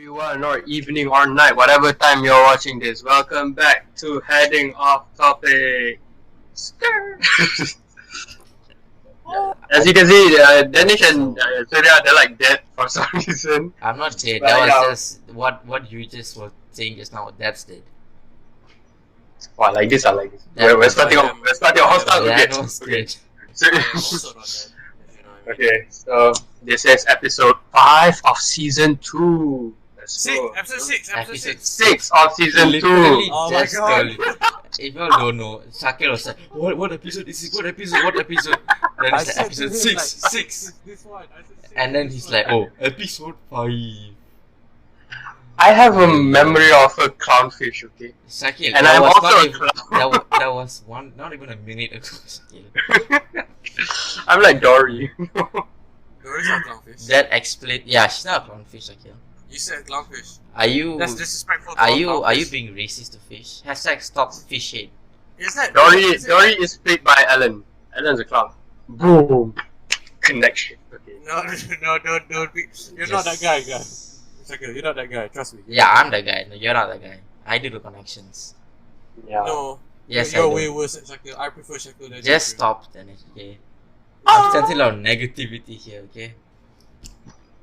everyone, or evening or night, whatever time you're watching this. Welcome back to Heading Off Topic. As you can see, Danish and Surya, they're like dead for some reason. I'm not dead. But, That yeah. was just what you just were saying just now. That's dead. Wow, like this, like this. That We're was starting off. We're starting off hostile. That Okay. was dead. So- I am also not dead, if you know what I mean. okay, so this is episode 5 of season 2. Let's go. Episode 6. Episode 6 of season 2. Literally Oh my just God. told you. If you all don't know, Shaqil was like, what episode is it? What episode? What episode? Then I it's like said episode to him, 6, like, 6. This one. I said 6. And then he's like, oh, episode 5. I have a memory of a clownfish, okay? Shaqil, And that I'm was also not a even, clown. that was not even a minute ago, Shaqil. I'm like Dory. Dory's not clownfish. That explain. Yeah, she's not a clownfish, Shaqil. You said clownfish. Are you? That's disrespectful to Are all you clownfish. being racist to fish? Hashtag stop fish hate. Is that Dory is it- is played by Ellen. Ellen's a clown. Boom. Connection. Okay. No, don't be. You're not that guy, guys. Shaqil, you're not that guy. Trust me. Yeah, I'm the guy. No, you're not the guy. I do the connections. Yeah. No. Yes, you're I do. way worse than Shaqil. I prefer Shaqil than Just you. stop, Danish. Okay. Ah! I'm sensing a lot of negativity here. Okay.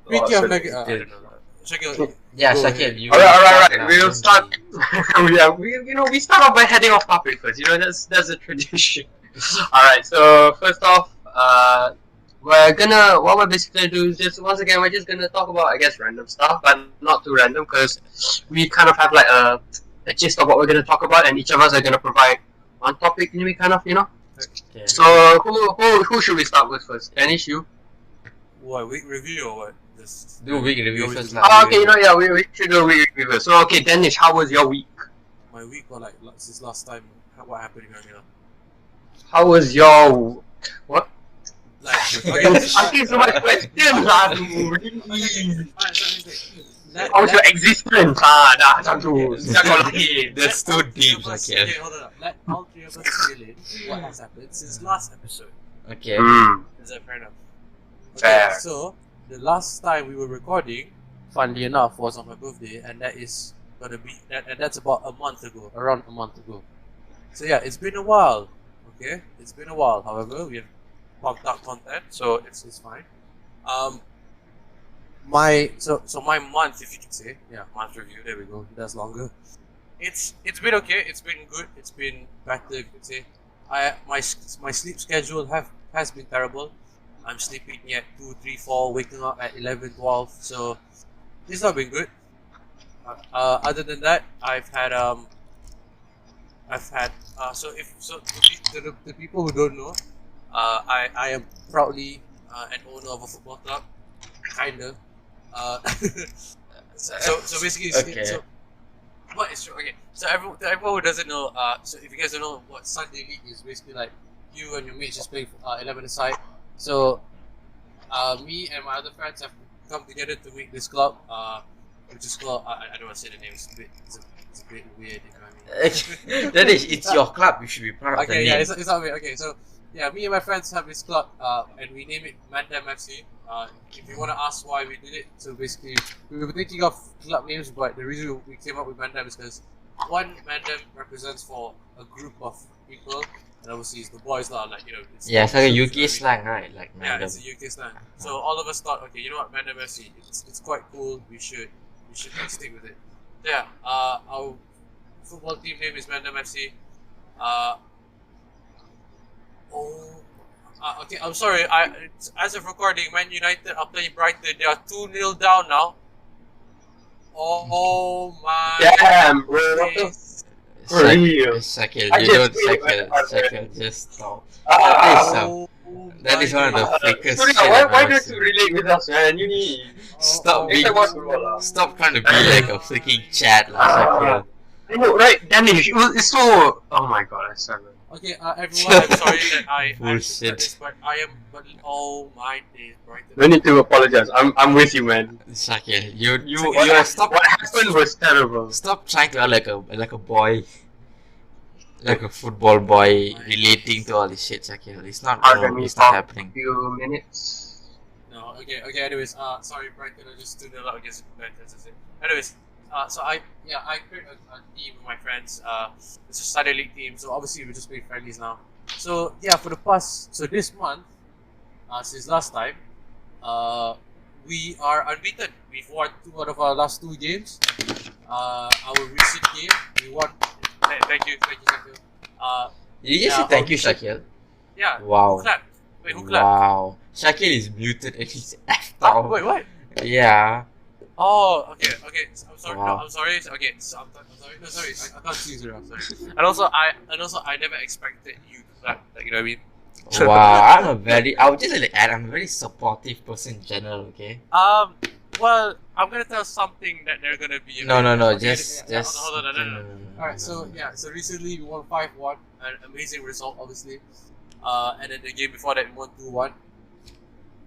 Speaking of Oh, negative, I sorry. don't know. Shaqil. Yeah, Go Shaqil, ahead. you. Alright. now, We'll don't start. be- Yeah, we start off by heading off topic first. You know, that's a tradition. Alright, so first off, what we're basically gonna do is just once again we're just gonna talk about, I guess, random stuff, but not too random because we kind of have like a gist of what we're gonna talk about, and each of us are gonna provide one topic, and we kind of, you know. Okay. So who should we start with first? Danish, you? What, week review or what? Just Do a week review always first, do- lah. Oh, okay, you know, yeah, we should do a week review. So okay, Danish, how was your week? My week or like since last time, what happened in Manila? How was your what? Like, Asking so much questions, lah, dude. How was your existence? Dah macam tu. Sejak kau lahir. That's too deep, Shaqil. Okay, hold on. Let all three of us fill in what has happened since last episode. Okay. Is that fair enough? Fair. So the last time we were recording, funnily enough, was on my birthday, and that is gonna be and that's about a month ago, around a month ago. So yeah, it's been a while. Okay, it's been a while. However, we have pumped out content, so it's fine. My month, if you can say, yeah, month review. There we go. That's longer. It's been okay. It's been good. It's been better, if you can say. My sleep schedule has been terrible. I'm sleeping at 2, 3, 4, waking up at 11, 12. So it's not been good. Other than that, I've had to the people who don't know, I am proudly an owner of a football club, kinda. So basically, Okay. so what is okay? So everyone who doesn't know, so if you guys don't know what Sunday League is, basically like you and your mates just play 11 aside. So me and my other friends have come together to make this club, which is called I don't want to say the name. It's a bit weird. You know what I mean? Danish, it's your club. You should be proud of the Okay, name. yeah, it's not weird. Okay, so yeah, me and my friends have this club, and we name it Mandem FC. If you want to ask why we did it, so basically we were thinking of club names, but the reason we came up with Mandem is because one Mandem represents for a group of people, and obviously it's the boys lah, like, you know. It's Yeah, it's like a you know UK what I mean? slang, right? Like Yeah, Mandem. it's a UK slang. So all of us thought, okay, you know what, Mandem FC, it's quite cool. We should like, stick with it. Yeah. Our football team name is Mandem FC. Okay, I'm sorry. As of recording, Man United are playing Brighton. They are 2-0 down now. Oh my! Damn, bro. What the days. For real. Shaqil, I you just don't feel Shaqil. like- Shaqil, just stop. Ah, That is one of the fakest Surya, shit why I've ever don't seen. you relate with us, man? You need. Stop Next being, time watch football, lah. stop trying to be like a freaking chat, lah, Shaqil. I know, right? Danish, it's so. Oh my god, I swear. Okay, everyone, I'm sorry that I Bullshit. said this, but but oh my days, Brighton. No need to apologize. I'm with you, man. Shaqil, you What, are stop what happened was terrible. Stop trying to act like a boy, like a football boy relating to all this shit, Shaqil. It's not Pardon me it's not for happening. few minutes. No, Oh, okay. Anyways, sorry, Brighton. I just 2-0 up against Juventus. Anyways, so I create a team with my friends. It's a Sunday league team. So obviously we just play friendlies now. So yeah, so this month, since last time, we are unbeaten. We've won 2 out of our last 2 games. Our recent game, we won. Thank you, Shaqil. Did you just say thank you, Shaqil? Yeah. Wow. Who clapped? Wait, who clapped? Wow. Shaqil is muted and he's effed out. Wait, what? Yeah. Oh, okay. So, I'm sorry. Wow. No, I'm sorry. Okay, so I'm sorry. No, sorry. I can't see you. I'm sorry. And also, I never expected you to clap. Like, you know what I mean? Wow. I would just like to add, I'm a very supportive person in general, okay? Well, I'm gonna tell something that they're gonna be. No, Okay, just. hold on, no. Alright, so recently we won 5-1, an amazing result, obviously. And then the game before that we won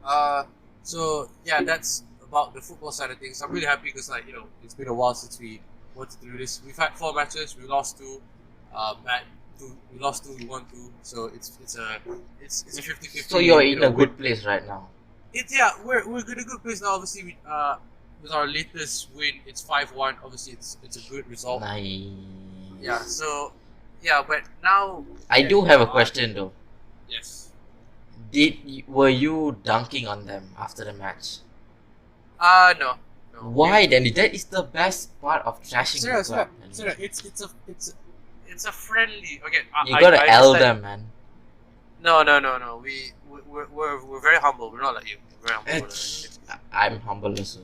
2-1. So yeah, that's about the football side of things. I'm really happy because it's been a while since we wanted to do this. We've had 4 matches, we lost 2. We lost 2, we won 2. So it's a 50-50. So you're in a good place right now. We're in a good place now. Obviously, with our latest win, it's 5-1. Obviously, it's a good result. Nice. Yeah. So, but now I do have a question though. Yes. Were you dunking on them after the match? No. Why then? That is the best part of trashing the club. Sarah, it's a friendly. Okay. You gotta I L understand. them, man. No. We're very humble. We're not like you. We're very humble. I'm humble also.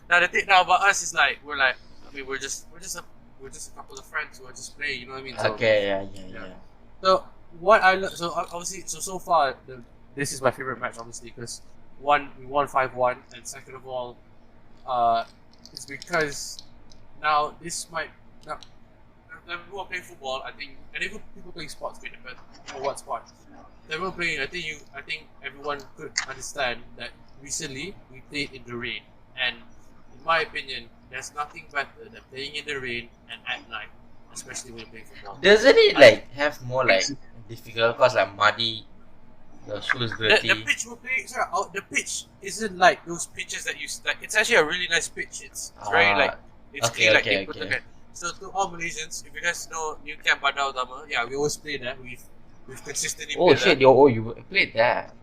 Now the thing now about us is like we're just a couple of friends who are just playing. You know what I mean? So, Okay, yeah. So what I learned, so obviously, so far, this is my favorite match, obviously, because we won 5-1, and second of all, it's because now everyone playing football, I think, and even people playing sports, but for what sport? Everyone playing, I think everyone could understand that recently we played in the rain, and in my opinion, there's nothing better than playing in the rain and at night, especially when you're playing football. Doesn't it have more difficult cause muddy, the shoes dirty? The pitch we're playing, the pitch isn't like those pitches that you like. It's actually a really nice pitch. It's very it's clean, okay. So to all Malaysians, if you guys know New Camp Bandar Utama, we always play there. We've consistently played shit! there. You played that?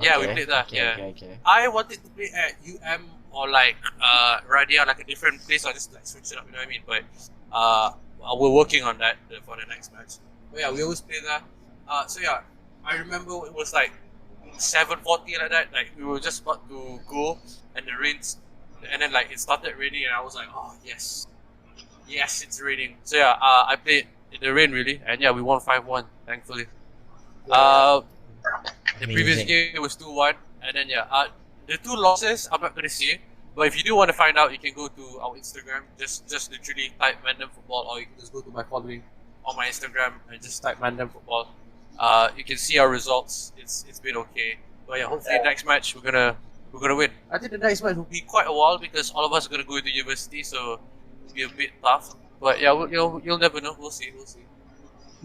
Yeah, we played that. Okay. I wanted to play at or Radia, like a different place. I just switch it up. You know what I mean? But we're working on that for the next match. But yeah, we always play that. I remember it was 7:40 like that. Like we were just about to go, and the rains, and then it started raining, and I was like, oh yes, it's raining. So I played in the rain really, and we won 5-1, thankfully. The previous game it was 2-1, and then the 2 losses I'm not gonna say, but if you do want to find out, you can go to our Instagram. Just literally type Mandem Football, or you can just go to my following on my Instagram and just type Mandem Football. You can see our results. It's been okay, but hopefully next match we're gonna win. I think the next match will be quite a while because all of us are gonna go to university, so it'll be a bit tough. But you'll never know. We'll see.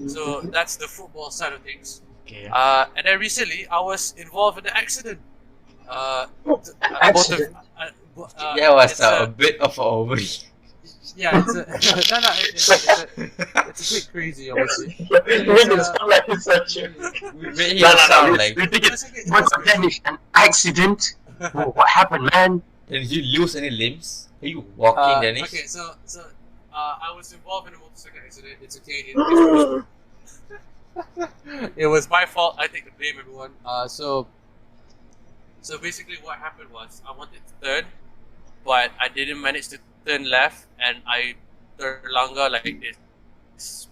So that's the football side of things. Okay. And then recently I was involved in an accident. Accident? That was a bit of an ovary. Yeah, it's a bit crazy, obviously. We made it sound like it's such a... We made him sound like. What's Danish? An accident? What happened, man? Did you lose any limbs? Are you walking, Danish? Okay, so I was involved in a motorcycle accident. It's okay. It was my fault. I take the blame, everyone. So basically, what happened was I wanted to turn, but I didn't manage to turn left, and I turned longer like this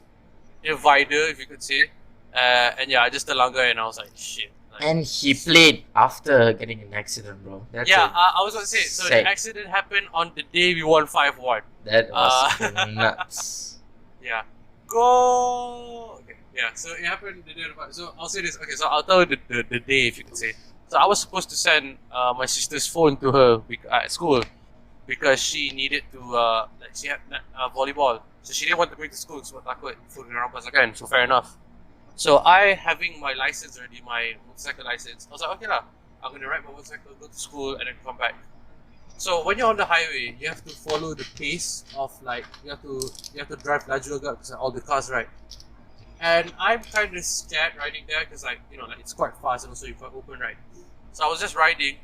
divider, if you could say. And I just turned longer, and I was like, shit. And he played after getting an accident, bro. I was gonna say. So the accident happened on the day we won 5-1. That was nuts. Yeah. Go. Okay. Yeah. So it happened the day of the fight. So I'll say this. Okay. So I'll tell you the day, if you could say. So I was supposed to send my sister's phone to her at school because she needed to she had volleyball, so she didn't want to bring to school. So takut phone rampas again. So fair enough. So I having my license already, my motorcycle license. I was like, okay lah, I'm gonna ride my motorcycle, go to school, and then come back. So when you're on the highway, you have to follow the pace of like you have to drive laju agak because all the cars right. And I'm kind of scared riding there because like it's quite fast and also you quite open right. So I was just riding,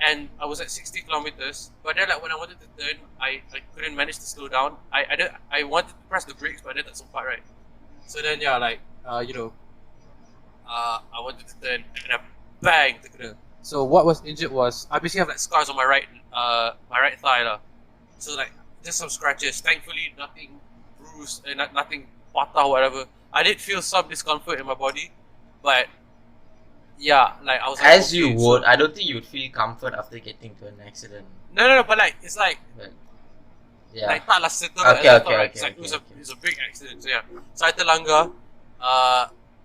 and I was at 60 kilometers. But then like when I wanted to turn, I couldn't manage to slow down. I wanted to press the brakes, but then that's some part right. So then I wanted to turn and I bang. So what was injured was I basically have like scars on my right thigh lah. So like just some scratches. Thankfully nothing bruised and nothing patah or whatever. I did feel some discomfort in my body, but yeah, like I was like, As okay, you would, I don't think you'd feel comfort after getting to an accident. No, but like it's like But yeah. like tak lah settle Okay. It's like it was a big accident. So yeah, so I terlanggar,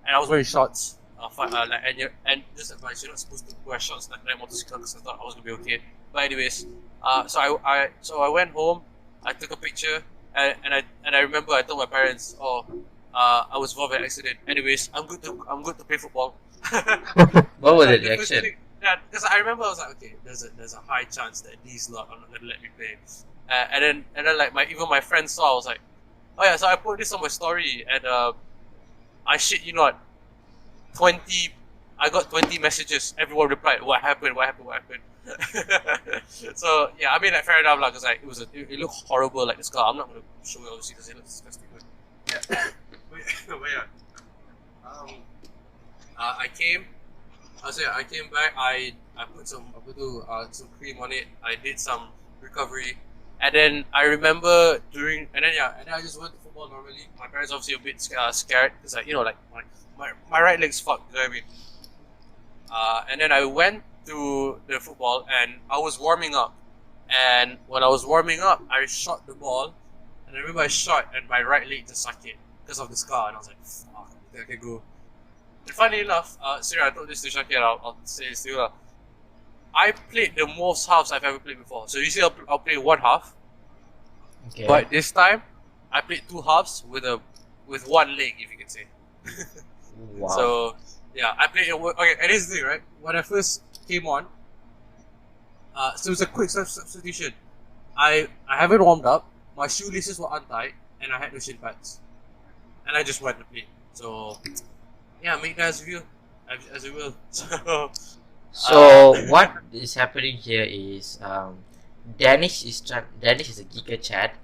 and I was wearing shorts. And this advice, you're not supposed to wear shorts like that motorcycle because I thought I was gonna be okay. But anyways, so I went home, I took a picture, and I remember I told my parents, I was involved in an accident. Anyways, I'm good to play football. What was the The first reaction? thing- Yeah, because I remember I was like, okay, there's a high chance that these lot are not gonna let me play. And then like even my friends saw, I was like, oh yeah, so I put this on my story, and I shit you not, I got 20 messages. Everyone replied, what happened? So yeah, I mean like fair enough lah, because like it looked horrible like the scar. I'm not gonna show you obviously because it looks disgusting. But yeah, but yeah. I came back. I put some cream on it. I did some recovery, and then I remember and then I just went to football normally. My parents obviously a bit scared because like my right leg's fucked. You know what I mean? And then I went to the football and I was warming up. And when I was warming up, I shot the ball, and I remember I shot and my right leg just sucked it because of the scar. And I was like, fuck, I can go. And funny enough, Surya, I told this to Shaqil, I'll say this to you. I played the most halves I've ever played before. So usually I'll play one half, Okay. but this time I played two halves with one leg, if you can say. Wow. So yeah, I played. Okay, and here's the thing, right? When I first came on, so it was a quick substitution. I haven't warmed up. My shoelaces were untied, and I had no shin pads, and I just went to play. So yeah, make that as you will. So what is happening here is Danish is a geeker chat,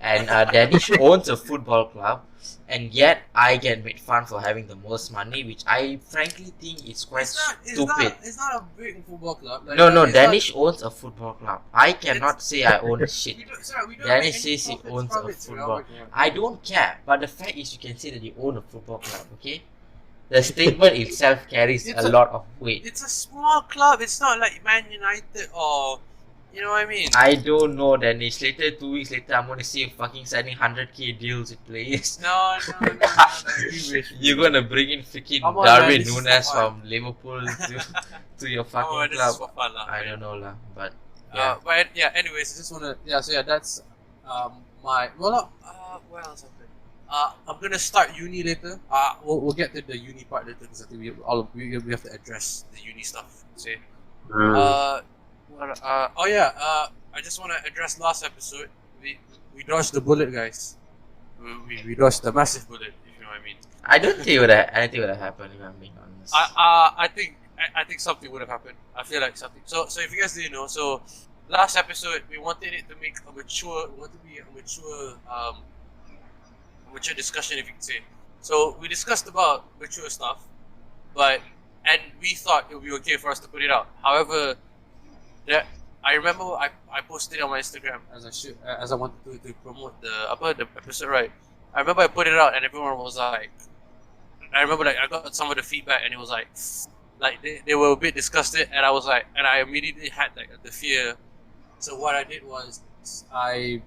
and Danish owns a football club, and yet I get made fun for having the most money, which I frankly think is quite stupid. It's not a big football club. Like, No, it's Danish owns a football club. I cannot say I own shit. We don't Danish make any says he profits owns from a it, you know? football. I don't care, but the fact is you can say that you own a football club, okay? The statement itself carries It's a lot of weight. It's a small club. It's not like Man United or you know what I mean. I don't know, Danish. Later, 2 weeks later, I'm gonna see you fucking signing 100k deals with players. No. You wish. You're gonna bring in freaking Come on, Darwin man, this is Nunes so fun. from Liverpool to your fucking This club. is for fun, lah. I don't know lah, but yeah. But yeah. Anyways, I just wanna so yeah, that's my what else happened? I'm gonna start uni later. We'll get to the uni part later because I think we have to address the uni stuff. Say. I just want to address last episode. We dodged the bullet, guys. We dodged the massive bullet, if you know what I mean. I don't think anything would have happened if I'm being honest. I think something would have happened. I feel like something. So if you guys didn't know, so last episode we wanted it to make a mature, mature discussion, if you can say. So we discussed about mature stuff, and we thought it would be okay for us to put it out. However, I remember I posted it on my Instagram as I wanted to promote the episode, right? I remember I put it out and everyone was like, I got some of the feedback and it was like they were a bit disgusted, and I was like, and I immediately had like the fear. So what I did was I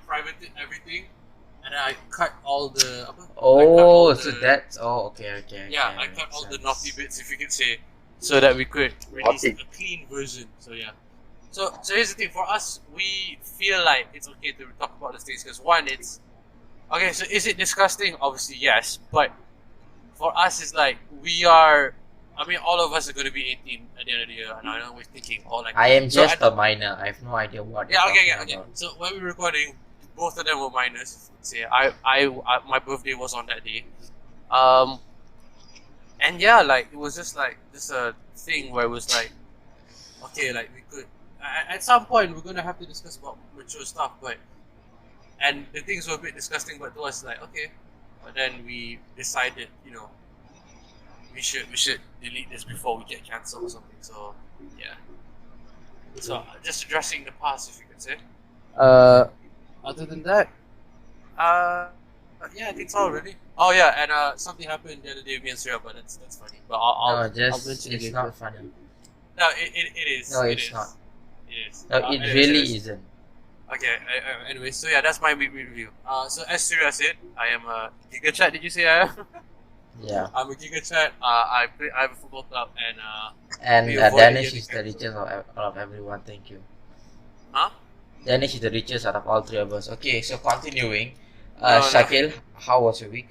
privated everything, and I cut all the. Okay. Yeah, I cut all the naughty bits, if you could say, so that we could release a clean version. So yeah. So here's the thing. For us, we feel like it's okay to talk about these things because one, it's okay. So is it disgusting? Obviously, yes. But for us, it's like we are. I mean, all of us are going to be 18 at the end of the year, and I know we're thinking, oh, like I am so just a minor. I have no idea what. yeah, you're okay. talking about. So when we were recording, both of them were minors. Say, my birthday was on that day. And yeah, like it was just like this a thing where it was like, okay, like we could at some point we're gonna have to discuss about mature stuff, and the things were a bit disgusting, but to us like okay, but then we decided, we should delete this before we get cancelled or something. So yeah, so just addressing the past, if you could say. Other than that, yeah, I think so really. Oh yeah, and something happened the other day with me and Surya, but that's funny. But I'll just mention it's it not later. funny. No, it is. No, it it's is. not. It is. No, it is, really it is. isn't. Okay. Anyway, so yeah, that's my week review. So as Surya said, I am a Giga Chat. Did you say I am? Yeah. I'm a Giga Chat. I have a football club, and And we avoid Danish getting is the cancelled. richest of everyone. Thank you. Huh? Danish is the richest out of all three of us. Okay, so continuing. No. Shaqil, how was your week?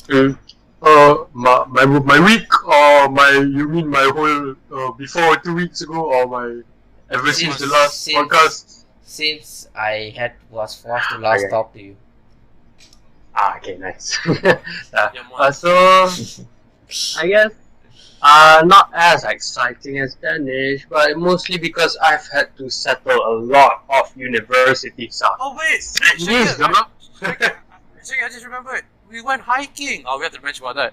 My week, or you mean my whole before 2 weeks ago, or my ever since the last podcast? Since I was forced to last Okay. talk to you. Okay, nice. Yeah, So I guess not as exciting as Danish, but mostly because I've had to settle a lot of university stuff. Oh wait, Yes, Shaqil, I just remembered. We went hiking. Oh, we have to mention about that.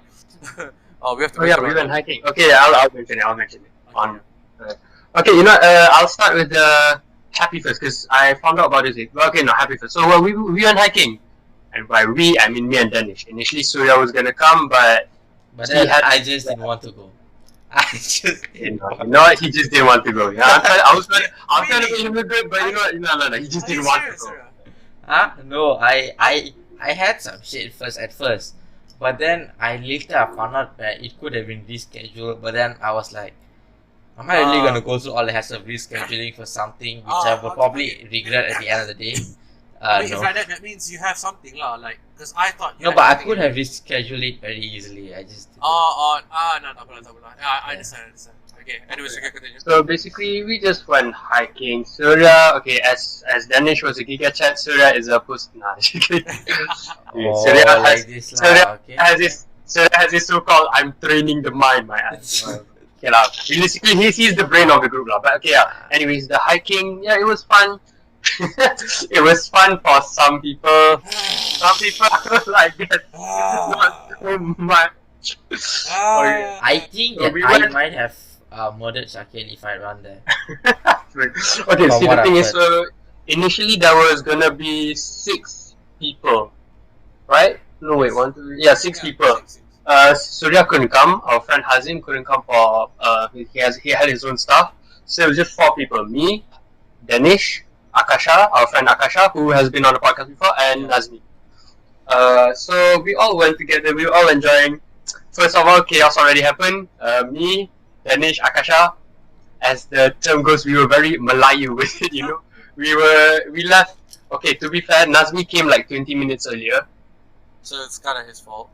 We have to. Oh yeah, mention we about went that. hiking. Okay, I'll mention it. I'll mention it. Okay. Okay, I'll start with the happy first because I found out about this. Okay, no, happy first. So we went hiking, and by we I mean me and Danish. Initially, Surya was gonna come, but Then I just didn't want to go. I just he just didn't want to go. Yeah, I was trying to be him good, but no, he just Are you didn't want serious, to go. Surya? Huh? No, I had some shit at first, but then I later found out that it could have been rescheduled. But then I was like, am I really gonna go through all the hassle of rescheduling for something which I will probably regret at the end of the day? I mean, No. if like that means you have something lah. Like, because I thought. You No, had but I something could in- have rescheduled it very easily. I just didn't. no, tak apalah. Yeah, I understand. Okay, anyways, we can continue. So basically, we just went hiking. Surya, okay, as Danish was a Giga Chat, Surya is a post. Nah, Oh, Surya like has this Surya lah. Okay. Surya has this so-called "I'm training the mind," my ass. Okay lah. Basically, he's the brain of the group lah. But okay Anyways, the hiking, yeah, it was fun. It was fun for some people. Some people like that. Not so much. Okay. I think So that we I went- might have murdered Shaqil if I run there. Okay, From see what the thing I've is, initially there was gonna be 6 people, right? No wait, 1, 2, yeah, 6 people. Six. Surya couldn't come. Our friend Hazim couldn't come for he had his own stuff. So it was just 4 people: me, Danish, Akasha, our friend Akasha, who has been on the podcast before, and Nazmi. So we all went together. We were all enjoying. First of all, chaos already happened. Me, Danish, Akasha. As the term goes, we were very Melayu with it. We left. Okay, to be fair, Nazmi came like 20 minutes earlier. So it's kind of his fault.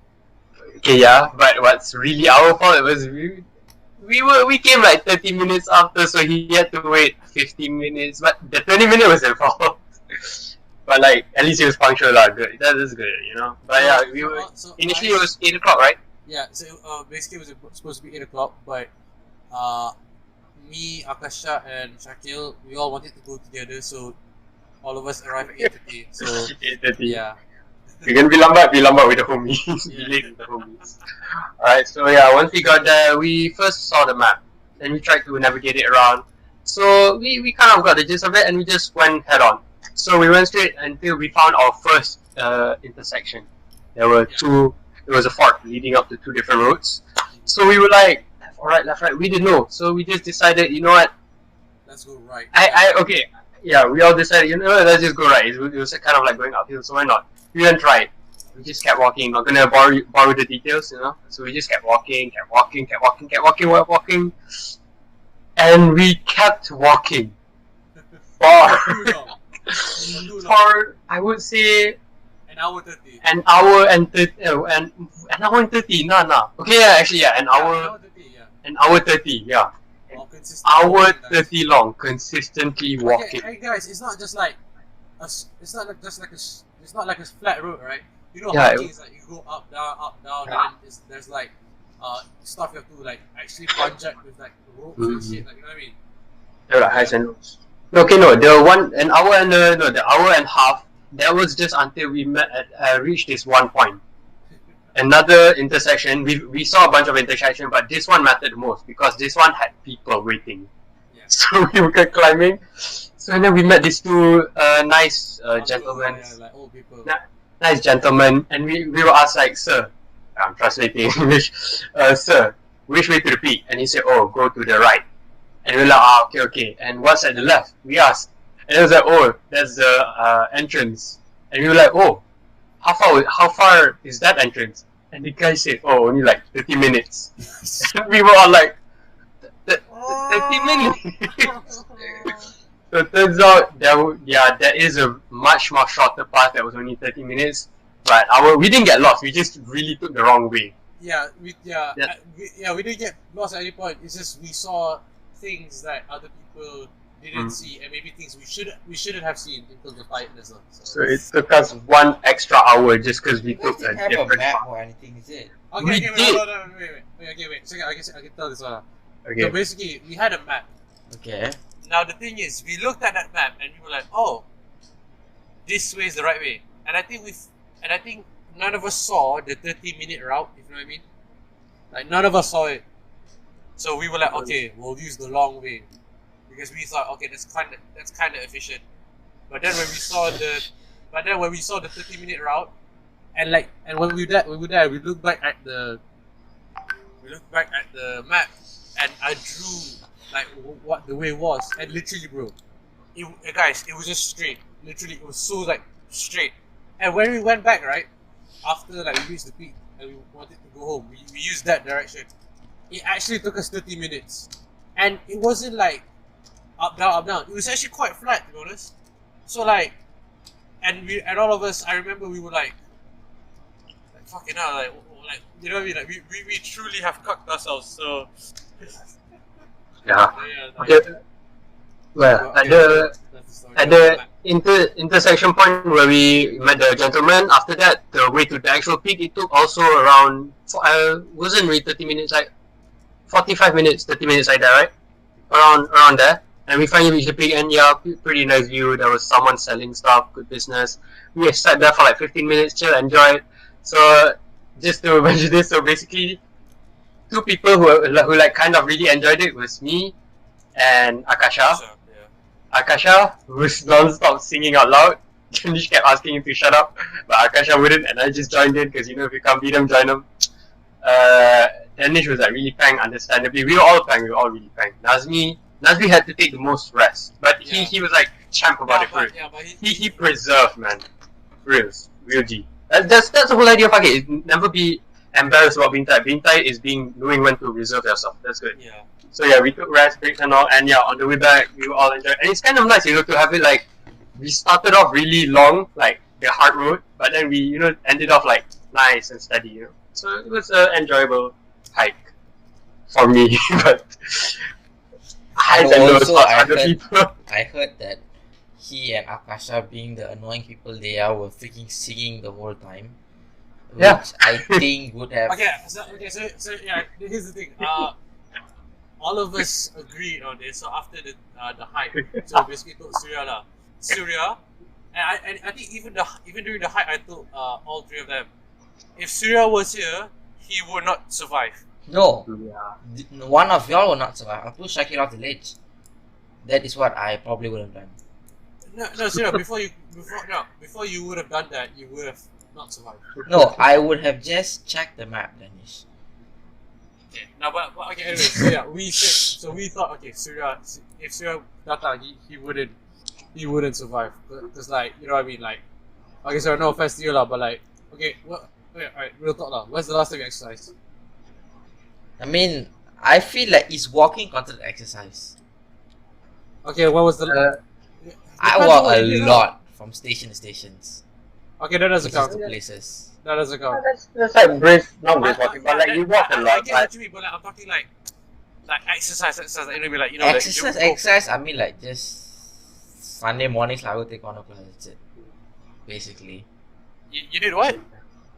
Okay, yeah, but what's really our fault was we came like 30 minutes after, so he had to wait 15 minutes. But the 20 minutes was his fault. But like, at least he was punctual, lah. Good, that is good, But yeah, we were initially it was 8 o'clock, right? Yeah, so basically it was supposed to be 8 o'clock, but me, Akasha, and Shaqil, we all wanted to go together, so all of us arrived at 8:30. So 8:30. yeah, We're gonna be lambat with the homies. Yeah. Be late with the homies. Alright, so yeah, once we got there, we first saw the map. Then we tried to navigate it around. So we kind of got the gist of it, and we just went head on. So we went straight until we found our first intersection. There were there was a fork leading up to 2 different roads. So we were like, left, right. We didn't know. So we just decided, you know what? let's go right. Okay. Yeah, we all decided, let's just go right. It was kind of like going uphill, so why not? We didn't try it. We just kept walking. Not gonna borrow the details, So we just kept walking, and we kept walking for Too long. for I would say An hour 30. An hour and 30, and an hour and 30, nah. Okay, yeah, actually, yeah, An hour 30, yeah. an hour 30, yeah. Or consistent Hour walking, guys. 30 long, consistently walking. Okay, hey guys, it's not just like it's not like just like it's not like a flat road, right? You know, Yeah, hiking is like you go up, down, and then there's like stuff you have to like actually punch up with like ropes and shit, like you know what I mean? There are highs and lows. Okay, no, an hour and the hour and a half. That was just until we reached this one point. Another intersection. We saw a bunch of intersection, but this one mattered most because this one had people waiting. Yeah. So we were climbing. So then we met these two nice gentlemen, Yeah, like old people. nice gentlemen, and we were asked like, sir, I'm translating English, sir, which way to the peak? And he said, oh, go to the right. And we were like, okay. And what's at the left? We asked. And it was like, oh, that's the entrance. And we were like, oh, how far is that entrance? And the guy said, oh, only like 30 minutes. And we were all like, 30 minutes? So it turns out there is a much more shorter path that was only 30 minutes. But we didn't get lost. We just really took the wrong way. We didn't get lost at any point. It's just we saw things that other people didn't see, and maybe things we shouldn't have seen in terms of tightness. So it took us 1 extra hour just because we took a didn't have a different map path. or anything, is it? Okay, We wait, did. wait. So I can tell this one. Okay. So basically, we had a map. Okay. Now the thing is, we looked at that map and we were like, oh, this way is the right way. And I think none of us saw the 30-minute route, if you know what I mean. Like none of us saw it. So we were like, okay, we'll use the long way. Because we thought, okay, that's kinda efficient. But then when we saw the 30-minute route, and when we were there, we looked back at the map, and I drew like what the way was, and literally, bro, guys, it was just straight. Literally, it was so like straight. And when we went back, right, after like we reached the peak and we wanted to go home, we used that direction. It actually took us 30 minutes, and it wasn't like up down. It was actually quite flat, to be honest. So like, and all of us, I remember we were like fucking hell, like you know what I mean? Like we truly have cucked ourselves. So Yeah. like, Okay. Well, at the intersection point where we met the gentleman, after that, the way to the actual peak, it took also around, wasn't really 30 minutes, like 45 minutes, 30 minutes like that, right? Around there. And we finally reached the peak, and yeah, pretty nice view. There was someone selling stuff, good business. We sat there for like 15 minutes, chill, enjoyed. So, just to mention this, so basically, two people who like kind of really enjoyed it was me and Akasha. Akasha was non-stop singing out loud. Danish kept asking him to shut up, but Akasha wouldn't, and I just joined in because, you know, if you can't beat them, join them. Danish was like really pang, understandably. We were all really pang. Nazmi had to take the most rest, but he was like champ about it for it. Yeah, but He preserved, man. Real G. That's the whole idea of it. Never be embarrassed about being tired. Being tired is knowing when to reserve yourself. That's good. Yeah. So yeah, we took rest breaks and all, and yeah, on the way back, we were all enjoying. And it's kind of nice, you know, to have it like, we started off really long, like the hard road, but then we, you know, ended off like nice and steady, you know. So it was an enjoyable hike for me, but highs and lows for other people. I heard that he and Akasha, being the annoying people they are, were freaking singing the whole time. Which Yeah. I think would have. Okay, so yeah, here's the thing. All of us agreed on this. So after the hike, so basically told Surya, and I think even during the hike, I told all three of them, if Surya was here, he would not survive. No, Yeah. one of y'all will not survive. I'll push Shaqil off the ledge. That is what I probably would have done. No, Surya, before you would have done that, you would have not survived. No, I would have just checked the map, Danish. Okay, now but okay, anyway, so yeah, we thought, okay, Surya, if Surya datang, he wouldn't survive, because like, you know what I mean, like, okay, so no offense to you lah, but like, okay, alright, real talk lah, when's the last time you exercised? I mean, I feel like is walking considered exercise. Okay, when was the I walk a lot from station to stations. Okay, that doesn't Which is count. the places. That doesn't count. That's like not brisk walking, but like you walk a I lot. get But what you mean, but like, I'm talking like exercise. And it'll be like, Exercise. I mean, like just Sunday mornings, I will take one class. That's it. Basically, You did what?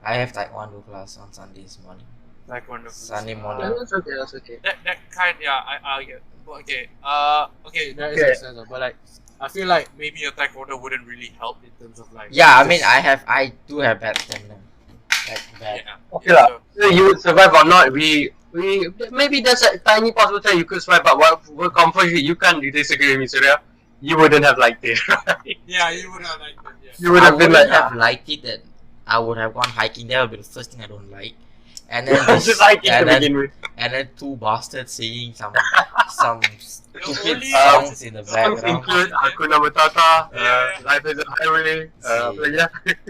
I have taekwondo class on Sundays morning. Taekwondo. Sunday yeah, morning. that's okay. That's okay. That kind, yeah, I get. Okay, okay, that Okay. makes sense. But like, I feel like maybe your taekwondo wouldn't really help in terms of like. Yeah, I mean, I do have bad stamina. Like bad. Yeah. Okay lah. So you would survive or not? We maybe there's a tiny possibility you could survive, but what we're confident you can't disagree with me, Surya. You wouldn't have liked it, right? Yeah, you would have liked it. Yeah. You would I have been wouldn't like, have liked it. That I would have gone hiking. That would be the first thing I don't like. And then just like it to and then begin with. and then two bastards singing some stupid only- songs in the Songs background. include Hakuna Matata, Yeah. Life is a Highway, apa lagi ya?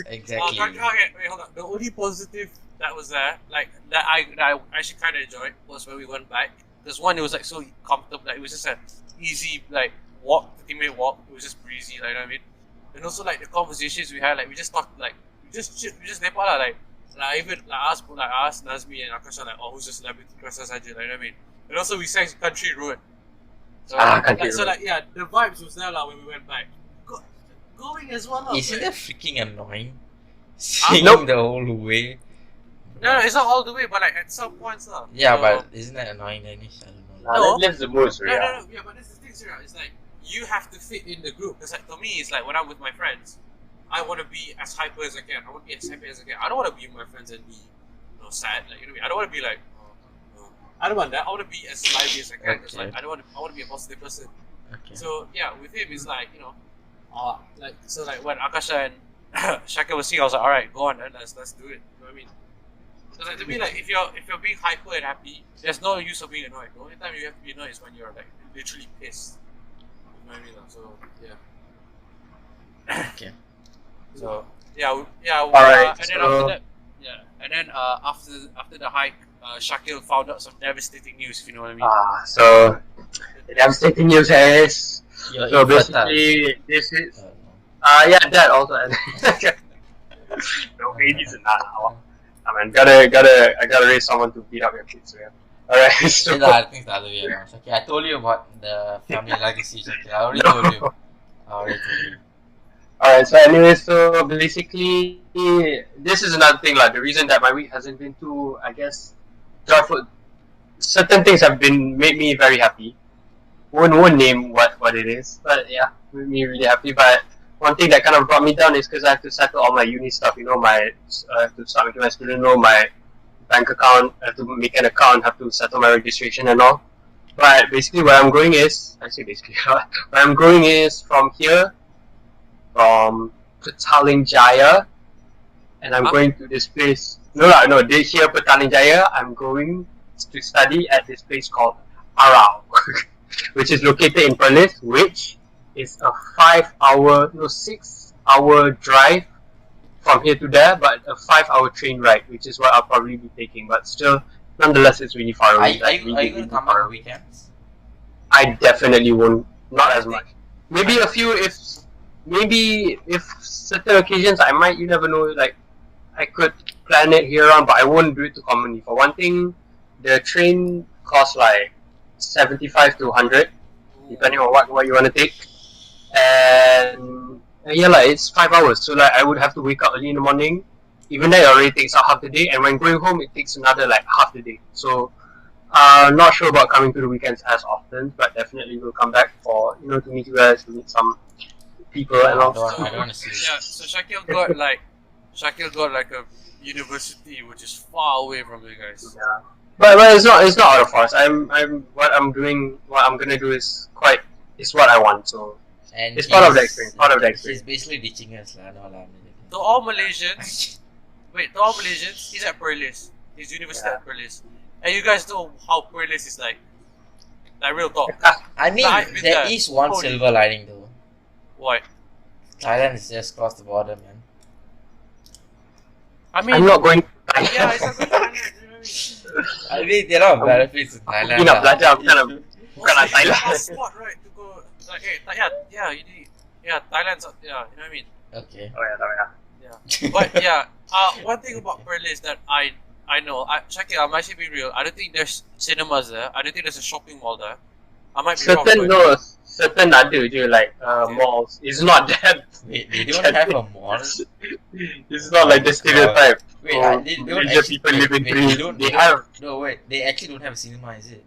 Exactly. Okay, wait, hold on. The only positive that was there, like that I actually kind of enjoyed, was when we went back. Because one, it was like so comfortable. Like it was just an easy like walk, 30-minute walk. It was just breezy, like you know what I mean. And also like the conversations we had, like we just talked, like we just lepak lah, like even like us, Nazmi and Akash are like, oh, who's a celebrity person saja, like you know what I mean. And also we sang Country Road. So, Country so Road. like yeah, the vibes was there lah when we went back. Going as well. Isn't like- that freaking annoying? Singing Nope. the whole way. No, it's not all the way, but like at some points lah. Yeah, So- but isn't that annoying, Danish? I don't know. No. That lives the most, No, Surya. yeah, but this is the thing, Surya. It's like you have to fit in the group. Because like to me, it's like when I'm with my friends, I want to be as hyper as I can. I want to be as happy as I can. I don't want to be with my friends and be, sad. Like you know, what I mean? I don't want to be like, I don't want that. I want to be as lively as I can. Because like Okay. I want to be a positive person. Okay. So yeah, with him it's like like when Akasha and Shaqil was singing, I was like, all right, go on, then let's do it. You know what I mean? So like to me, like if you're being hyper and happy, there's no use of being annoyed. The only time you have to be annoyed is when you're like literally pissed. You know what I mean? So yeah. Okay. So yeah. Alright, And then so- after that, and then after the hike, Shaqil found out some devastating news. If you know what I mean. So the devastating news is You're so infertile. basically this is No. yeah, that also. No, babies and that. I mean, I gotta raise someone to beat up your kids. Yeah. All right. So I think it's the other way around. Okay, I told you about the family legacy. Okay, I already told you. all right. So anyway, so basically, this is another thing. Like the reason that my week hasn't been too, I guess, joyful. Certain things have made me very happy. Won't name what it is, but yeah, made me really happy. But one thing that kind of brought me down is because I have to settle all my uni stuff. You know, I have to start making my student loan, my bank account. I have to make an account, have to settle my registration and all. But basically, where I'm going is, where I'm going is from here, from Petaling Jaya, and I'm going to this place. No, here Petaling Jaya. I'm going to study at this place called Arau, which is located in Perlis, which is a 6-hour drive from here to there, but a 5-hour train ride, which is what I'll probably be taking. But still, nonetheless, it's really far Are away. you like, going to come far on away. weekends? I definitely won't. Not as much. Maybe a few. If certain occasions I might. You never know. Like I could plan it here on, but I won't do it too commonly. For one thing, the train costs like 75 to 100, depending on what you want to take. And yeah, like it's 5 hours. So like I would have to wake up early in the morning. Even that already takes up half the day, and when going home, it takes another like half the day. So. Not sure about coming to the weekends as often, but definitely will come back for to meet you guys, to meet some people and all. I don't want to see you. Yeah, so Shaqil got like a university which is far away from you guys. Yeah. But it's not out of us. What I'm gonna do is what I want. So And it's part of the experience. He's basically ditching us. No, To all Malaysians, he's at Perlis. His university at Perlis. And you guys know how Perlis is like. Like real talk. I mean, I've been there there. is one Holy- silver lining though. What? Thailand is just across the border, man. I mean, I'm not going. yeah, it's a good time. I mean, there are benefits in Thailand. Pinap lah. belajar bukan nak Thailand. Spot, right? To go. Like, hey, you need. Yeah, Thailand's. Yeah, you know what I mean? Okay. Oh yeah. Yeah. But yeah, one thing about Perth is that I know. Shaqil, I'm actually being real. I don't think there's cinemas there. I don't think there's a shopping mall there. I might be wrong. Certain ada je like malls. It's not that. Wait, they don't have a mall? It's not like the stereotype. Wait, they don't Malaysia actually, people live in wait, trees. they have. No, wait, they actually don't have a cinema, is it?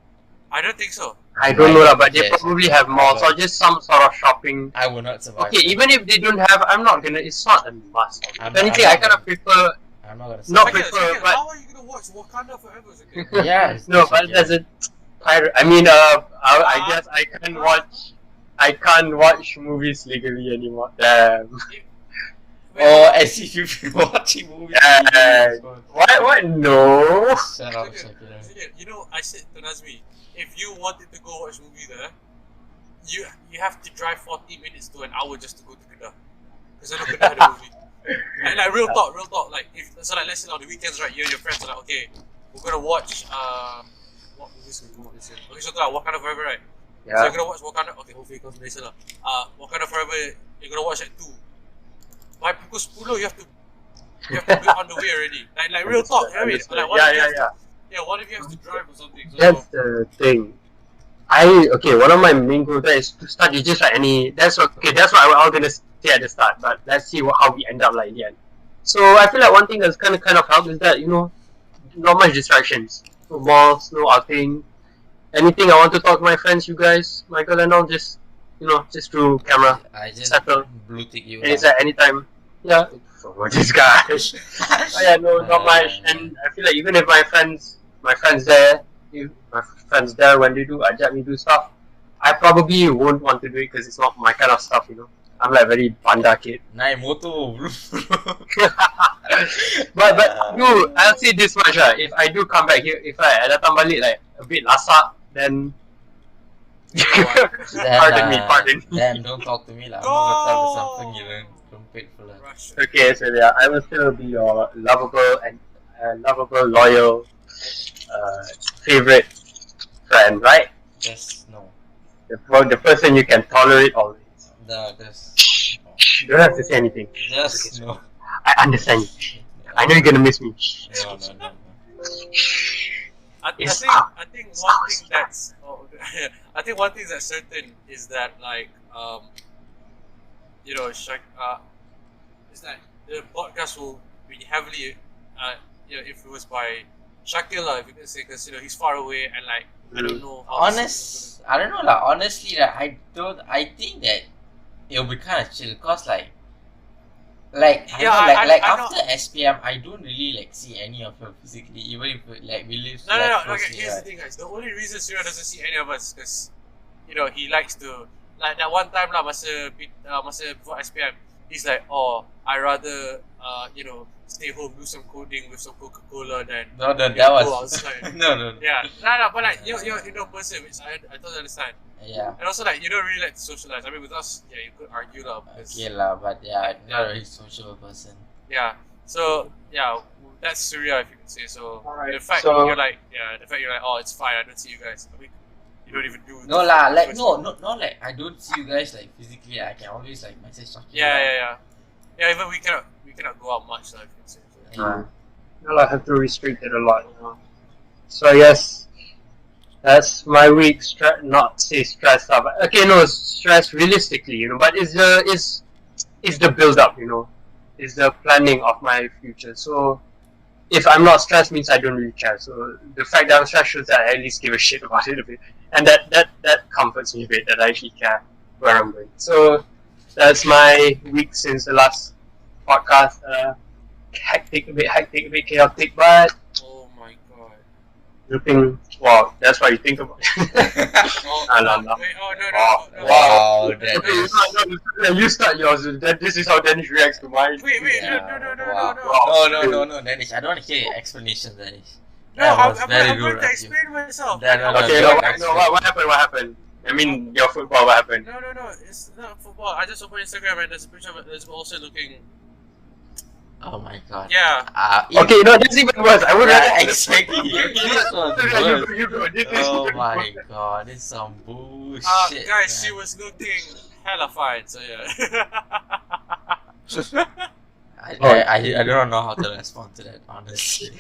I don't think so. I don't know lah, but they Yes. probably have malls or just some sort of shopping. I will not survive. Okay, even if they don't have, I'm not gonna. It's not a must. If I'm anything, not I kind of prefer. I'm not gonna Not survive. prefer, but how are you gonna watch Wakanda Forever again? Yeah. no, but there's a pirate. I mean, I guess I can't watch movies legally anymore. Damn. Oh, as if you've been watching movies. What? No. Shut up, Shaqil. You know, I said to Nazmi, if you wanted to go watch movie there, you have to drive 40 minutes to an hour just to go to Kedah. Because I know Kedah had a movie. And like real talk. Like let's say on the weekends, right? You and your friends are like, okay, we're gonna watch what movies we watch this year? Okay, so Wakanda Forever, right? So Yeah. you're gonna watch Wakanda. Okay, hopefully it comes Malaysia lah. Wakanda Forever, you're gonna watch at 2. By pukul 10, you have to be on the way already. Like real talk. You know what I mean? Like, what if you have to- yeah, what if you have to drive or something? So, That's the thing. One of my main goals there is to start just like any. That's okay. That's what I was all gonna say at the start. But let's see how we end up like in the end. So I feel like one thing that's kind of helped is that not much distractions. No malls, no outing. Anything I want to talk to my friends, you guys, Michael and all, just through camera. I just Settle. blue tick you. And it's at any time. Yeah. For this guy. Not much. And I feel like even if my friends there, when they do ajak me do stuff, I probably won't want to do it because it's not my kind of stuff. I'm like very panda kid. Naik motor. but I'll say this much if I do come back here, if I datang balik like a bit lasak, then pardon me. Then don't talk to me lah. I'm not gonna tell you something you don't pay for lah. Okay, so yeah, I will still be your lovable, loyal, favorite friend, right? Just no. The person you can tolerate always. Just no. You don't have to say anything. Just no. I understand you. I know you're gonna miss me. No. I think one thing that's certain is that like is that the podcast will be heavily influenced by Shaqil if you can say, because he's far away and like I don't know how I don't know lah. Honestly, like I think that it'll be kind of chill, cause after SPM, I don't really like see any of her physically, even if like we live. No. Okay, here's the thing, guys. The only reason Surya doesn't see any of us because he likes to like that one time lah masa before SPM. He's like, oh, I rather stay home, do some coding with some Coca-Cola than go outside. No. Yeah, but like you're person, which I totally understand. Yeah. And also like you don't really like to socialize. I mean, with us, yeah, you could argue lah. Okay lah, but yeah, I'm not a very social person. Yeah. So yeah, that's Surya if you can say so. Alright, The fact so- you're like, oh, it's fine. I don't see you guys. I mean, you don't even do. No lah, like not like I don't see you guys like physically. I can always like message Shaqil. Yeah. Even we cannot go out much, like you can say. So. I have to restrict it a lot. So I guess that's my week. Not say stressed up. Okay, no, stress realistically, but it's the build up, It's the planning of my future. So if I'm not stressed, means I don't really care. So the fact that I'm stressed shows that I at least give a shit about it a bit, and that comforts me a bit that I actually care where I'm going. So that's my week since the last podcast. Hectic, a bit chaotic, but Oh my god. looking. Wow, that's what you think about. No. Wait, no. Wow, Okay, you start yours. This is how Danish reacts to mine. Wait, Yeah, no. No, Danish. I don't want to hear your explanation, Danish. No, That was I'm very going rude to of you. explain myself. Okay, what happened? I mean, your football, what happened? No, it's not football. I just opened Instagram and there's a picture of it also looking. Oh my god. Yeah. Okay, no, that's even worse. I would Yeah, rather exactly. This was worse. You go. Oh my god, this is some bullshit. Guys, man. she was looking hella fine, so yeah. I don't know how to respond to that, honestly.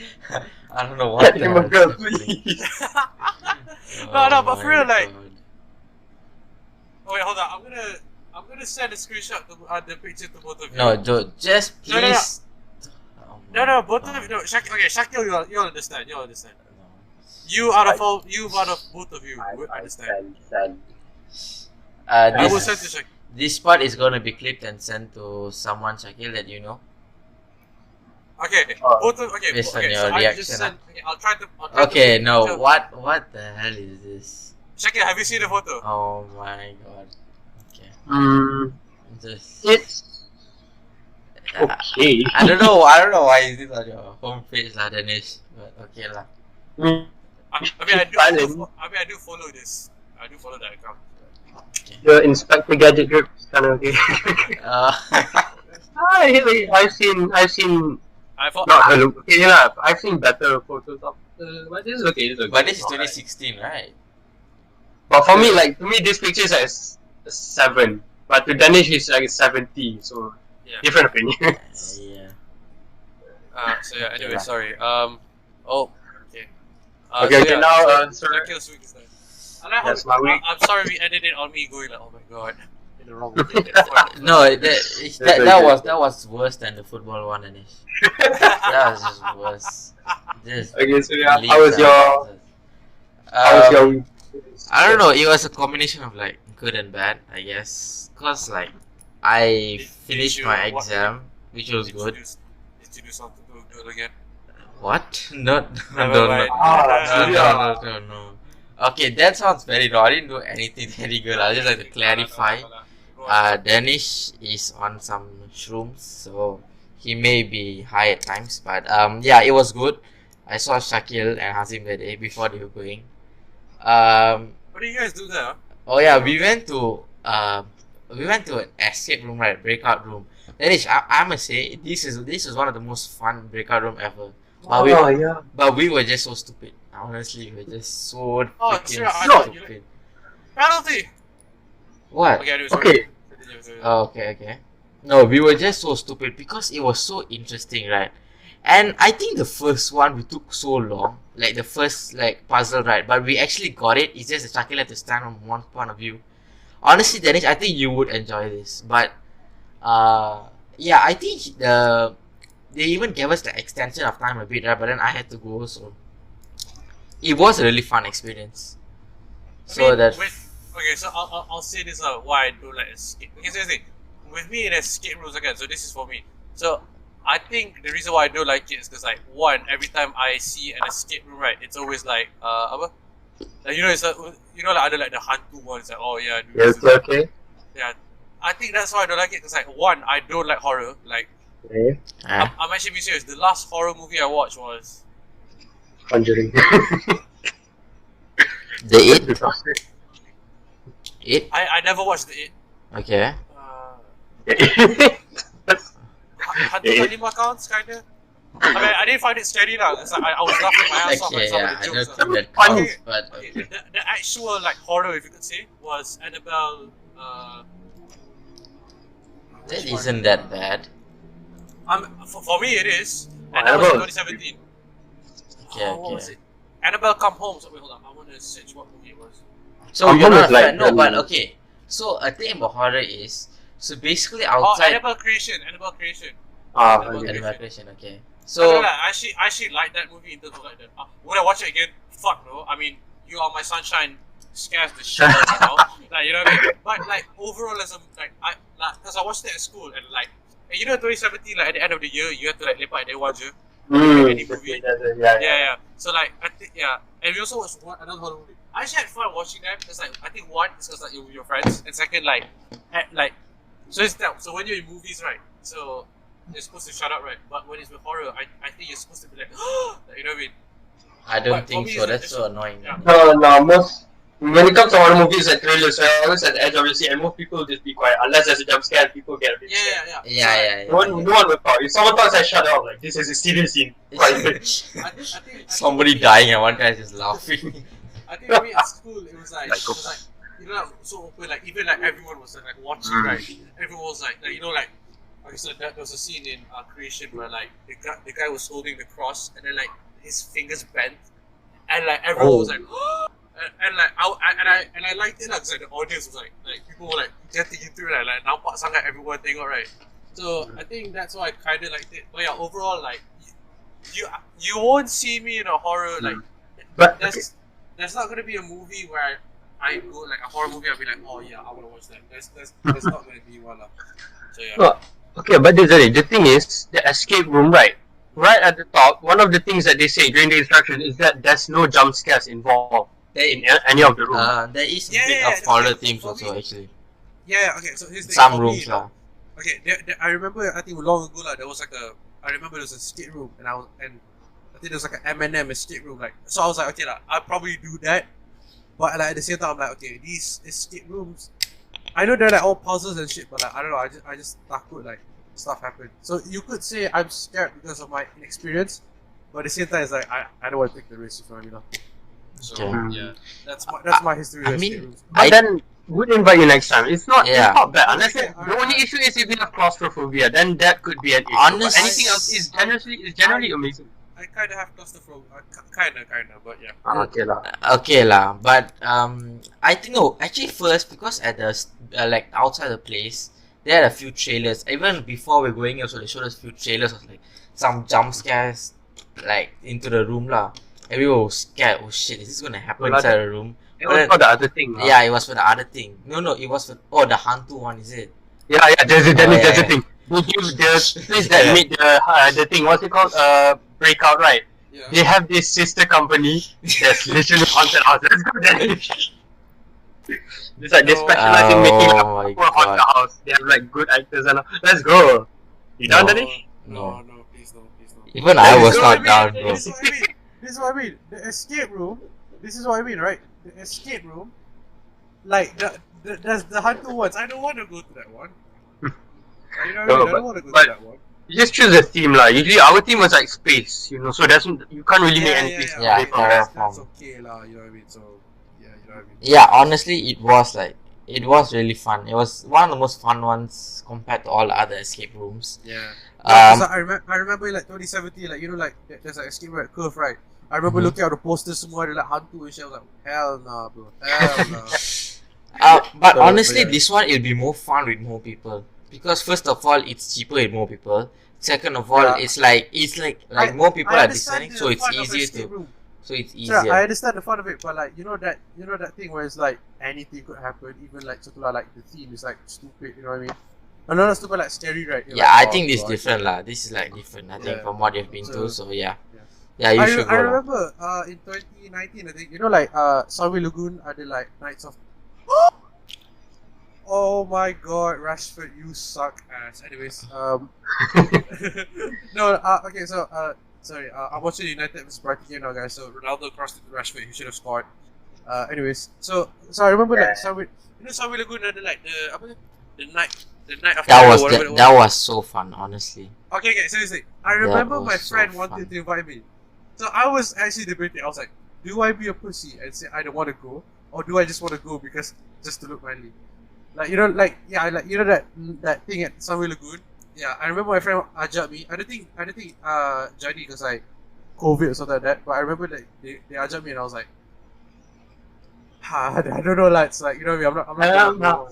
I don't know what Get the him a hell girl, is happening. please. No, but for real, my like. God. Oh wait, hold on. I'm gonna send a screenshot to the picture to both of you. No, just No, no, no. please. Oh my No, both of God. you. No, Shaqil, you'll understand. You'll understand. No. You out of both of you would understand. Uh, I will this, send to Shaqil. this part is gonna be clipped and sent to someone, Shaqil, that you know. Okay, Oh. Based on okay. your So I reaction, just send. Okay, I'll try to. Okay, put no, picture. what the hell is this? Shaqil, have you seen the photo? Oh my God. Okay. Just, It's okay. I don't know why is this on your homepage, lah, Danish. But okay, lah. I do follow this. I do follow that account. Okay. The Inspector Gadget group is kind of okay. I've seen I thought. not her look. Okay, yeah, I've seen better photos of. But this is okay. This is okay. But this is Alright. 2016, right? But for me, like to me, this picture is like 7. But to Danish, it's like 70. So Yeah. different opinions. Yeah. So yeah. Anyway, Okay, sorry. Oh. Okay. Okay, now, sir. Shaqil's week is done. That's my week. I'm sorry we ended it on me going like, oh my god, in the wrong thing. No, that was worse than the football one, Danish. That was just worse. Just Okay, so yeah, leave how was that. your week? I don't know. It was a combination of like good and bad, I guess. Cause like I finished my exam, which was good. Did you do something to do it again? What? No. Never mind. No. Okay, that sounds very wrong. I didn't do anything very good. I just like to clarify. Danish is on some shrooms, so he may be high at times. But yeah, it was good. I saw Shaqil and Hazim that day before they were going. What do you guys do there? Oh yeah, we went to an escape room, right? Breakout room. Danish, I must say this is one of the most fun breakout room ever. But we were just so stupid. Honestly, we were just so freaking stupid. Penalty. What? Okay, anyway, Okay. Oh, okay. No, we were just so stupid because it was so interesting, right? And I think the first one we took so long, like the first like puzzle, right? But we actually got it. It's just that Shaqil had to stand on one point of view. Honestly, Danish, I think you would enjoy this. But yeah, I think they even gave us the extension of time a bit, right? But then I had to go, so it was a really fun experience. Okay, so I'll say this why I do like escape. Okay, so here's the thing. With me in escape rooms again, so this is for me. So I think the reason why I don't like it is because like one, every time I see an escape room, right, it's always like apa? Like, it's like, like other like the hantu ones, like oh yeah, Yes, okay. yeah. I think that's why I don't like it because like one, I don't like horror. Like Okay. I'm actually being serious. The last horror movie I watched was Conjuring. The It? I never watched the It. Okay. Hantu Kalima counts kinda. I mean, I didn't find it scary now. It's like I was laughing my ass off Okay, at some yeah, of I the don't jokes. think that counts, but okay. The actual like horror, if you could say, was Annabelle. That isn't that bad. For me it is, and that was in 2017. Okay, What was okay. it? Annabelle Come Home. So wait, hold on. I want to search what movie it was. So I'm you're not almost like, no, but okay. So a thing about horror is so basically outside Annabelle Creation. Annabelle Creation. Okay. animation. Okay. So So I actually like that movie in terms of like that. Would I watch it again? Fuck no. I mean, You Are My Sunshine scares the shit out of me now. Like, you know what I mean? But like overall, as because I watched it at school and like, 2017, like at the end of the year, you have to like lepak at the watch. Any movie. Yeah. So like I think and we also watched another horror movie. I actually had fun watching them because like I think one is because like you're with your friends, and second so it's that. So when you're in movies, right? So you're supposed to shut up, right? But when it's with horror, I think you're supposed to be like, like, you know what I mean? I don't But for think me, so. it's That's so annoying. Yeah. No, most when it comes to horror movies and thrillers, we're always at the edge, obviously, and most people just be quiet. Unless there's a jump scare, people get a bit scared. Yeah. No one will talk. If someone talks, I shut up. Like, this is a serious scene. Quiet. I think Somebody dying and one guy just laughing. I think for me at school it was like so open, like even like everyone was like watching, right? Everyone was like Okay, so there was a scene in Creation where like the guy was holding the cross and then like his fingers bent and like everyone was like and like I liked it like the audience was like people were like getting into it like nampak sangat everyone tengok, right? So I think that's why I kind of liked it. But yeah, overall like you won't see me in a horror like But there's not gonna be a movie where I go like a horror movie. I'll be like, oh yeah, I wanna watch that. There's not gonna be one. So yeah. well, okay, but the thing is, the escape room, right? Right at the top, one of the things that they say during the instruction is that there's no jump scares involved in any of the rooms. There is a Yeah, bit yeah, of yeah, horror okay, themes for also me- actually. Yeah, okay. So here's the Some thing, for me, rooms lah. Okay, I remember. I think long ago, like there was like a. I remember there was a escape room, and I think there was like an M&M escape room. Like, so I was like, okay, like, I'll probably do that. But like at the same time, I'm like, okay, these escape rooms, I know they're like all puzzles and shit, but like I don't know, I just takut like stuff happen. So you could say I'm scared because of my inexperience, but at the same time, it's like I don't want to take the risk, you know. So Okay. yeah, that's my history. I with mean, escape rooms. But then we'd invite you next time. It's not bad. Unless Okay, the only issue is if you have claustrophobia, then that could be an issue. But anything else is generally amazing. I kind of have claustrophobia, kind of, but yeah. Okay lah. Okay lah, but I think actually first because at the like outside the place there are a few trailers. Even before we're going also they showed us a few trailers of like some jump scares like into the room lah. Everyone was scared. Oh shit, is this gonna happen inside the room? It was for the other thing. Yeah, it was for the other thing. No, it was for the hantu one. Is it? Yeah. There's a yeah. thing. They give the place that made the thing. What's it called? Breakout, right? Yeah. They have this sister company that's literally haunted house. Let's go there. It's like they specialize in making a Oh my proper haunted God. house. They have like good actors and all. Let's go. You done, No. Danish? No, please no. Even I was Go, not I down, mean, bro. This is what I mean. This is what I mean. The escape room. This is what I mean, right? The escape room. Like there's the hunter ones. I don't want to go to that one. You know what I mean? I don't want to go to that one. You just choose a theme, lah. Usually our theme was like space, you know. So you can't really make anything Yeah, away from that. That's okay, lah. You know what I mean? So yeah, you know what I mean. Yeah, honestly, it was really fun. It was one of the most fun ones compared to all the other escape rooms. Yeah. Um, So I remember like 2017, like you know, like there's like escape room at Curve, right? I remember Mhm. looking at the posters, semua ada like hantu and shit. I was like, hell nah, bro, hell nah. but So, honestly, yeah. this one it'll be more fun with more people because first of all, it's cheaper with more people. Second of all, Yeah. it's like more people I are understand listening, the so it's fun of easier escape to room. so it's Sure, I easier. understand the fun of it, but like you know that thing where it's like anything could happen, even like like the theme is like stupid, you know what I mean? No, not stupid, like scary, right? You're Yeah, like, I think this is God. different lah. This is like different. I think Yeah. from what you've been to. So- So yeah, Yeah. you should I go lah. remember in 2019, I think you know like Sunway Lagoon ada like nights of. Oh my God, Rashford, you suck ass. Anyways, no, okay, so sorry, I'm watching United vs Brighton here now, guys. So Ronaldo crossed it to Rashford, he should have scored. Anyways, so I remember like Sunway Lagoon ada like the night of That terror, was whatever it that was so fun, honestly. Okay, seriously. I remember was my so friend fun. wanted to invite me. So I was actually debating. I was like, do I be a pussy and say I don't want to go? Or do I just want to go because just to look manly? Like, you know, like, yeah, like, you know that thing at Sunway Lagoon? Yeah, I remember my friend ajak me. I don't think jadi because like COVID or something like that. But I remember that they ajak me and I was like, I don't know, lads. Like, you know what I mean? I'm not No.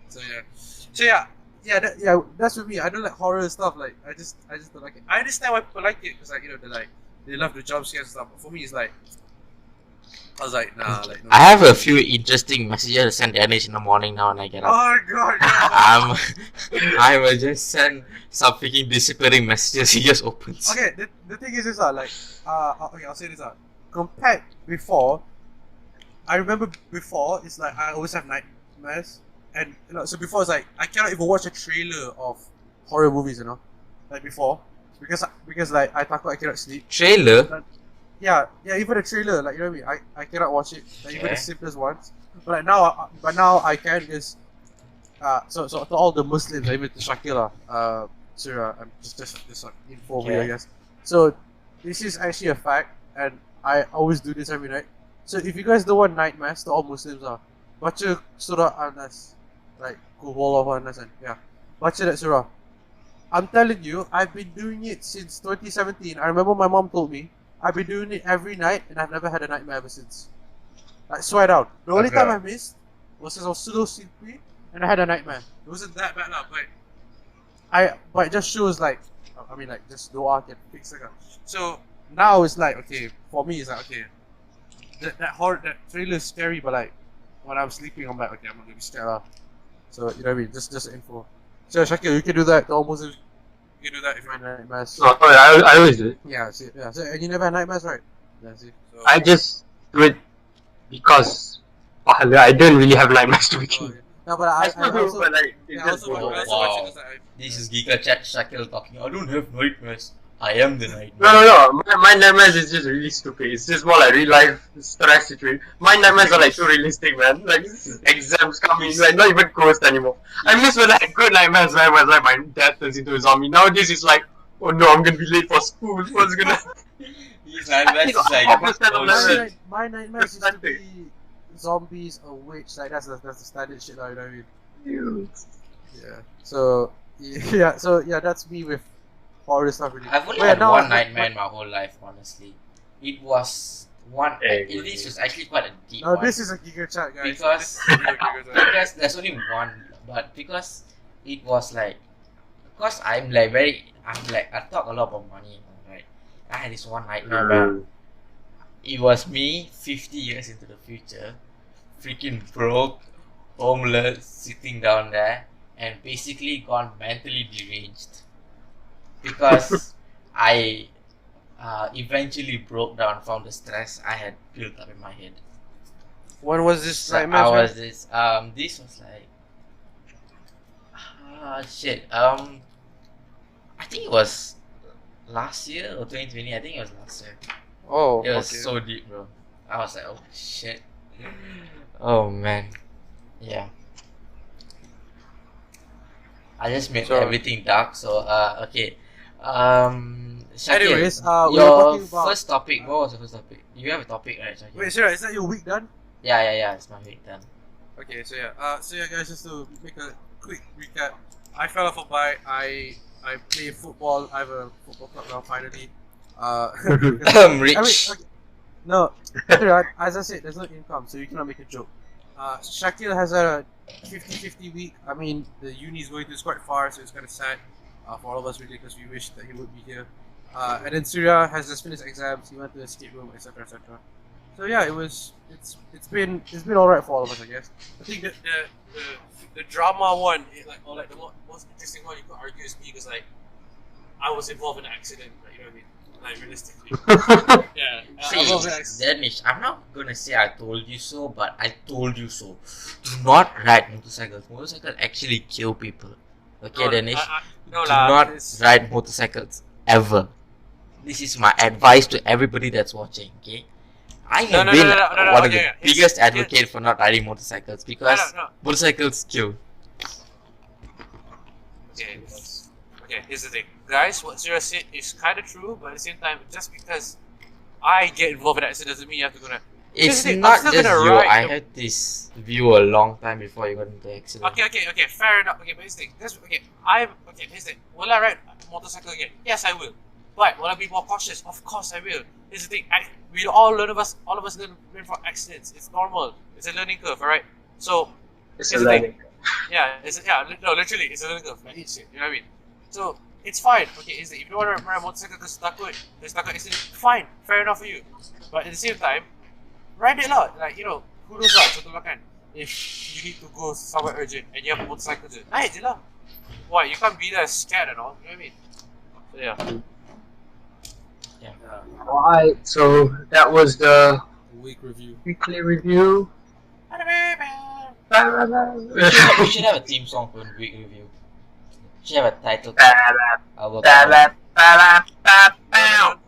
So yeah, that's with me. I don't like horror stuff. Like I just don't like it. I understand why people like it because like you know they love the jump scares and stuff. But for me, it's like I was like nah. Like no. I have a few interesting messages to send Danish in the morning now when I get up. Oh God! No. I will just send some freaking disappearing messages. He just opens. Okay, the thing is this like okay, I'll say this compared before, I remember before it's like I always have nightmares. And you know, so before it's like I cannot even watch a trailer of horror movies, you know, like before, because like I takut I cannot sleep. Trailer? Yeah, even a trailer, like you know what I mean. I cannot watch it, like even the Okay. simplest ones. But like now I can just so to all the Muslims, even to Shaqil, Surya, I'm just like info for you, I Okay. guess. So this is actually a fact, and I always do this every night. So if you guys don't want nightmares, to all Muslims baca surah An-Nas, like go wall of An-Nas, and yeah, baca that surah. I'm telling you, I've been doing it since 2017. I remember my mom told me I've been doing it every night, and I've never had a nightmare ever since. I swear down. The only time I missed was since I was still sleepy, and I had a nightmare. It wasn't that bad, lah, but it just shows like, I mean, like just dua can fix it. So now it's like, okay, for me it's like, okay, that trailer is scary, but like when I'm sleeping, I'm like, okay, I'm not gonna be scared, lah. So you know what I mean? Just info. So Shaqil, you can do that. Almost, you can do that if you're in nightmares. No, I always do it. Yeah, see, yeah. So, and you never had nightmares, right? Yeah, see. So, I just do it because I don't really have nightmares to begin. yeah. No, but I also, but like, yeah, it's just also, wow. watch it 'cause This is Giga Chat Shaqil talking. I don't have nightmares. I am the nightmare. No. My nightmares is just really stupid. It's just more like real life stress situation. My nightmares are like too realistic, man. Like exams coming, like not even ghost anymore. I miss when I had good nightmares, man. When like my dad turns into a zombie. Nowadays it's like, oh no, I'm gonna be late for school. What's gonna? These nightmares is like, oh, shit. my nightmares used to be zombies, a witch. Like that's the standard shit, you know what I mean? Yeah. So yeah, that's me with horror stuff. Really. I've only Wait, had now one I- nightmare in my whole life, honestly. It was one. This was actually quite a deep No, one. this is a Giga Chat, guys. Because- This is a Giga Chat. Because there's only one, but because it was like, because I'm like I talk a lot about money, right? I had this one nightmare where it was me 50 years into the future, freaking broke, homeless, sitting down there, and basically gone mentally deranged. Because I eventually broke down from the stress I had built up in my head. When was this So nightmare? I was this was like I think it was last year or 2020. I think it was last year. Oh, It was okay. so deep, bro. I was like, oh shit. Oh man. Yeah. I just made So- everything dark. So okay. Shaqil, Anyways, we were your talking about. first topic. What was the first topic? You have a topic, right, Shaqil? Wait, Surya, is that your week done? Yeah. It's my week done. Okay, so yeah, guys, just to make a quick recap, I fell off a bike. I play football. I have a football club now, finally. I'm rich. I mean, okay, no, Surya, as I said, there's no income, so you cannot make a joke. Shaqil has a 50-50 week. I mean, the uni is going to quite far, so it's kind of sad for all of us, really, because we wish that he would be here. And then Surya has just finished exams. He went to the escape room, etc., etc. So yeah, it's been alright for all of us, I guess. I think the drama one, or like the most interesting one you could argue is me, because like I was involved in an accident, like, you know what I mean? Like realistically, yeah. I was involved in an See, accident. Danish, I'm not gonna say I told you so, but I told you so. Do not ride motorcycles. Motorcycles actually kill people. Okay, Danish? No Do lah, not it's- ride motorcycles ever. This is my advice to everybody that's watching. Okay, I have No, been no, one of okay, the yeah. biggest advocate for not riding motorcycles because No. motorcycles kill. Okay, here's the thing. Guys, what Surya said is kind of true, but at the same time, just because I get involved in an accident doesn't mean you have to go to... It's I'm not still just gonna you. ride I the- had this view a long time before you got into the accident. Okay, fair enough. Okay, but here's the thing. Here's the thing. Will I ride a motorcycle again? Yes, I will. But will I be more cautious? Of course I will. Here's the thing. All of us learn from accidents. It's normal. It's a learning curve, alright? So, It's Here's a the thing. learning. literally, it's a learning curve. Like each shit, you know what I mean? So, it's fine. Okay, if you don't want to ride a motorcycle because there's takut accident, fine. Fair enough for you. But at the same time, ride it lah. Like, you know, who knows lah, contohlah kan. If you need to go somewhere urgent and you have a motorcycle je, naik je lah. Why? You can't be there scared and all, you know what I mean? So yeah. Alright, so that was the Week review. weekly review. We should have a theme song for the week review. We should have a title. I'll work on it.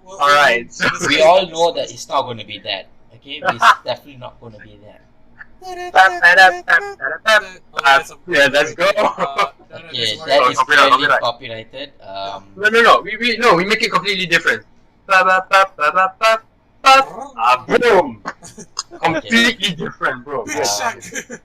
Alright. We all know that it's not going to be that. Okay, it's definitely not going to be that. Yeah, let's go. Okay, that is clearly copyrighted. No. We make it completely different. Boom. Completely different, bro. Big Shaq.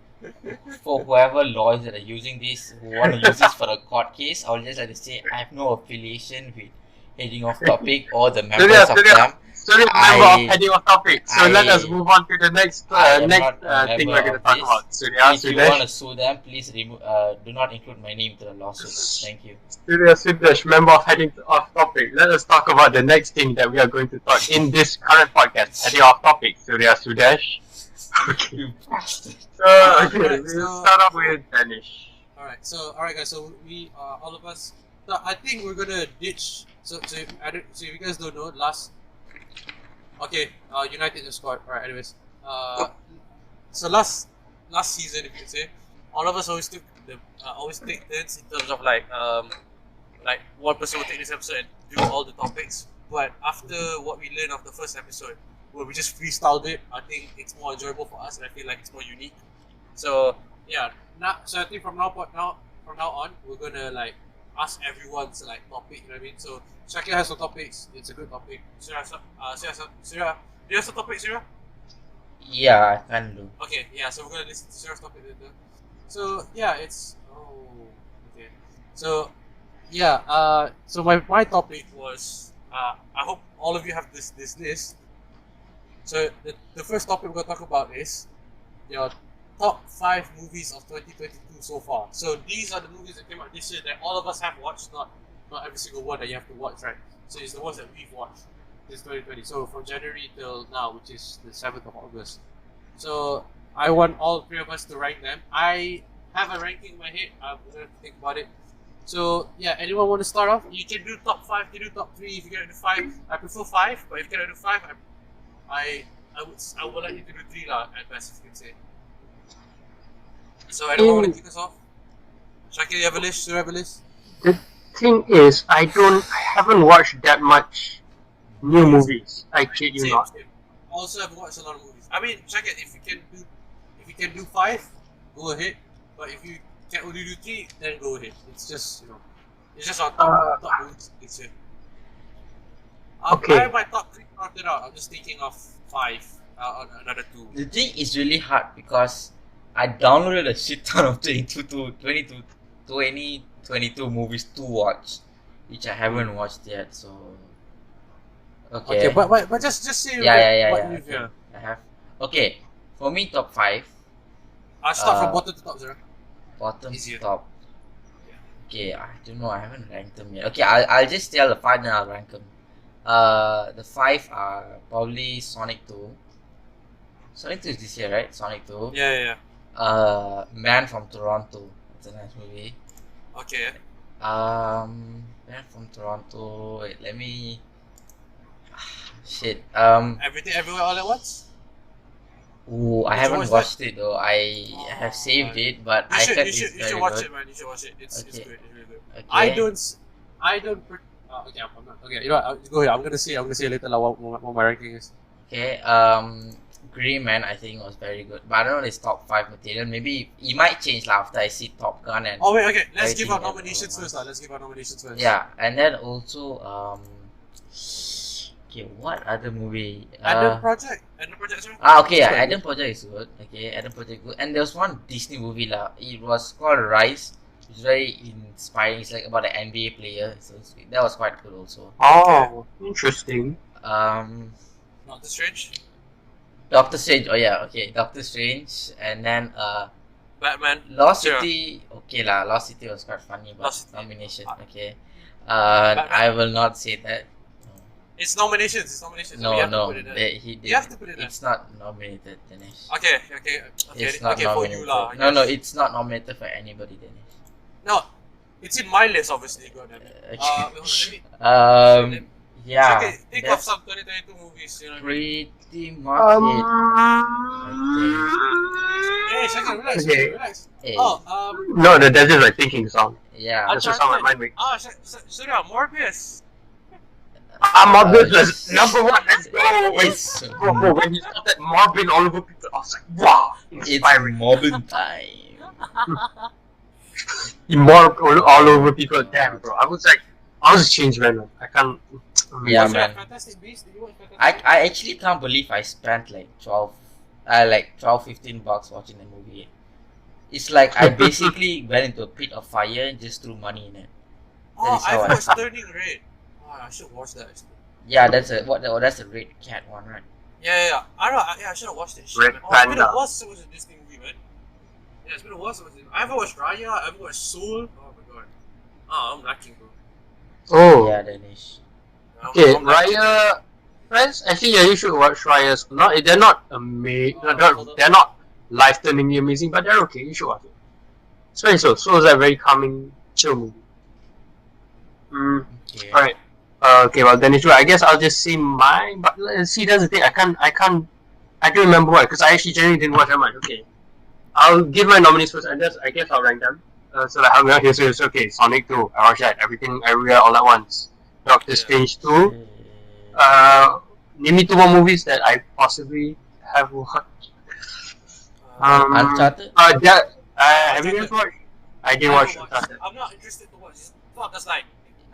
for whoever lawyers that are using this, who want to use this for a court case, I would just like to say I have no affiliation with heading off topic or the members of them. Surya, member of heading off topic. So let us move on to the next thing we're going to talk about. Surya, if you want to sue them, please remove. Do not include my name to the lawsuit. Thank you. Surya Sudesh, member of heading off topic. Let us talk about the next thing that we are going to talk in this current podcast. Heading off topic. Surya Sudesh. Okay. We'll start off with Danish. Alright guys, so we all of us, so I think we're gonna ditch, so if you guys don't know, United the squad. Alright, anyways, so last season, if you could say, all of us always take turns in terms of like one person will take this episode and do all the topics, but after what we learned of the first episode, where we just freestyled it, I think it's more enjoyable for us, and I feel like it's more unique. So yeah, so I think from now on, we're gonna like ask everyone's like topic. You know what I mean? So Shaqil has some topics. It's a good topic. Surya, do you have some topic, Surya? Yeah, I can do. Okay, yeah. So we're gonna listen to Surya's topic later. So yeah, okay. So yeah, so my topic was I hope all of you have this list. So the first topic we're gonna talk about is your top 5 movies of 2022 so far. So these are the movies that came out this year that all of us have watched, not every single one that you have to watch, right? So it's the ones that we've watched this 2020. So from January till now, which is the 7th of August. So I want all 3 of us to rank them. I have a ranking in my head. I'm gonna think about it. So yeah, anyone want to start off? You can do top 5, you can do top 3. If you can do 5, I prefer 5. But if you can do 5, I would like you to do 3 lah at best, if you can say. So anyone want to kick us off? Shaqil, you have a list? Do you have a list? The thing is, I haven't watched that much new movies. I kid you not. Same. I also have watched a lot of movies. I mean, Shaqil, if you can do 5, go ahead. But if you can only do 3, then go ahead. It's just it's just on top movies this year. Okay. I have my top 3 sorted out. I'm just thinking of 5 on another 2. The thing is really hard because I downloaded a shit ton of 2022 movies to watch, which I haven't watched yet. So okay, but just say yeah. I have. Okay, for me, top 5. I'll start from bottom to top, Zara. Bottom Easier. to top. Okay, I don't know. I haven't ranked them yet. Okay, I'll just tell the 5 and I'll rank them. The 5 are probably Sonic 2. Sonic 2 is this year, right? Sonic 2. Yeah. Man from Toronto. It's a nice movie. Okay. Man from Toronto. Wait, let me. Shit. Everything, everywhere, all at once. Ooh, I haven't watched it though. I have saved it, but I heard it's very good. You should watch it, man. You should watch it. It's good. It's really good. Okay. I don't. Okay, I'm not. Okay, you know what? Go ahead. I'm gonna say later what my ranking is. Okay. Green Man, I think was very good, but I don't know his top 5 material. Maybe it might change after I see Top Gun and. Oh wait, okay. Let's give our nominations first. Yeah, and then also okay, what other movie? Adam Project, sir. Okay, yeah, Adam Project is good. Okay, Adam Project good. And there was one Disney movie lah. It was called Rise. It's very inspiring. It's like about an NBA player. So that was quite good also. Oh, interesting. Doctor Strange. Doctor Strange. Oh yeah, okay. Doctor Strange, and then Batman. Lost City. Okay lah. Lost City was quite funny, but nomination. Okay. I will not say that. It's nominations. No. You have to put it in. It's not nominated, Danish. Okay. It's not okay, nominated. for you lah. No, it's not nominated for anybody, Danish. No, it's in my list, obviously. Go ahead. Yeah. Okay, think of some 2022 movies. You know. Pretty much it. Hey, Shaqil, relax. Okay. Relax. Hey. No, that's just like thinking song. Yeah. That's just song on my mind. Surya, Morbius. Morbius was number 1. Let's go. It's Bro, when you started mobbing all over people, I was like, wow, inspiring. It's mobbing time. You mobbed all over people. Damn, bro. I was a changed man. I can't. Yeah, man. Fantastic Beasts. Did you watch Fantastic I actually can't believe I spent like 15 bucks watching the movie. It's like I basically went into a pit of fire and just threw money in it. Oh, is how I I watched Turning Red. Oh, I should watch that. Actually. Yeah, that's a red cat one, right? Yeah. I don't know. Yeah, I should have watched that shit. Red Man. Oh, it's been Panda. a while since I watched this thing movie, man. Yeah, it's been a while since I haven't watched Raya. I haven't watched Soul. Oh my god. Oh, I'm lacking, bro. Oh. Yeah, Danish. Okay, I'm lacking. Raya. Friends, actually, yeah, you should watch Raya's. They're not amazing. They're not life-turningly amazing, but they're okay. You should watch it. It's very so. So is a very calming, chill movie. Okay. Alright. Okay, well then I guess I'll just say mine. But see, that's the thing. I don't remember what because I actually genuinely didn't watch that much. Okay, I'll give my nominees first, and I guess I'll rank them. So like how here, so it's okay. Sonic 2, I watched that. Everything Everywhere All at Once. Doctor Strange 2. Name me 2 more movies that I possibly have watched. Uncharted? Have you guys watched? I didn't watch Uncharted. I'm not interested to watch. Fuck, that's like.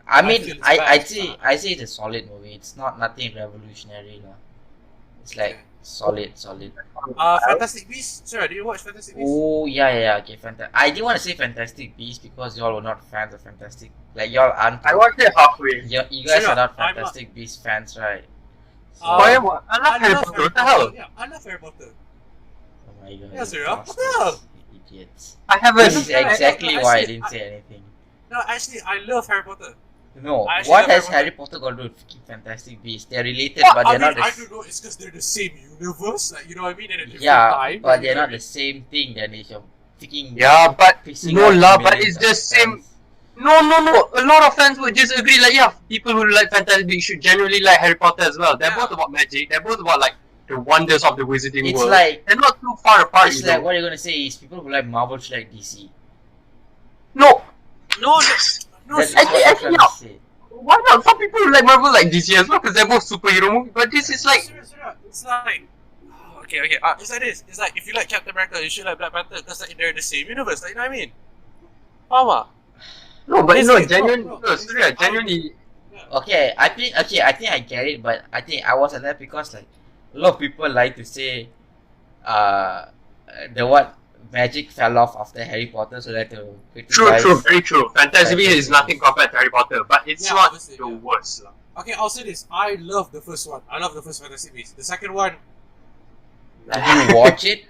I mean, feel it's I bad. say it's a solid movie. It's not nothing revolutionary, lah. It's like solid. Fantastic Beasts. Sorry, did you watch Fantastic Beasts? Oh yeah. Okay, I didn't want to say Fantastic Beasts because y'all were not fans of Fantastic. Like y'all aren't. I watched it halfway. You guys Sure, are not I'm Fantastic Beasts fans, right? So, I love Harry Potter. What the hell? Yeah, I love Harry Potter. oh my god. Yeah, Surya. you What the hell? bastards, you idiots. I haven't. This is exactly I- why I actually, didn't say anything. No, actually, I love Harry Potter. No, I actually what love has Harry Harry Potter got to do with freaking Fantastic Beasts? They're related, Well, but I they're mean, not I the don't know. It's because they're the same universe. Like, you know what I mean? At a different yeah, time. but like, they're you know not what the same thing. Danish, you're freaking Yeah, but pissing no off lah, but millions it's the of same. fans. No. A lot of fans would disagree. Like, yeah, people who like Fantastic Beasts should generally like Harry Potter as well. They're Yeah. both about magic. They're both about like the wonders of the wizarding It's world. like They're not too far apart. it's you like know. what you're gonna say is people who like Marvel should like DC. No, No, That's actually, what I'm trying yeah. to say. Why not? Some people like Marvel like DC as well because they're both superhero movies. But this is like Serious. It's like. Okay. It's like this. It's like if you like Captain America, you should like Black Panther because like, they're in the same universe. Like, you know what I mean? Mama. no, but It's no, like- genuinely, no, no, it's Surya, like- genuinely. Okay, I think I get it, but I think I was at that because like a lot of people like to say the what magic fell off after Harry Potter, so that to criticize. True, very true. Fantasy Beasts is nothing compared to Harry Potter, but it's Yeah, not obviously, the yeah. worst. lah. Okay, I'll say this. I love the first one. I love the first Fantastic Beasts. The second one, Did you watch it?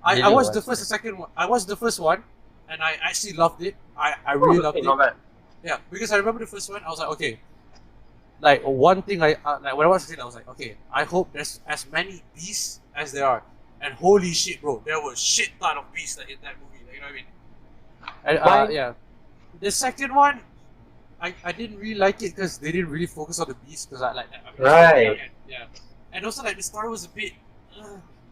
I Really watched the watched first and second one. I watched the first one, and I actually loved it. I really loved Okay, it. not bad. Yeah, because I remember the first one. I was like, okay. Like one thing, like when I watched it, I was like, okay. I hope there's as many beasts as there are. And holy shit, bro, there were shit ton of beasts like, in that movie. Like, you know what I mean? And, Why? yeah. The second one, I didn't really like it because they didn't really focus on the beasts because I like that. I mean, Right. Yeah. And also like the story was a bit,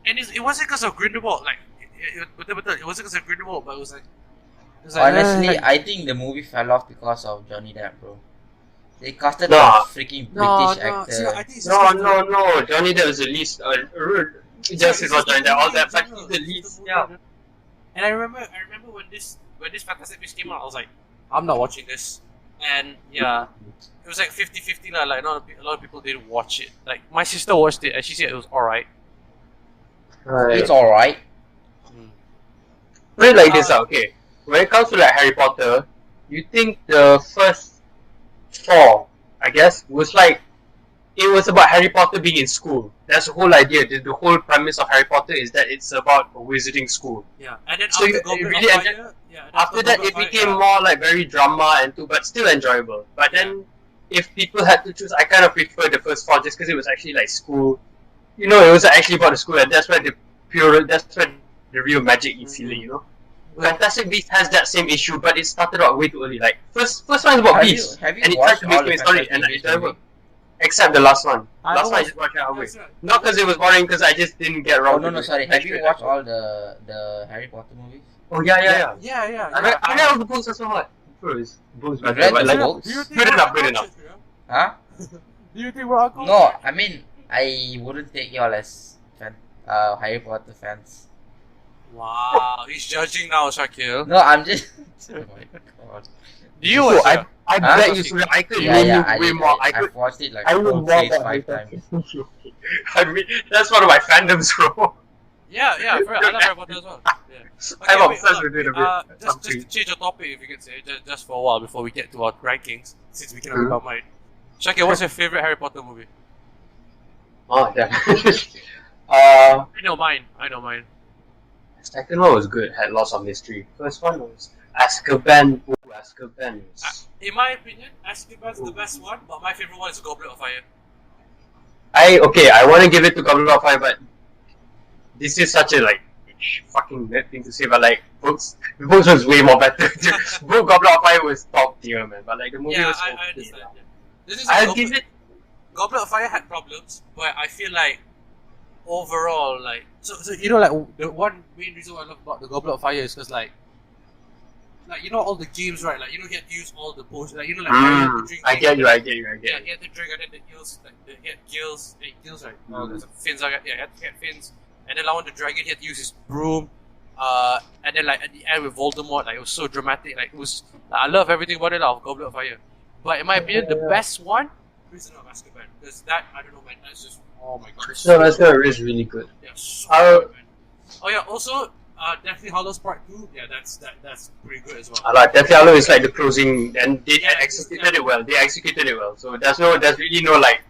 and it wasn't because of Grindelwald. Like it wasn't because of Grindelwald, but it was like. Honestly, like, I think the movie fell off because of Johnny Depp, bro. They casted No. a freaking no, British no. actor. See, I think it's just No, 'cause the- no. Johnny Depp is the least. Just is not Johnny Depp. All that, but general. he's the least. Yeah. And I remember when this Fantastic Beasts came out, I was like, I'm not watching this. And yeah, it was like 50-50 lah. Like not a lot of people didn't watch it. Like my sister watched it and she said it was alright. Right. It's alright. Put it like this, okay. When it comes to like Harry Potter, you think the first 4, I guess, was like it was about Harry Potter being in school. That's the whole idea. The whole premise of Harry Potter is that it's about a wizarding school. Yeah, and then So after you- Goblet really of enjoy- Fire, yeah, and After that, Goblet it of Fire, became yeah. more like very drama and but still enjoyable. But then, if people had to choose, I kind of prefer the first 4 just because it was actually like school. You know, it was actually about the school, and that's where the real magic you feel it. You know, Fantastic Beasts has that same issue, but it started out way too early. Like first one is about Have you, beasts, have you and it tried watched to make all me the a story, Fantastic and Beasts enjoyable. movie? Except the last one. I Last one I watched- just watched it halfway. That's right. Not because it was boring, because I just didn't get Oh around. no, to it. sorry. Have you watched all the Harry Potter movies? Oh yeah. Yeah. I read all the books as well. What? Books, You but read the like, books? Do you think Good we're enough, good unconscious, Huh? Do you think we're unconscious? No, I mean I wouldn't take y'all as Harry Potter fans. Wow, he's judging now, Shaqil. No, I'm just. Oh my god. Do you So watch I it? bet you, Surya, I could Yeah, name yeah, you way more. I could. I've watched it like I would 4, more 3, about 5 Harry times. Potter. I mean, that's one of my fandoms, bro. Yeah, I love Harry Potter as well. Yeah. I'm wait, obsessed hold on. with it a bit. Just to change the topic, if you could say, just for a while before we get to our rankings, since we cannot remember mine. Shaqil, what's your favorite Harry Potter movie? Oh, definitely. I know mine. Second one was good, had lots of mystery. First one was Azkaban. Ooh, Azkaban was... In my opinion, Azkaban's the best one, but my favorite one is Goblet of Fire. I want to give it to Goblet of Fire, but this is such a like fucking weird thing to say. But like books was way more better. Book Goblet of Fire was top tier, man. But like the movie was okay. I understand. Yeah. This is I'll give it. Goblet of Fire had problems, but I feel like overall, like so you know, like the one main reason why I love about the Goblet of Fire is because like you know all the games, right? Like you know he had to use all the potions, like you know like Harry had to drink. I get you. Yeah, he had to drink, and then the gills, he had gills, right? There's fins. He had fins, and then like on the dragon, he had to use his broom. And then like at the end with Voldemort, like it was so dramatic. Like it was, like, I love everything about it of Goblet of Fire. But in my opinion, the best one, Prisoner of Azkaban, because that I don't know, man, that's just oh my god. Prisoner of Azkaban is really good. Yeah, so good, man. Oh yeah, also Deathly Hallows Part 2, yeah, that's pretty good as well. I like Deathly Hallows is like the closing, and they executed it well. So there's really no like,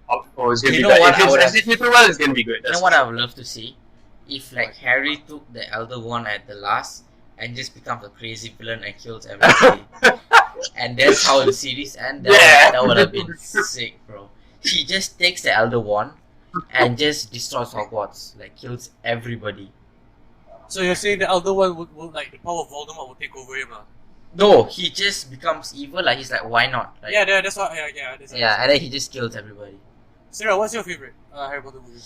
oh, it's gonna be bad. If it's executed well, it's gonna be good. You know what I would love to see? If like Harry took the Elder Wand at the last and just becomes a crazy villain and kills everybody. And that's how the series ends. That would have been sick, bro. He just takes the Elder Wand and just destroys Hogwarts, like kills everybody. So you're saying the Elder One would like the power of Voldemort will take over him, No, he just becomes evil. Like he's like, why not? Like, that's what. Yeah, and then he just kills everybody. Sarah, what's your favorite Harry Potter movie?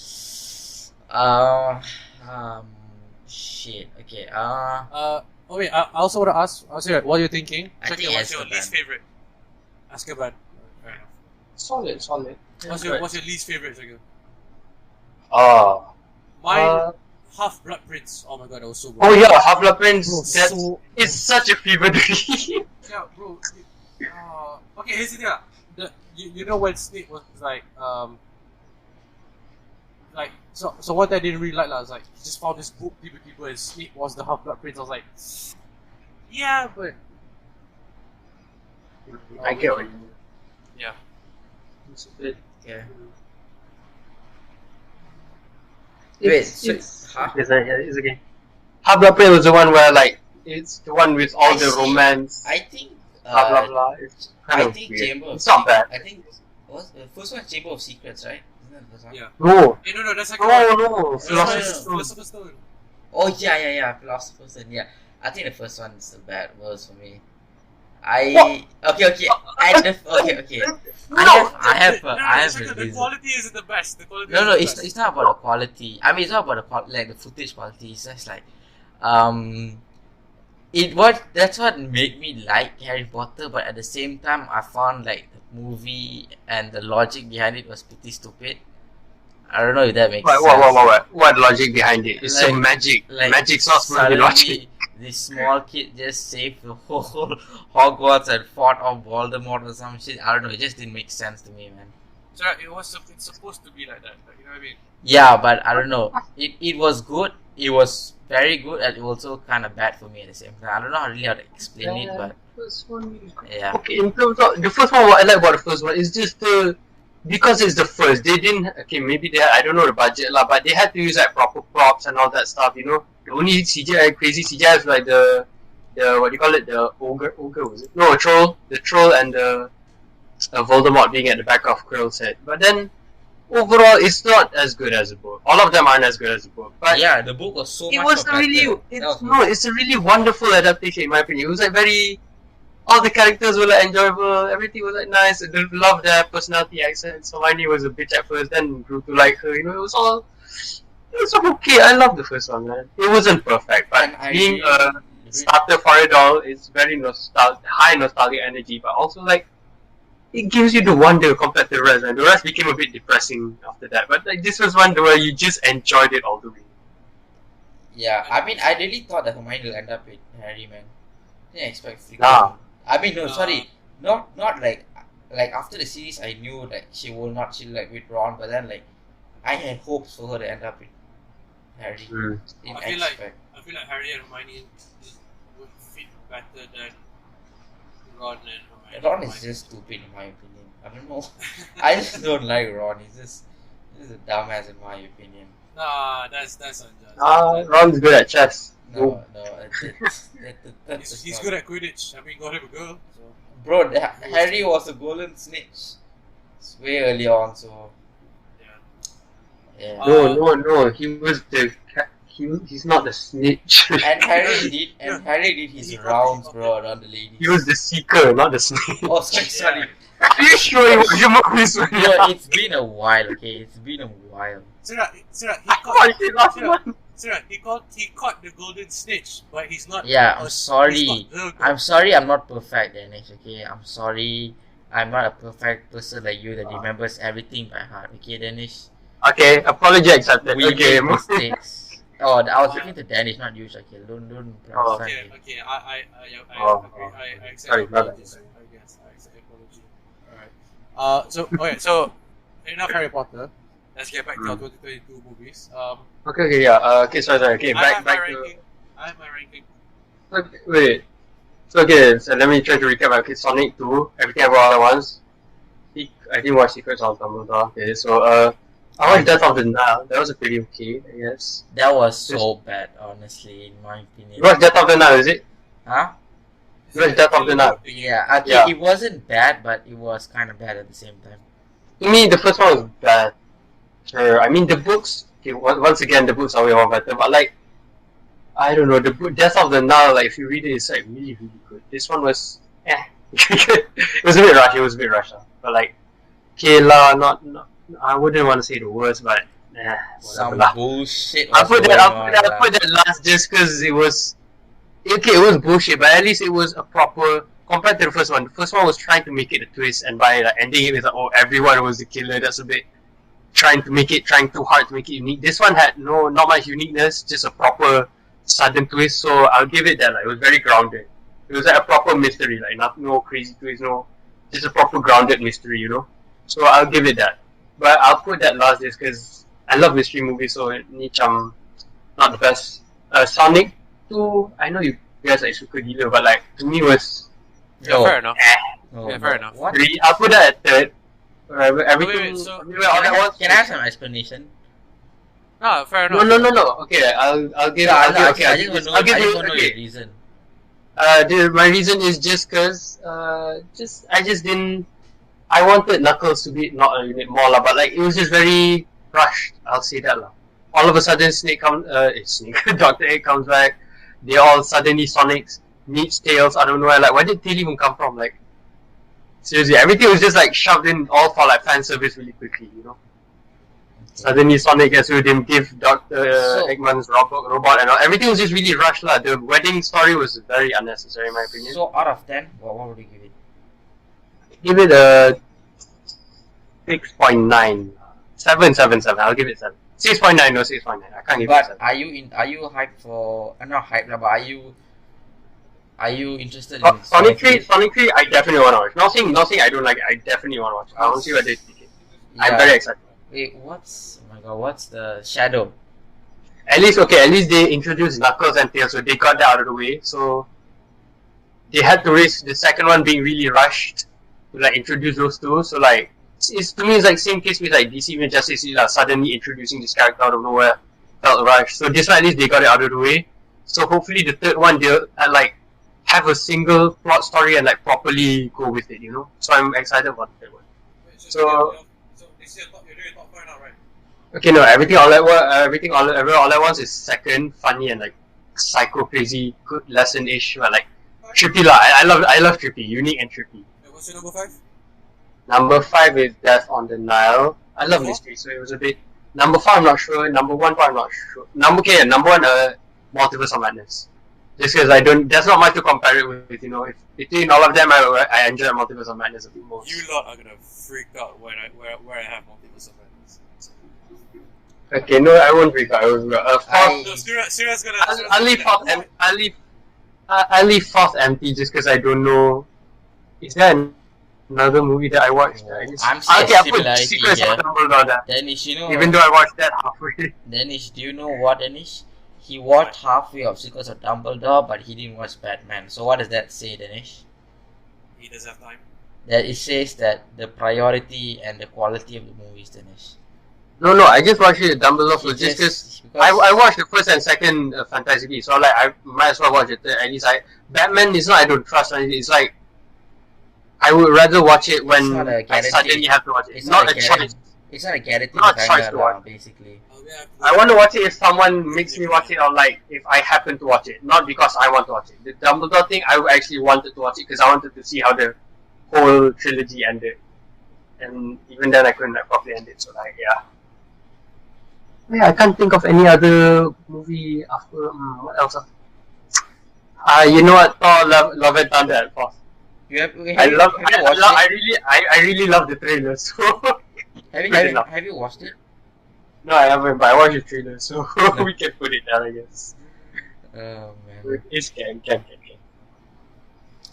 Shit. Okay. Oh wait. I also want to ask. Sarah, what you're thinking? I think what's your Azkaban. least favorite? Azkaban. Fair enough. Solid. What's your least favorite, Shaqil? Mine, Half-Blood Prince. Oh my god, that was so good. Oh yeah, Half-Blood Prince. It's so such a fever dream. Yeah, bro. Okay, here's the thing. You know when Snape was like so what I didn't really like was like he just found this book people and Snape was the Half-Blood Prince. I was like, yeah, but I get what you mean. Yeah. It's a bit. Yeah. It's okay. Half-Blood Prince was the one where like it's the one with all the romance. I think. Blah blah blah. It's kind I of think weird. Chamber of It's not bad. I think the first one Chamber of Secrets, right? Isn't that the first one? Yeah. No. Hey, no, that's like No. Philosopher's Stone. Oh yeah, Philosopher's Stone. Yeah, I think the first one is the bad worst for me. Okay. Okay. I have the quality isn't the best. No, it's not about the quality. I mean, it's not about the footage quality. It's just like, that's what made me like Harry Potter. But at the same time, I found like the movie and the logic behind it was pretty stupid. I don't know if that makes sense. What logic behind it? It's so magic. Magic's not supposed to be logic. This small kid just saved the whole Hogwarts and fought off Voldemort or some shit. I don't know. It just didn't make sense to me, man. So it's supposed to be like that. Like, you know what I mean? Yeah, but I don't know. It was good. It was very good, and it was also kind of bad for me at the same time. I don't know really how to explain it, but first one. Yeah. Okay, in terms of the first one, what I like about the first one is just because it's the first. They didn't. Okay, maybe they had, I don't know the budget lah, but they had to use like proper props and all that stuff. You know, the only CGI, crazy CGI is like the what do you call it? The ogre was it? No, a troll. The troll and the Voldemort being at the back of Quirrell's head. But then overall, it's not as good as the book. All of them aren't as good as the book. But yeah, the book was so much was better. It's a really wonderful adaptation in my opinion. It was like very. All the characters were like enjoyable. Everything was like nice. I loved their personality accents. Hermione was a bitch at first, then grew to like her. You know, it was all okay. I loved the first one, man. It wasn't perfect, but being a starter for it all, it's very high nostalgic energy, but also like it gives you the wonder compared to the rest. And the rest became a bit depressing after that. But like this was one where you just enjoyed it all the way. Yeah, I mean, I really thought that Hermione will end up with Harry, man. I didn't expect. I mean, no, sorry, not like after the series, I knew that she like with Ron, but then like I had hopes for her to end up with Harry. Mm. In I feel like expect. Harry and Hermione would fit better than Ron and Hermione. Ron is just stupid in my opinion. I don't know. I just don't like Ron. He's a dumbass in my opinion. Nah, that's unjust. Ron's good at chess. No, He's good at Quidditch. I mean, got him a girl. So. Bro, Harry was a golden snitch. It's way early on, so yeah. No. He was he's not the snitch. And Harry did his rounds, bro, around the ladies. He was the seeker, not the snitch. Oh, sorry. Are you sure he was your movies? Bro, it's been a while, okay? It's been a while. Sarah, he caught the golden snitch, but he's not. Yeah, I'm sorry. I'm sorry I'm not perfect, Danish, okay? I'm sorry. I'm not a perfect person like you that remembers everything by heart, okay, Danish? Okay, apology accepted. We Okay, make mistakes. Oh, I was looking to Danish, not you, Shaqil. Don't Oh, Okay, I accept Sorry, your my bad. apologies. I guess I accept your apology. Alright. So enough Harry Potter. Let's get back to our 2022 movies. Okay, yeah. Sorry. Okay, I have back my to. ranking. I have my ranking. Okay, wait. So let me try to recap. Okay, Sonic 2, Everything Everywhere All at Once. I didn't watch Secrets of Dumbledore. Okay, so I watched Death of the Nile. That was a pretty okay, I guess. That was so bad, honestly, in my opinion. You watched Death of the Nile, is it? Huh? You watched Death of the Nile. Yeah, okay, Yeah. it wasn't bad, but it was kind of bad at the same time. To me, the first one was bad. Sure, I mean the books. Okay, once again, the books are way more better. But like, I don't know, the book Death of the Nile. Like, if you read it, it's like really, really good. This one was, it was a bit rushed. But like, okay lah, not. I wouldn't want to say the worst, but Some whatever lah. bullshit. I was put going on, that last just because it was okay. It was bullshit, but at least it was a proper compared to the first one. The first one was trying to make it a twist, and by like, ending it with like, oh, everyone was the killer. That's a bit trying too hard to make it unique. This one had not much uniqueness, just a proper sudden twist. So I'll give it that. Like, it was very grounded. It was like a proper mystery, like no crazy twist, just a proper grounded mystery, So I'll give it that. But I'll put that last just because I love mystery movies, so it's not the best. Sonic 2, I know you guys are super dealer, but like to me was No. Fair enough. No, Yeah, fair enough. What? three. I'll put that at third. Everything. so- Everywhere All at Once. Can I have some explanation? No, fair enough. No. Okay, I'll give. Yeah, I'll I give. just I'll want to give you. know your Okay. reason. My reason is just because I just didn't. I wanted Knuckles to be not a unit more lah, but like it was just very rushed. I'll say that lah. All of a sudden, Doctor Egg comes back. They all suddenly Sonics meets Tails. I don't know like where did Tail even come from? Like seriously, everything was just like shoved in all for like fan service really quickly. Suddenly Sonic gets with him, give Dr. Eggman's robot and all. Everything was just really rushed lah. The wedding story was very unnecessary in my opinion. So out of 10, what would you give it? Give it a 6.9. 7. I'll give it 7. 6.9, no 6.9. I can't give it 7. But are you hyped for? Not hyped, but are you interested in Sonic 3, I definitely want to watch. Not saying I don't like it. I definitely want to watch. I want to see what they take it. I'm very excited. Wait, what's the Shadow? At least they introduced Knuckles and Tails, so they got that out of the way. So they had to risk the second one being really rushed to like introduce those two. So like, to me it's like same case with like DC and Justice League, suddenly introducing this character out of nowhere felt rushed. So this one at least they got it out of the way. So hopefully the third one they'll like have a single plot story and like properly go with it, So I'm excited about the third one. So this is you're doing top 5 now, right? okay, no, everything all at once is second, funny and like psycho crazy, good lesson-ish, but like trippy lah. I love trippy, unique and trippy. What's your number 5? Number 5 is Death on the Nile. I love mystery, so it was a bit. Number 4 I'm not sure. Number 1 I'm not sure. Number 1 Multiverse of Madness. Just because there's not much to compare it with. If between all of them, I enjoy Multiverse of Madness a bit more. You lot are gonna freak out where I have Multiverse of Madness. Okay, no, I won't break out. No, Sirius gonna. I'll leave fourth empty just because I don't know. Is there Another movie that I watched. I guess. I'm seeing Okay, a I put similarity Secrets here. of Dumbledore there. Danish, you know Even though I watched that halfway. Danish, do you know what, Danish? He watched halfway of Secrets of Dumbledore, but he didn't watch Batman. So what does that say, Danish? He doesn't have time. That it says that the priority and the quality of the movies, Danish. No, I just watched it Dumbledore for just because because I watched the first and second Fantasy Beasts, so like I might as well watch it. At least Batman is not I don't trust anything. It's like I would rather watch it when not a I suddenly have to watch it. it's Not not a a choice. it's not a guarantee Not a choice to watch. basically. I want to watch it if someone makes me watch it, or like if I happen to watch it, not because I want to watch it. The Dumbledore thing, I actually wanted to watch it because I wanted to see how the whole trilogy ended, and even then I couldn't like, properly end it. So like yeah, I can't think of any other movie after. What else? You know what? Thor, Love and Thunder at first. I really love the trailer. So Have you watched it? no, I haven't, but I watched the trailer, so we can put it down, I guess. Oh man. It's can.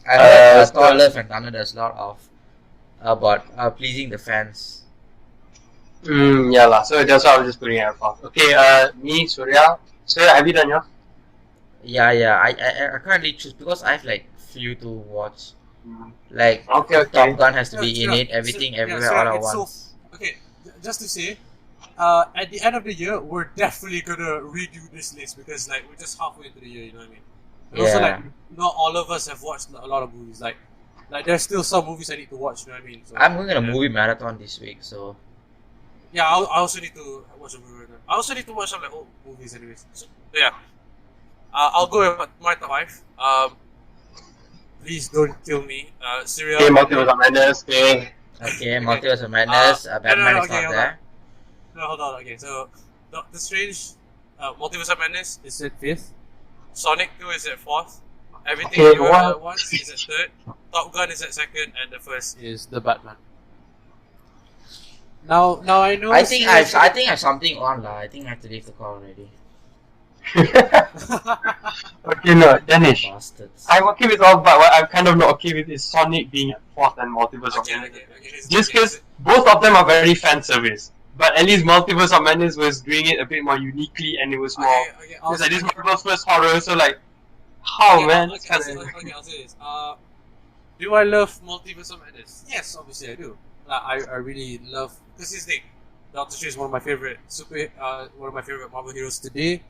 I heard Thor Love and Thunder does a lot of about pleasing the fans. Yeah lah. So that's why I was just putting it at first. Okay, me, Surya. Surya, have you done yours? Yeah. I can't really choose because I have like few to watch. Like Okay. Top Gun has to be in it, everything everywhere all at once. Okay, just to say, at the end of the year, we're definitely gonna redo this list because like we're just halfway into the year, you know what I mean? And also like not all of us have watched a lot of movies. Like there's still some movies I need to watch, you know what I mean? So, I'm going on a movie marathon this week, so yeah, I also need to watch a movie right now. I also need to watch some like old movies anyways. So, yeah. I'll go with my top 5. Please don't kill me. Surya. Okay, Multiverse of Madness. Okay. Multiverse of Madness, Batman is okay, not there. Hold on. Okay, so Doctor Strange, Multiverse of Madness is at 5th. Sonic 2 is at 4th. Everything Okay, You Ever Wants is at 3rd. Top Gun is at 2nd, and the 1st is the Batman. Now I know. I think I have something on lah. I think I have to leave the call already. Okay, no, Danish. Bastards. I'm okay with all, but what I'm kind of not okay with is Sonic being at 4th and Multiverse of Madness. Just because both of them are very fan service. But at least Multiverse of Madness was doing it a bit more uniquely, and it was more. Because like, this was Marvel's first horror, so like, how man? I'll say this. Do I love Multiverse of Madness? Yes, obviously I do. I really love because this thing. Doctor Strange is one of my favorite Marvel heroes today.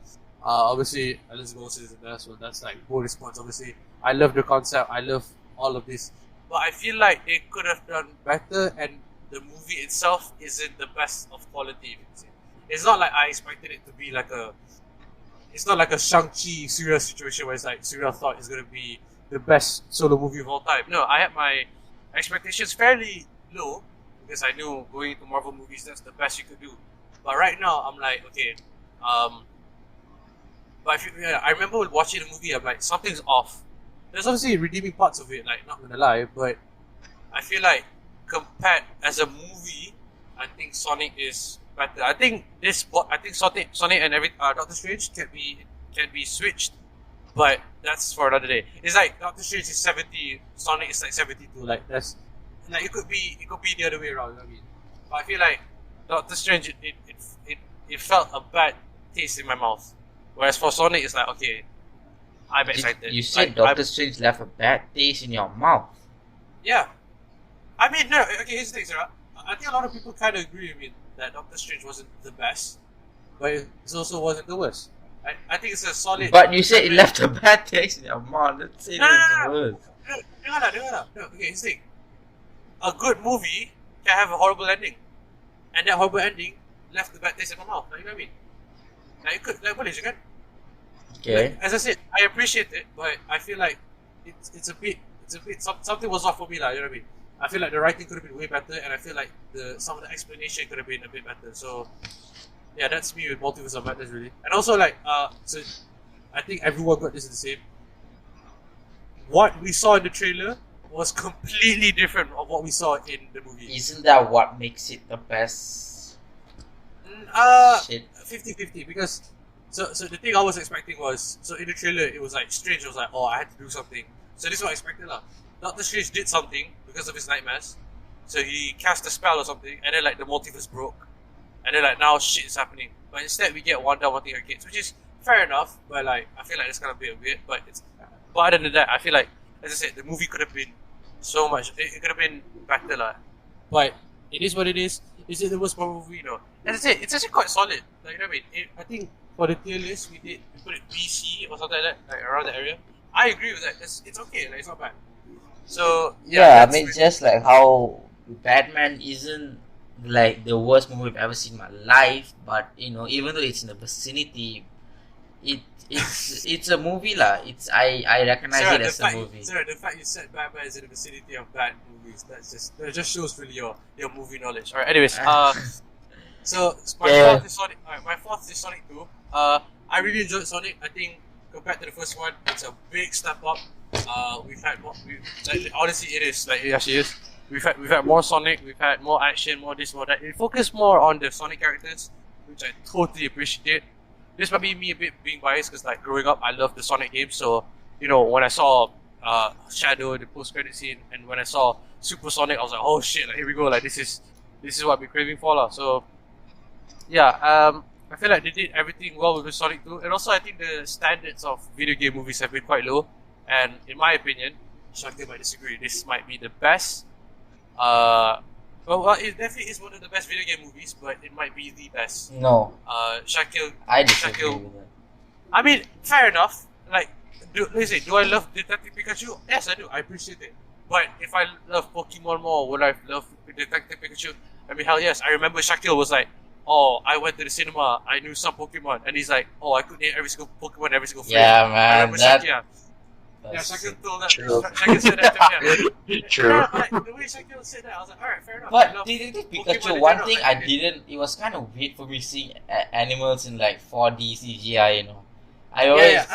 Obviously, Alice Ghost is there, so that's like more response. Obviously, I love the concept. I love all of this, but I feel like they could have done better, and the movie itself isn't the best of quality. It's not like I expected it to be like a. It's not like a Shang-Chi Surya situation where it's like Surya thought it's gonna be the best solo movie of all time. No, I had my expectations fairly low because I knew going into Marvel movies that's the best you could do. But right now I'm like, okay, but I remember watching the movie, I'm like, something's off. There's obviously redeeming parts of it, like not gonna lie, but I feel like compared as a movie, I think Sonic is better. I think Sonic and Doctor Strange can be switched, but that's for another day. It's like Doctor Strange is 70, Sonic is like 72. Like that's like it could be the other way around. You know what I mean, but I feel like Doctor Strange it felt a bad taste in my mouth, whereas for Sonic it's like okay, I'm excited. You said Doctor Strange left a bad taste in your mouth. Yeah, I mean no. Okay, here's the thing, Sarah. I think a lot of people kind of agree with me that Doctor Strange wasn't the best, but it also wasn't the worst. I think it's a solid. But you said it left a bad taste in your mouth. Let's say it's worse. No. Okay, here's the thing. A good movie can have a horrible ending, and that horrible ending left the bad taste in my mouth. You know what I mean? Like it could, like what is it? Okay. Like, as I said, I appreciate it, but I feel like it's a bit something was off for me, like, you know what I mean? I feel like the writing could have been way better, and I feel like some of the explanation could have been a bit better. So yeah, that's me with Multiverse of Madness really. And also like so I think everyone got this the same. What we saw in the trailer was completely different of what we saw in the movie. Isn't that what makes it the best? Shit. 50-50 because so the thing I was expecting was so in the trailer it was like Strange was like, oh, I had to do something. So this is what I expected lah. Doctor Strange did something because of his nightmares. So he cast a spell or something, and then like the multiverse broke, and then like now shit is happening. But instead we get Wanda wanting her kids, which is fair enough. But like I feel like it's kind of a bit weird. But other than that, I feel like, as I said, the movie could have been so much. It could have been better, lah. But it is what it is. Is it the worst Marvel movie? No. As I said, it's actually quite solid. Like, you know what I mean? I think for the tier list, we put it BC or something like that, like around that area. I agree with that. It's okay. Like, it's not bad. So Yeah, I mean, just like how Batman isn't like the worst movie I've ever seen in my life, but you know, even though it's in the vicinity, it's a movie lah. I recognize it as a movie. Sir, the fact you said Batman is in the vicinity of bad movies, that just shows really your movie knowledge. Alright, anyways, so my fourth is Sonic 2. I really enjoyed Sonic. I think compared to the first one, it's a big step up. We've had more. Honestly, it is like it actually is. We've had more Sonic. We've had more action, more this, more that. It focused more on the Sonic characters, which I totally appreciate. This might be me a bit being biased because like growing up, I loved the Sonic games. So you know, when I saw Shadow, the post-credit scene, and when I saw Super Sonic, I was like, oh shit! Like here we go. Like this is what we're craving for, lah. So yeah, I feel like they did everything well with Sonic 2, and also I think the standards of video game movies have been quite low. And in my opinion, Shaqil might disagree. This might be the best. Well, it definitely is one of the best video game movies, but it might be the best. No. Shaqil. I disagree with that. I mean, fair enough. Like, do I love Detective Pikachu? Yes, I do. I appreciate it. But if I love Pokemon more, would I love Detective Pikachu? I mean, hell yes. I remember Shaqil was like, oh, I went to the cinema, I knew some Pokemon. And he's like, oh, I could name every single Pokemon, every single flavor. Yeah, man. Shaqil told that. Shaqil said that to me. True. Yeah, but like, the way Shaqil said that, I was like, alright, fair enough. But Detective Pikachu, Pokemon one in thing general, I didn't. It was kind of weird for me seeing animals in like 4D CGI. You know, I always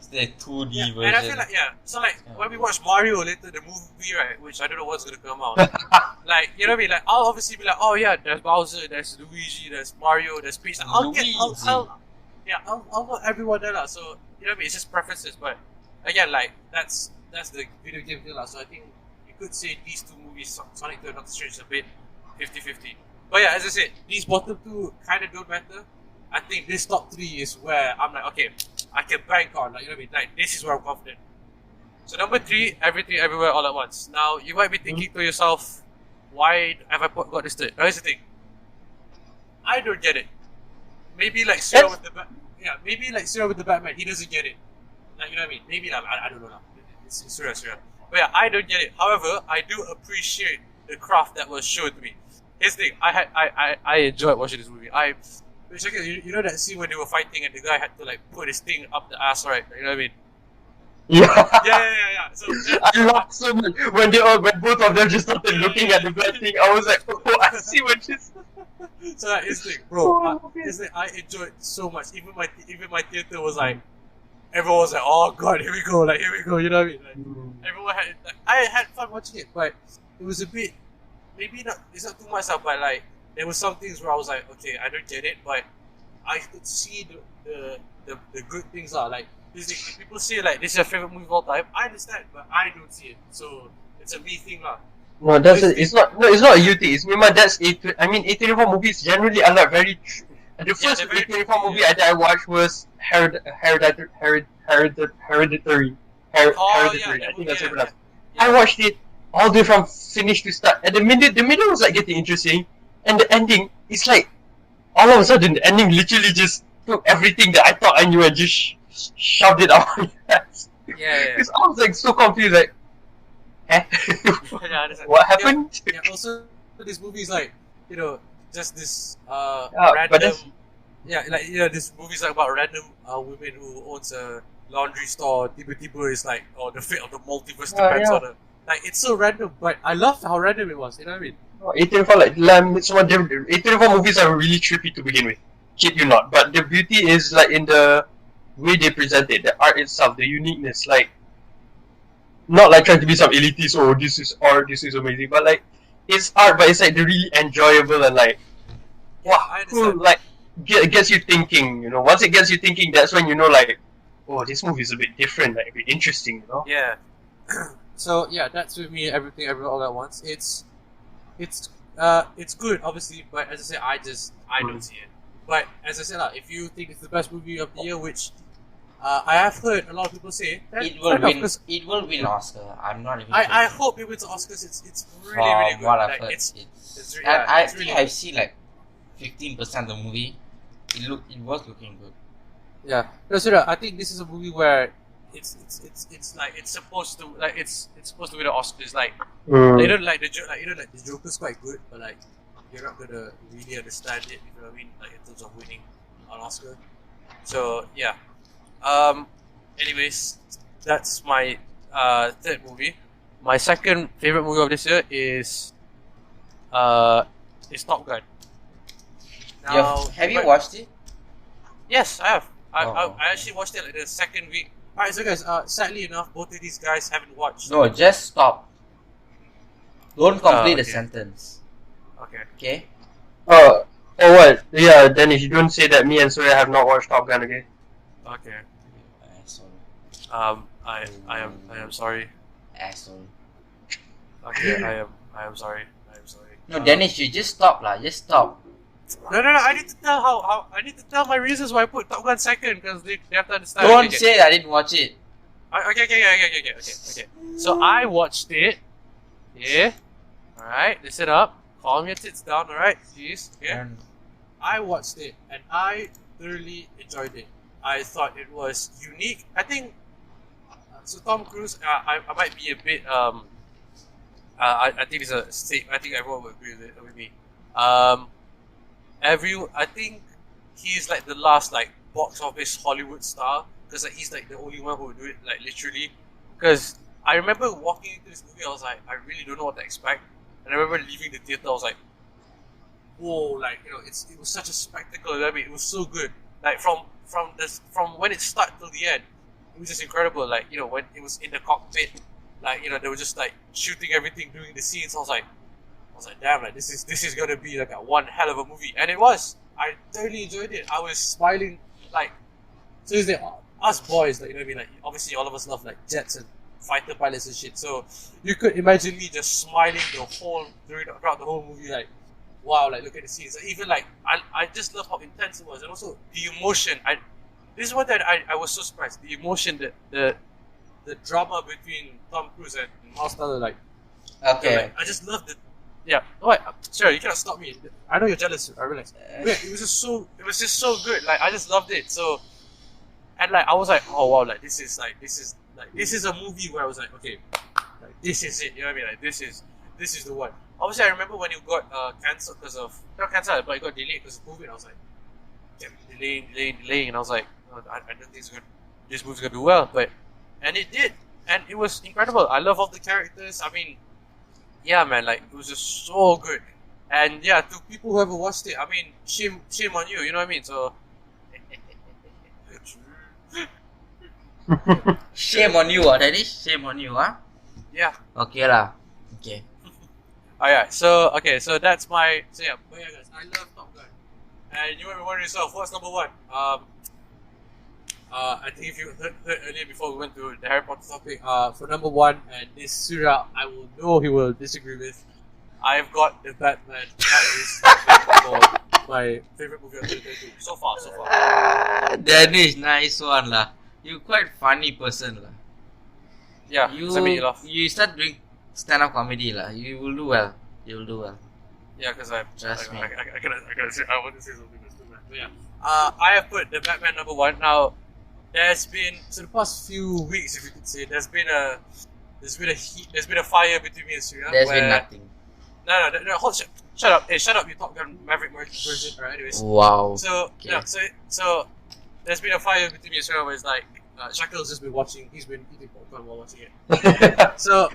the 2D version. And I feel like so like when we watch Mario later, the movie, right, which I don't know what's gonna come out. Like, you know what I mean? Like, I'll obviously be like, oh yeah, there's Bowser, there's Luigi, there's Mario, there's Peach. I'll want everyone there, lah. So you know what I mean? It's just preferences, but again, like that's the video game thing, lah. So I think you could say these two movies, Sonic 2 and Doctor Strange, is a bit 50-50. But yeah, as I said, these bottom two kind of don't matter. I think this top three is where I'm like, okay, I can bank on, like, you know what I mean? Like, this is where I'm confident. So number 3, Everything Everywhere All at Once. Now, you might be thinking to yourself, why have I got this third? Now, here's the thing. I don't get it. Maybe like Surya with the Batman, he doesn't get it. Like, you know what I mean? Maybe like, I don't know now. It's Surya. But yeah, I don't get it. However, I do appreciate the craft that was shown to me. Here's the thing. I enjoyed watching this movie. You know that scene when they were fighting and the guy had to like put his thing up the ass, right? You know what I mean? Yeah. Yeah. So I laughed so much when both of them just started looking at the bad thing. I was like, oh, I see what this. So that is the thing, bro. I enjoyed so much. Even my theater was like, everyone was like, oh god, here we go. You know what I mean? Like, everyone had. Like, I had fun watching it, but it was a bit. Maybe not. It's not too much, but like there were some things where I was like, okay, I don't get it, but I could see the good things are like. If people say like this is your favorite movie of all time, I understand, but I don't see it. So it's a me thing, lah. No, it's not a you thing. It's my dad's A24 movies generally are like very. The first A24 movie I watched was Hereditary. Hereditary. I think that's what it was. I watched it all the way from finish to start. And the middle was like getting interesting, and the ending, it's like all of a sudden the ending literally just took everything that I thought I knew and just shoved it out my ass. Yeah. Because I was like so confused, like, what happened? Yeah, also this movie is like, you know, just this random. This movie is like about random women who owns a laundry store. Tiba-tiba is like, oh, the fate of the multiverse depends on her. Like, it's so random, but I loved how random it was. You know what I mean? A24 it's one different. A24 movies are really trippy to begin with. Kid you not, but the beauty is like in the way they present it, the art itself, the uniqueness, like not like trying to be some elitist, oh this is art, this is amazing, but like it's art, but it's like really enjoyable and like cool, like gets you thinking, you know. Once it gets you thinking, that's when you know like, oh, this movie is a bit different, like a bit interesting, you know. Yeah. So yeah, that's with me. Everything, everywhere, all at once. It's good, obviously, but as I said, I don't see it. But as I said, if you think it's the best movie of the year, which I have heard a lot of people say, that It will win. It will win Oscar. I'm not even. I hope it wins Oscars. It's really really good. What I've Like, heard, it's I it's think really I've seen like 15% of the movie. It was looking good. yeah. No, so I think this is a movie where it's like it's supposed to win the Oscars. Like they don't like the the Joker's quite good, but like you're not gonna really understand it. You know what I mean? Like in terms of winning an Oscar. So yeah. Anyways, that's my third movie. My second favorite movie of this year is Top Gun. Now, Have you watched it? Yes, I have. Oh. I actually watched it like the second week. Alright, so guys, sadly enough, both of these guys haven't watched. No, just stop. Don't complete the okay. sentence. Okay. Okay? Oh, what? Yeah, Danish, you don't say that me and Surya have not watched Top Gun, okay? Okay. Asshole. I am sorry. Asshole. Okay, I am sorry. I am sorry. No, Danish, you just stop lah. Just stop. No. I need to tell how I need to tell my reasons why I put Top Gun second because they have to understand. Don't say I didn't watch it. Okay. So I watched it. Yeah. All right. Listen up. Calm your tits down. All right. Jeez. Yeah. I watched it and I thoroughly enjoyed it. I thought it was unique. I think. So Tom Cruise, I might be a bit. I think it's a state. I think everyone will agree with me. I think he's like the last like box office Hollywood star because like, he's like the only one who would do it like literally. Because I remember walking into this movie, I was like, I really don't know what to expect, and I remember leaving the theater, I was like, whoa, like it was such a spectacle. I mean, it was so good. Like from when it started till the end, it was just incredible. Like when it was in the cockpit, like they were just like shooting everything, doing the scenes. I was like, damn, like this is gonna be like a one hell of a movie, and it was. I thoroughly enjoyed it. I was smiling, like seriously, us boys, like what I mean, like obviously all of us love like jets and fighter pilots and shit. So you could imagine me just smiling throughout the whole movie, like wow, like look at the scenes. Like, even like I just love how intense it was, and also the emotion. This is what I was so surprised. The emotion, the drama between Tom Cruise and Miles Teller, like Okay. like, I just loved it. Yeah. What? Sorry, you cannot stop me. I know you're jealous. I realize. Yeah, it was just so good. Like I just loved it. So, and like I was like, oh wow, like this is a movie where I was like, okay, like this is it. You know what I mean? Like this is the one. Obviously, I remember when it got cancelled because of not cancelled, but it got delayed because of COVID. I was like, delaying, and I was like, oh, I don't think this movie's gonna do well, and it did, and it was incredible. I love all the characters. I mean. Yeah, man, like it was just so good, and yeah, to people who haven't watched it, I mean, shame on you, you know what I mean? So, Shame on you, Danish. Shame on you, huh? yeah. Okay lah. Okay. Alright, so that's my but yeah, guys, I love Top Gun, and you might be wondering yourself, what's number one? I think if you heard earlier before we went to the Harry Potter topic, for number one, and this Surya, I will know he will disagree with. I've got the Batman. That is my favorite movie of 2022 so far. Danish, nice one lah. You quite funny person lah. Yeah, You start doing stand-up comedy lah. You will do well. Yeah, because Trust me. I want to say something that's too bad. But yeah, I have put the Batman number one. Now, there's been the past few weeks, if you could say, there's been a fire between me and Surya. There's been nothing. No, shut up. Hey, shut up, you Top Gun Maverick version. Alright, anyways. Wow. So, Okay. yeah, so there's been a fire between me and Surya where it's like, Shaqil's just been watching, he's been eating popcorn while watching it. So,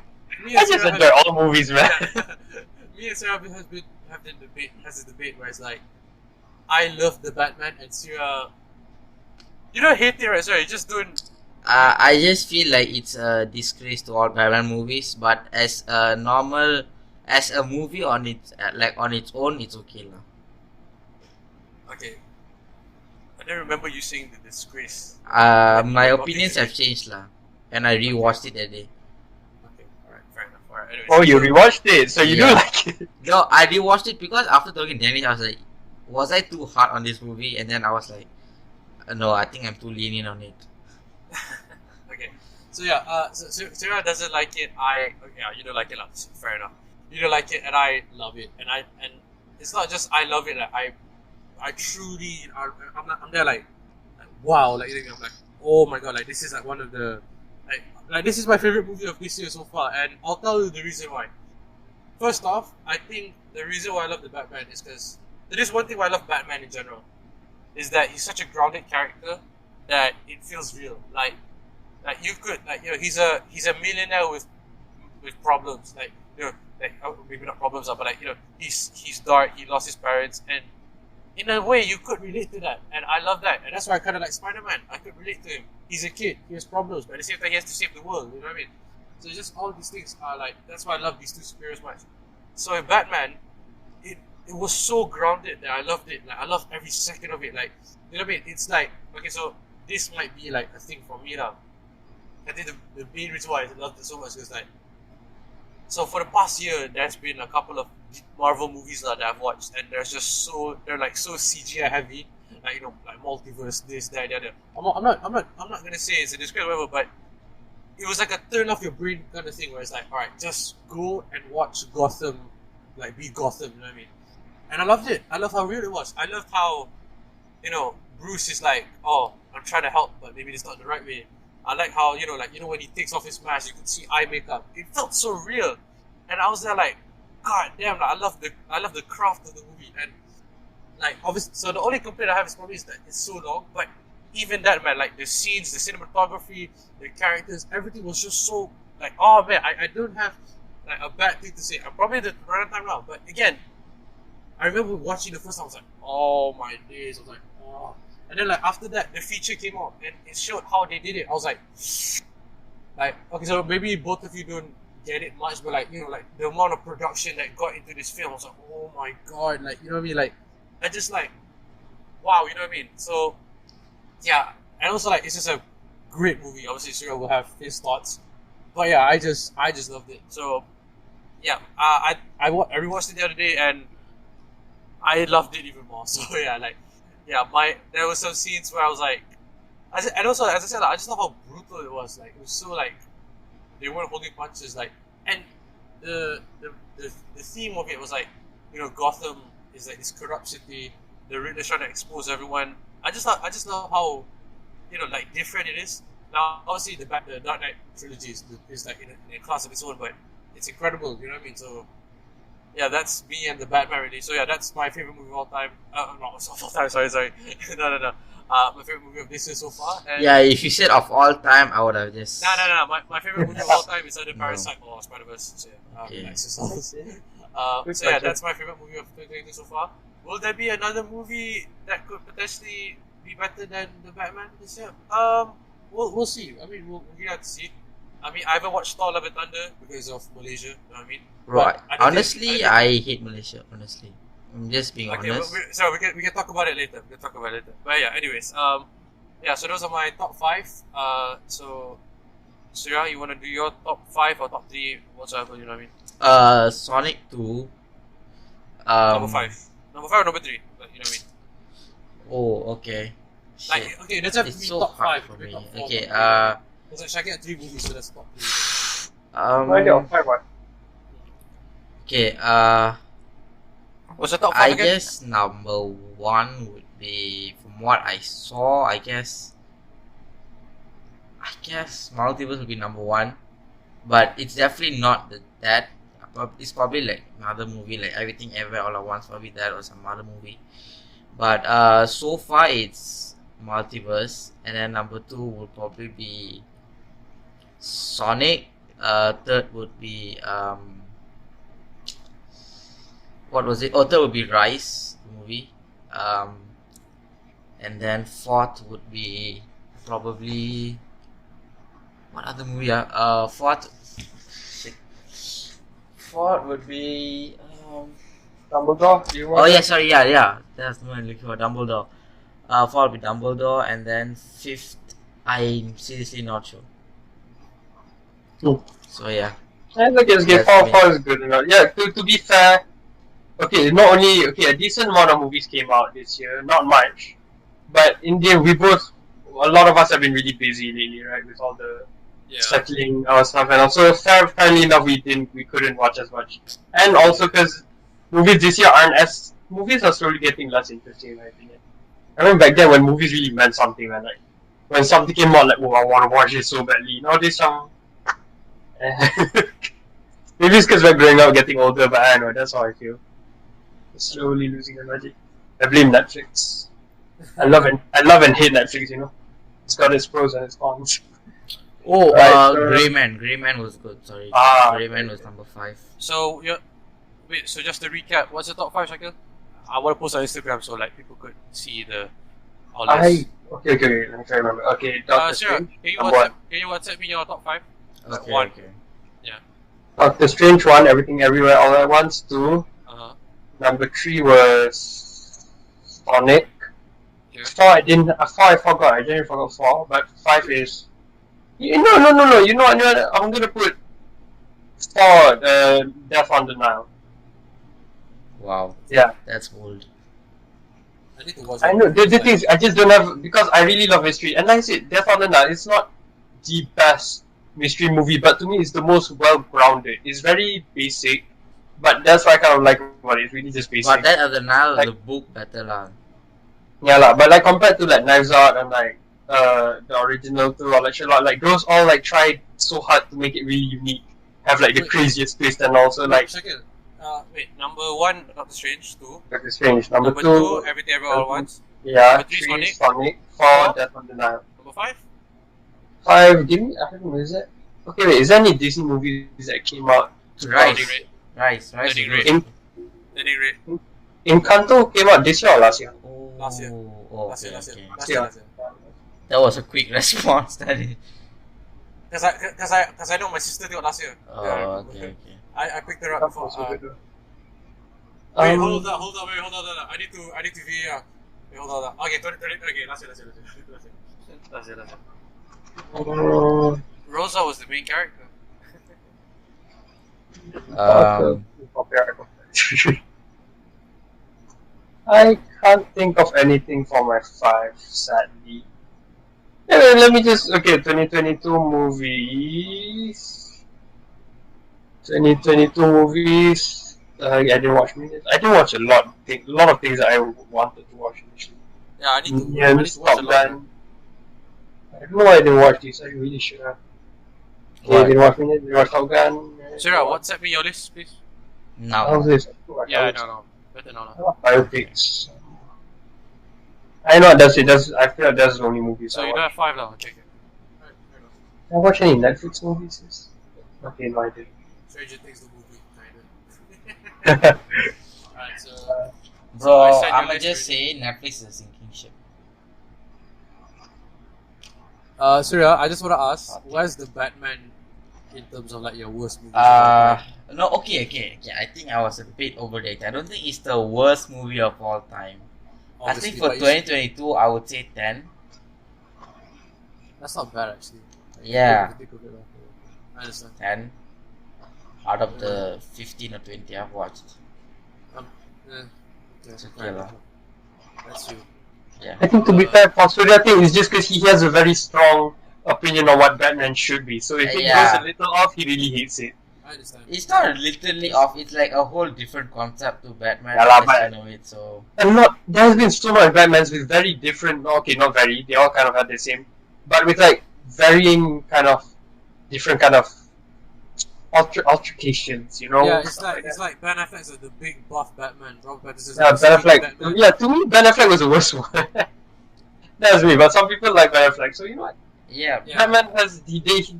me and I just enjoy all movies, man. me and Surya have this debate where it's like, I love the Batman and Surya, you don't hate it, right? Sorry, you just don't. I just feel like it's a disgrace to all Batman movies, but as a movie on its own, it's okay lah. Okay. I don't remember you saying the disgrace. My opinions have changed lah, and I rewatched it that day. Okay. Oh, you rewatched it, so you do Yeah. like it. No, I rewatched it because after talking to Danish, I was like, was I too hard on this movie? And then I was like, no, I think I'm too lenient on it. Okay. So yeah, so Sarah doesn't like it. Yeah, you don't like it, fair enough. You don't like it, and I love it. And it's not just I love it. Like, I truly, I'm there like wow, like I'm like, oh my god, like this is like one of the like this is my favorite movie of this year so far, and I'll tell you the reason why. First off, I think the reason why I love the Batman is because there is one thing why I love Batman in general, is that he's such a grounded character that it feels real. Like you could he's a millionaire with problems, maybe not problems, but he's dark. He lost his parents, and in a way you could relate to that, and I love that, and that's why I kind of like Spider-Man. I could relate to him. He's a kid. He has problems, but at the same time he has to save the world. You know what I mean? So just all these things are like that's why I love these two superheroes much. So in Batman, it was so grounded that I loved it. Like I loved every second of it. Like you know what I mean? It's like okay, so this might be like a thing for me now. I think the main reason why I loved it so much is like, so for the past year, there's been a couple of Marvel movies that I've watched, and they're like so CGI heavy, like like multiverse, this, that, the other. I'm not gonna say it's a disgrace, whatever, but it was like a turn off your brain kind of thing, where it's like, all right, just go and watch Gotham, like be Gotham, you know what I mean? And I loved it. I loved how real it was. I loved how, Bruce is like, oh, I'm trying to help, but maybe it's not the right way. I like how, when he takes off his mask, you could see eye makeup. It felt so real. And I was there like, God damn, like, I love the craft of the movie. And like obviously, so the only complaint I have is probably is that it's so long, but even that, man, like the scenes, the cinematography, the characters, everything was just so like, oh man, I don't have like a bad thing to say. I'm probably the right time now, but again, I remember watching the first time, I was like, oh my days, I was like, oh. And then like after that, the feature came out and it showed how they did it. I was like, okay, so maybe both of you don't get it much, but like like the amount of production that got into this film, I was like, oh my god, like you know what I mean? Like I just like, wow, you know what I mean? So yeah, and also like it's just a great movie. Obviously, Surya will have his thoughts, but yeah, I just loved it. So yeah, I rewatched it the other day and I loved it even more. So yeah, like. Yeah, there were some scenes where I was like, and also as I said, like, I just love how brutal it was. Like it was so like they weren't holding punches. Like and the theme of it was like Gotham is like this corrupt city. The Riddler's trying to expose everyone. I just love how like different it is. Now obviously the Dark Knight trilogy is like in a class of its own, but it's incredible. You know what I mean? So. Yeah, that's me and the Batman really. So yeah, that's my favorite movie of all time. Not of all time. Sorry. No. My favorite movie of this year so far. And Yeah, if you said of all time, I would have just. No. My favorite movie of all time is either Parasite or Spider-Verse. So yeah, Okay. so yeah, that's my favorite movie of 2022 so far. Will there be another movie that could potentially be better than the Batman this year? We'll see. I mean, we'll have to see. I mean, I haven't watched Thor: Love and Thunder because of Malaysia. You know what I mean? Right. I don't Honestly, I hate Malaysia. Honestly, I'm just being Okay, honest. so we can talk about it later. But yeah, anyways, yeah. So those are my top 5. So Surya, you want to do your top 5 or top 3, whatsoever? You know what I mean? Sonic 2. Number 5 or number 3? Like, you know what I mean? Oh, okay. Like, Shit. okay, let's have It's three so top hard 5. for Maybe me. top 4. Okay. Because like Shaqil had 3 movies, so that's top 3. Okay. What's the top 5 I again? guess number 1 would be, from what I saw, I guess Multiverse will be number 1, but it's definitely not that. It's probably like another movie, like Everything Everywhere All at Once, probably that or some other movie. But so far it's Multiverse, and then number 2 will probably be Sonic. Third would be what was it? Oh, third would be Rise, the movie. And then fourth would be probably what other movie? Fourth would be Dumbledore. oh yeah, sorry, yeah. That's the one I'm looking for, Dumbledore. Fourth would be Dumbledore, and then fifth, I'm seriously not sure. Oh. So yeah. I look at That's four me. four is good enough. Yeah, to be fair, okay, not only a decent amount of movies came out this year, not much, but in the end, a lot of us have been really busy lately, right, with all the Yeah. settling our stuff, and also fairly enough, we couldn't watch as much, and also because movies are slowly getting less interesting, in my opinion. I remember back then when movies really meant something, man. Like when something came out, like, oh, I want to watch it so badly. Nowadays, maybe it's because we're growing up, getting older, but I don't know. That's how I feel. It's slowly losing the magic. I blame Netflix. I love and hate Netflix. It's got its pros and its cons. Oh, Right, Grey Man. Grey Man was good. Sorry, Grey Man was number 5. So so just to recap, what's the top 5, Shaqil? I want to post on Instagram so like people could see all this. Okay. Let me try to remember. Okay, Doctor Sarah, Strange. can Number you WhatsApp me your top 5? Okay, One. okay. Doctor Strange 1, Everything Everywhere All at Once 2. Number 3 was Sonic. Okay. 4 I forgot. I didn't forgot 4, but 5 is. No. You know what? I'm gonna put 4. Death on the Nile. Wow. Yeah. That's old. I need to watch I know. The thing is, I just don't have, because I really love mystery. And like I said, Death on the Nile, it's not the best mystery movie, but to me, it's the most well-grounded. It's very basic, but that's what I kind of like about it. It's really just basic. But that other now, Like- the book better lah. Yeah, lah. But like compared to like Knives Out and like the original two or like Sherlock, like those all like tried so hard to make it really unique, have like the Wait. craziest twist, and also like Shaqil, wait, number 1, Doctor Strange. 2. Doctor Strange. Number Number 2, 2, Everything Everywhere All at Once. yeah. Number 3, 3, Sonic. Sonic. 4, Four. Death on the Nile. Number 5. 5, give me. I don't know. Is that? Okay, wait. Is there any Disney movies that came out? Rise. Red. Rise. Letting is Red. good. Letting Red. Encanto came out this year or last year? Oh, Last year. oh, Last year. okay. Last Yeah. year. That was a quick response. That is. Because I know my sister did it last year. Oh, Yeah, I okay, remember. okay. I picked her up before. Wait, Um, hold on. I need to VAR. Wait, hold on. Okay, okay, last year. Rosa was the main character. I can't think of anything for my 5, sadly. Anyway, let me just 2022 movies. 2022 movies. I didn't watch minutes. I didn't watch a lot of things that I wanted to watch initially. Yeah, I need to Minions, watch a Top lot. Gun. I don't know why I didn't watch these. I really should have. Okay, What? didn't watch Minions. Didn't watch Top Gun. Sarah, WhatsApp me your list, please. Now. How's this? Yeah, no. Better now. Biopics. I know that's it. I feel like that's the only movies So I you watch. don't have 5 now. Okay. Did I watch any Netflix movies? Okay, no, I didn't. Stranger Things the movie, kinda. Alright, so I Bro, sent you I'ma list just say Netflix is a sinking ship. Surya, I just want to ask, where's the Batman in terms of like your worst movie? of all time? No, okay. I think I was a bit overrated. I don't think it's the worst movie of all time. I think Obviously, for but you 2022, I would say 10. that's not bad actually. Yeah, Think of it, I understand. 10 out of the 15 or 20 I've watched. Okay, It's okay lah. that's you. Yeah. I think to be fair, for Surya, I think it's just because he has a very strong opinion on what Batman should be. So if it Yeah. goes a little off, he really hates it. I understand. It's not literally off. It's like a whole different concept to Batman. Yeah lah, as but- you know it. So And there has been so much Batmans with very different. Okay, not very. They all kind of had the same, but with like varying kind of different kind of altercations. You know. Yeah, it's stuff like that. Ben Affleck's like the big buff Batman. Robert Pattinson's Yeah, the Ben skinny Affleck. Batman. Yeah, to me, Ben Affleck was the worst one. That's me, but some people like Ben Affleck. So you know what? yeah. Yeah. Batman has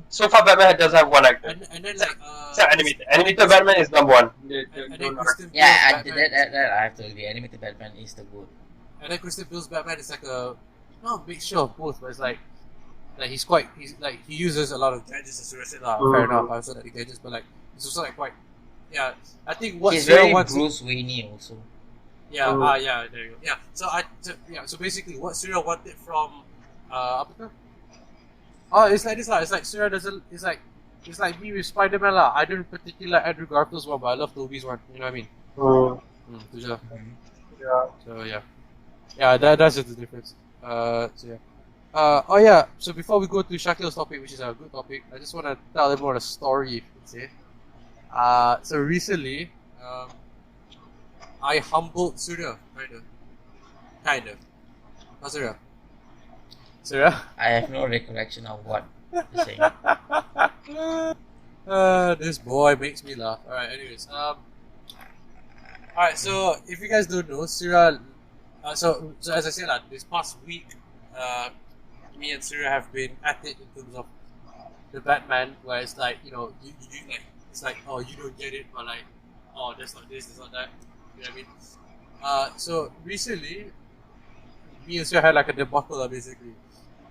so far Batman does have one actor. And then like So animated Batman is number 1. and then Kristen Yeah, Bale's I, Batman, that I have to agree. Animated Batman is the good. and then Kristen Bale's Batman is like not a mixture of both, but it's like he's he uses a lot of gadgets as Surya said lah. Fair enough. I also like the gadgets, but like it's also like quite I think what He's Surya very wants. Bruce Wayne also. Yeah, Mm. yeah, there you go. Yeah, so basically what Surya wanted from apa tu? Oh, it's like this lah. It's like Surya doesn't. It's like it's like me with Spider-Man lah. I don't particularly like Andrew Garfield's one, but I love Tobey's one. You know what I mean? Tu je. Yeah. So yeah, that's just the difference. So yeah. Oh yeah. So before we go to Shaqil's topic, which is a good topic, I just want to tell everyone a story. If you can say. So recently, I humbled Surya, kind of. Not Surya. Surya. I have no recollection of what you're saying. This boy makes me laugh. Alright, anyways. Alright, so if you guys don't know, Surya. So as I said, this past week, me and Surya have been at it in terms of the Batman, where it's like, you like, it's like, oh, you don't get it, but like, oh, that's not this, that's not that. You know what I mean? So recently, me and Surya had like a debacle, basically,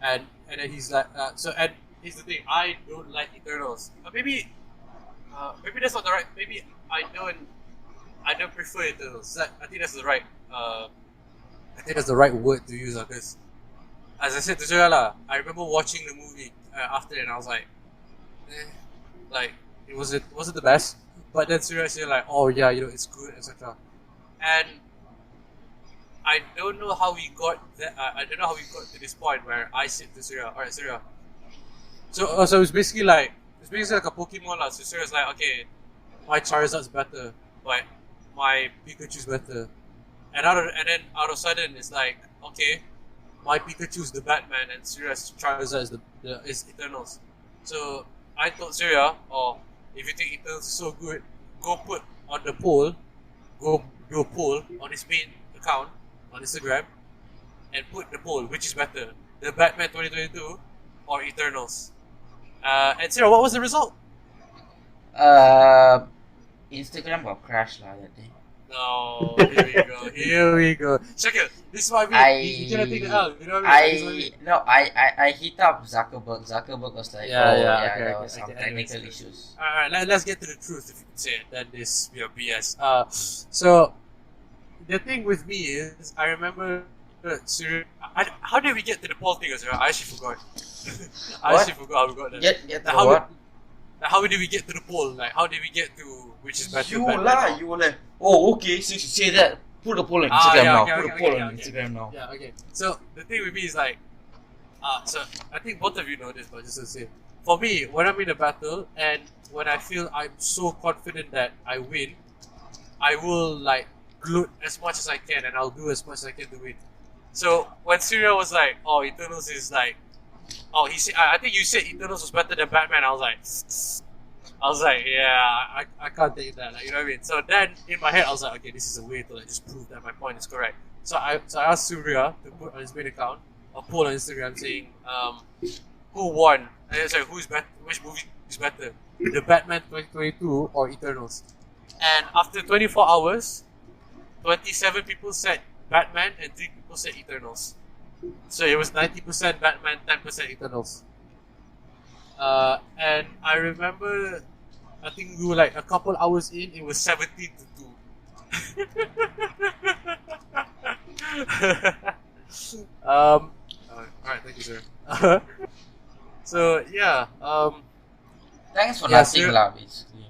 and then he's like, and here's the thing, I don't like Eternals. Maybe that's not the right. Maybe I don't prefer Eternals. I think that's the right. I think that's the right word to use, because, as I said to Surya, I remember watching the movie after, and I was like, like it wasn't the best. But then Surya said like, oh yeah, it's good, etc. And I don't know how we got that. I don't know how we got to this point where I said to Surya, alright, Surya. So it's basically like a Pokemon lah. So Surya's like, okay, my Charizard's better, but my Pikachu's better. And then out of sudden it's like, okay, my Pikachu's the Batman and Surya's Charizard is Eternals. So I told Surya, if you think Eternals is so good, go put on the poll, go do a poll on his main account on Instagram, and put the poll, which is better, the Batman 2022 or Eternals. And Surya, what was the result? Instagram got crashed that day. No, here we go. Shaqil, this is why we cannot take it out. You know what I mean? I hit up Zuckerberg. Zuckerberg was like, there was some technical issues. Alright, let's get to the truth, if you can say it. Then this BS. So the thing with me is, I remember Surya. How did we get to the poll thing, Surya? I actually forgot. I actually forgot how we got there. How did we get to the poll? Like, how did we get to which is better? You were like, oh, okay, since you say that, put a poll on Instagram now. Put a poll on Instagram now. Yeah, okay. So, the thing with me is like, so I think both of you know this, but just to say, for me, when I'm in a battle and when I feel I'm so confident that I win, I will like gloat as much as I can and I'll do as much as I can to win. So, when Surya was like, oh, Eternals is like, I think you said Eternals was better than Batman. I was like, yeah, I can't take that. Like, you know what I mean? So then in my head, I was like, okay, this is a way to like just prove that my point is correct. So I asked Surya to put on his main account a poll on Instagram saying, who won? Who's better? Which movie is better, the Batman 2022 or Eternals? And after 24 hours, 27 people said Batman and 3 people said Eternals. So it was 90% Batman, 10% Eternals. And I remember, I think we were like a couple hours in, it was 17-2. Alright, thank you, sir. So yeah, thanks for nothing, lah, basically.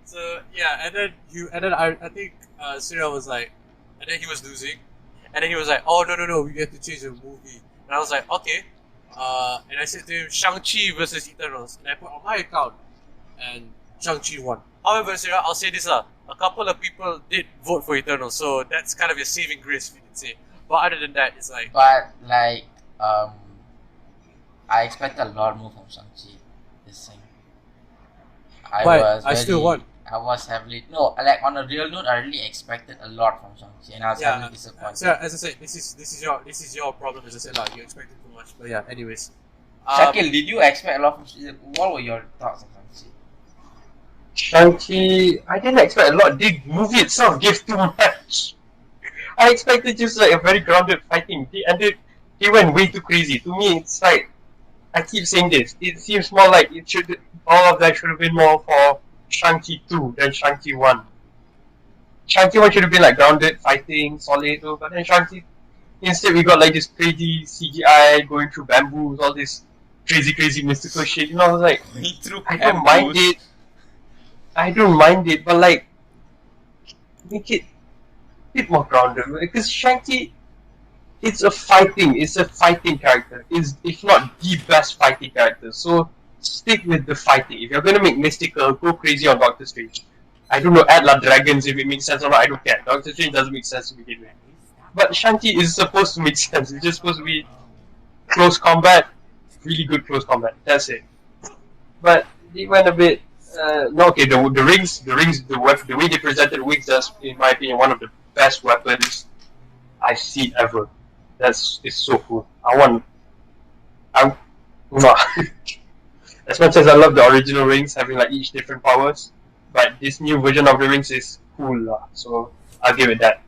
So yeah, and then I think Surya was like, and then he was losing. And then he was like, oh, no, we have to change the movie. And I was like, okay. And I said to him, Shang-Chi versus Eternals. And I put on my account. And Shang-Chi won. However, Surya, I'll say this. A couple of people did vote for Eternals. So that's kind of your saving grace, if you can say. But other than that, it's like... But, like, I expect a lot more from Shang-Chi this thing. I still won. I was heavily like on a real note, I really expected a lot from Shang-Chi, and I was heavily disappointed. So as I said, this is your problem. As I said, you expected too much. But yeah, anyways. Shaqil, did you expect a lot from Shang-Chi? What were your thoughts on Shang-Chi? Shang-Chi, I didn't expect a lot. The movie itself gave too much. I expected just like a very grounded fighting, and he went way too crazy. To me, it's like, I keep saying this. It seems more like all of that should have been more for Shang-Chi 2 than Shang-Chi 1. Shang-Chi 1 should have been like grounded, fighting, solid, but then Shang-Chi, instead we got like this crazy CGI going through bamboos, all this crazy mystical shit. You know, I was like, Going through I don't mind bamboos. it. I don't mind it, but like, make it a bit more grounded. Because Shang-Chi, it's a fighting character. Is if not the best fighting character. So stick with the fighting. If you're gonna make mystical, go crazy on Doctor Strange. I don't know, add like dragons if it makes sense or not. I don't care. Doctor Strange doesn't make sense to begin with. But Shang-Chi is supposed to make sense. It's just supposed to be close combat, really good close combat. That's it. But they went a bit. No, okay. The rings, the way they presented wings, that's in my opinion one of the best weapons I've seen ever. It's so cool. I'm not as much as I love the original rings having like each different powers, but this new version of the rings is cool lah. So I'll give it that.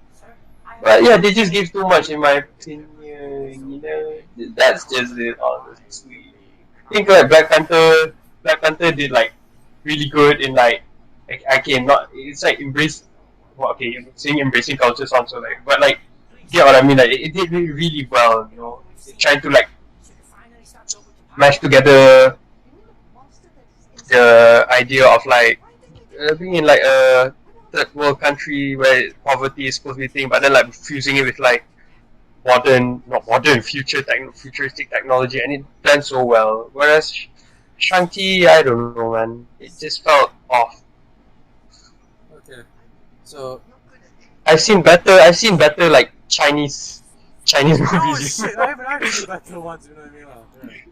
But yeah, they just give too much in my opinion. You know, that's just it. Honestly, I think like Black Panther did like really good in like I can not. It's like embrace. Well, okay, you're saying embracing culture sounds so like, but like, you get what I mean? Like, it did really well. You know, trying to like mash together the idea of like being in like a third world country where poverty is supposed to be a thing, but then like fusing it with like futuristic technology, and it done so well. Whereas Shang-Chi, I don't know, man, it just felt off. Okay. So. I've seen better like Chinese Oh movies. shit! I haven't seen better ones. You know what I mean? Yeah.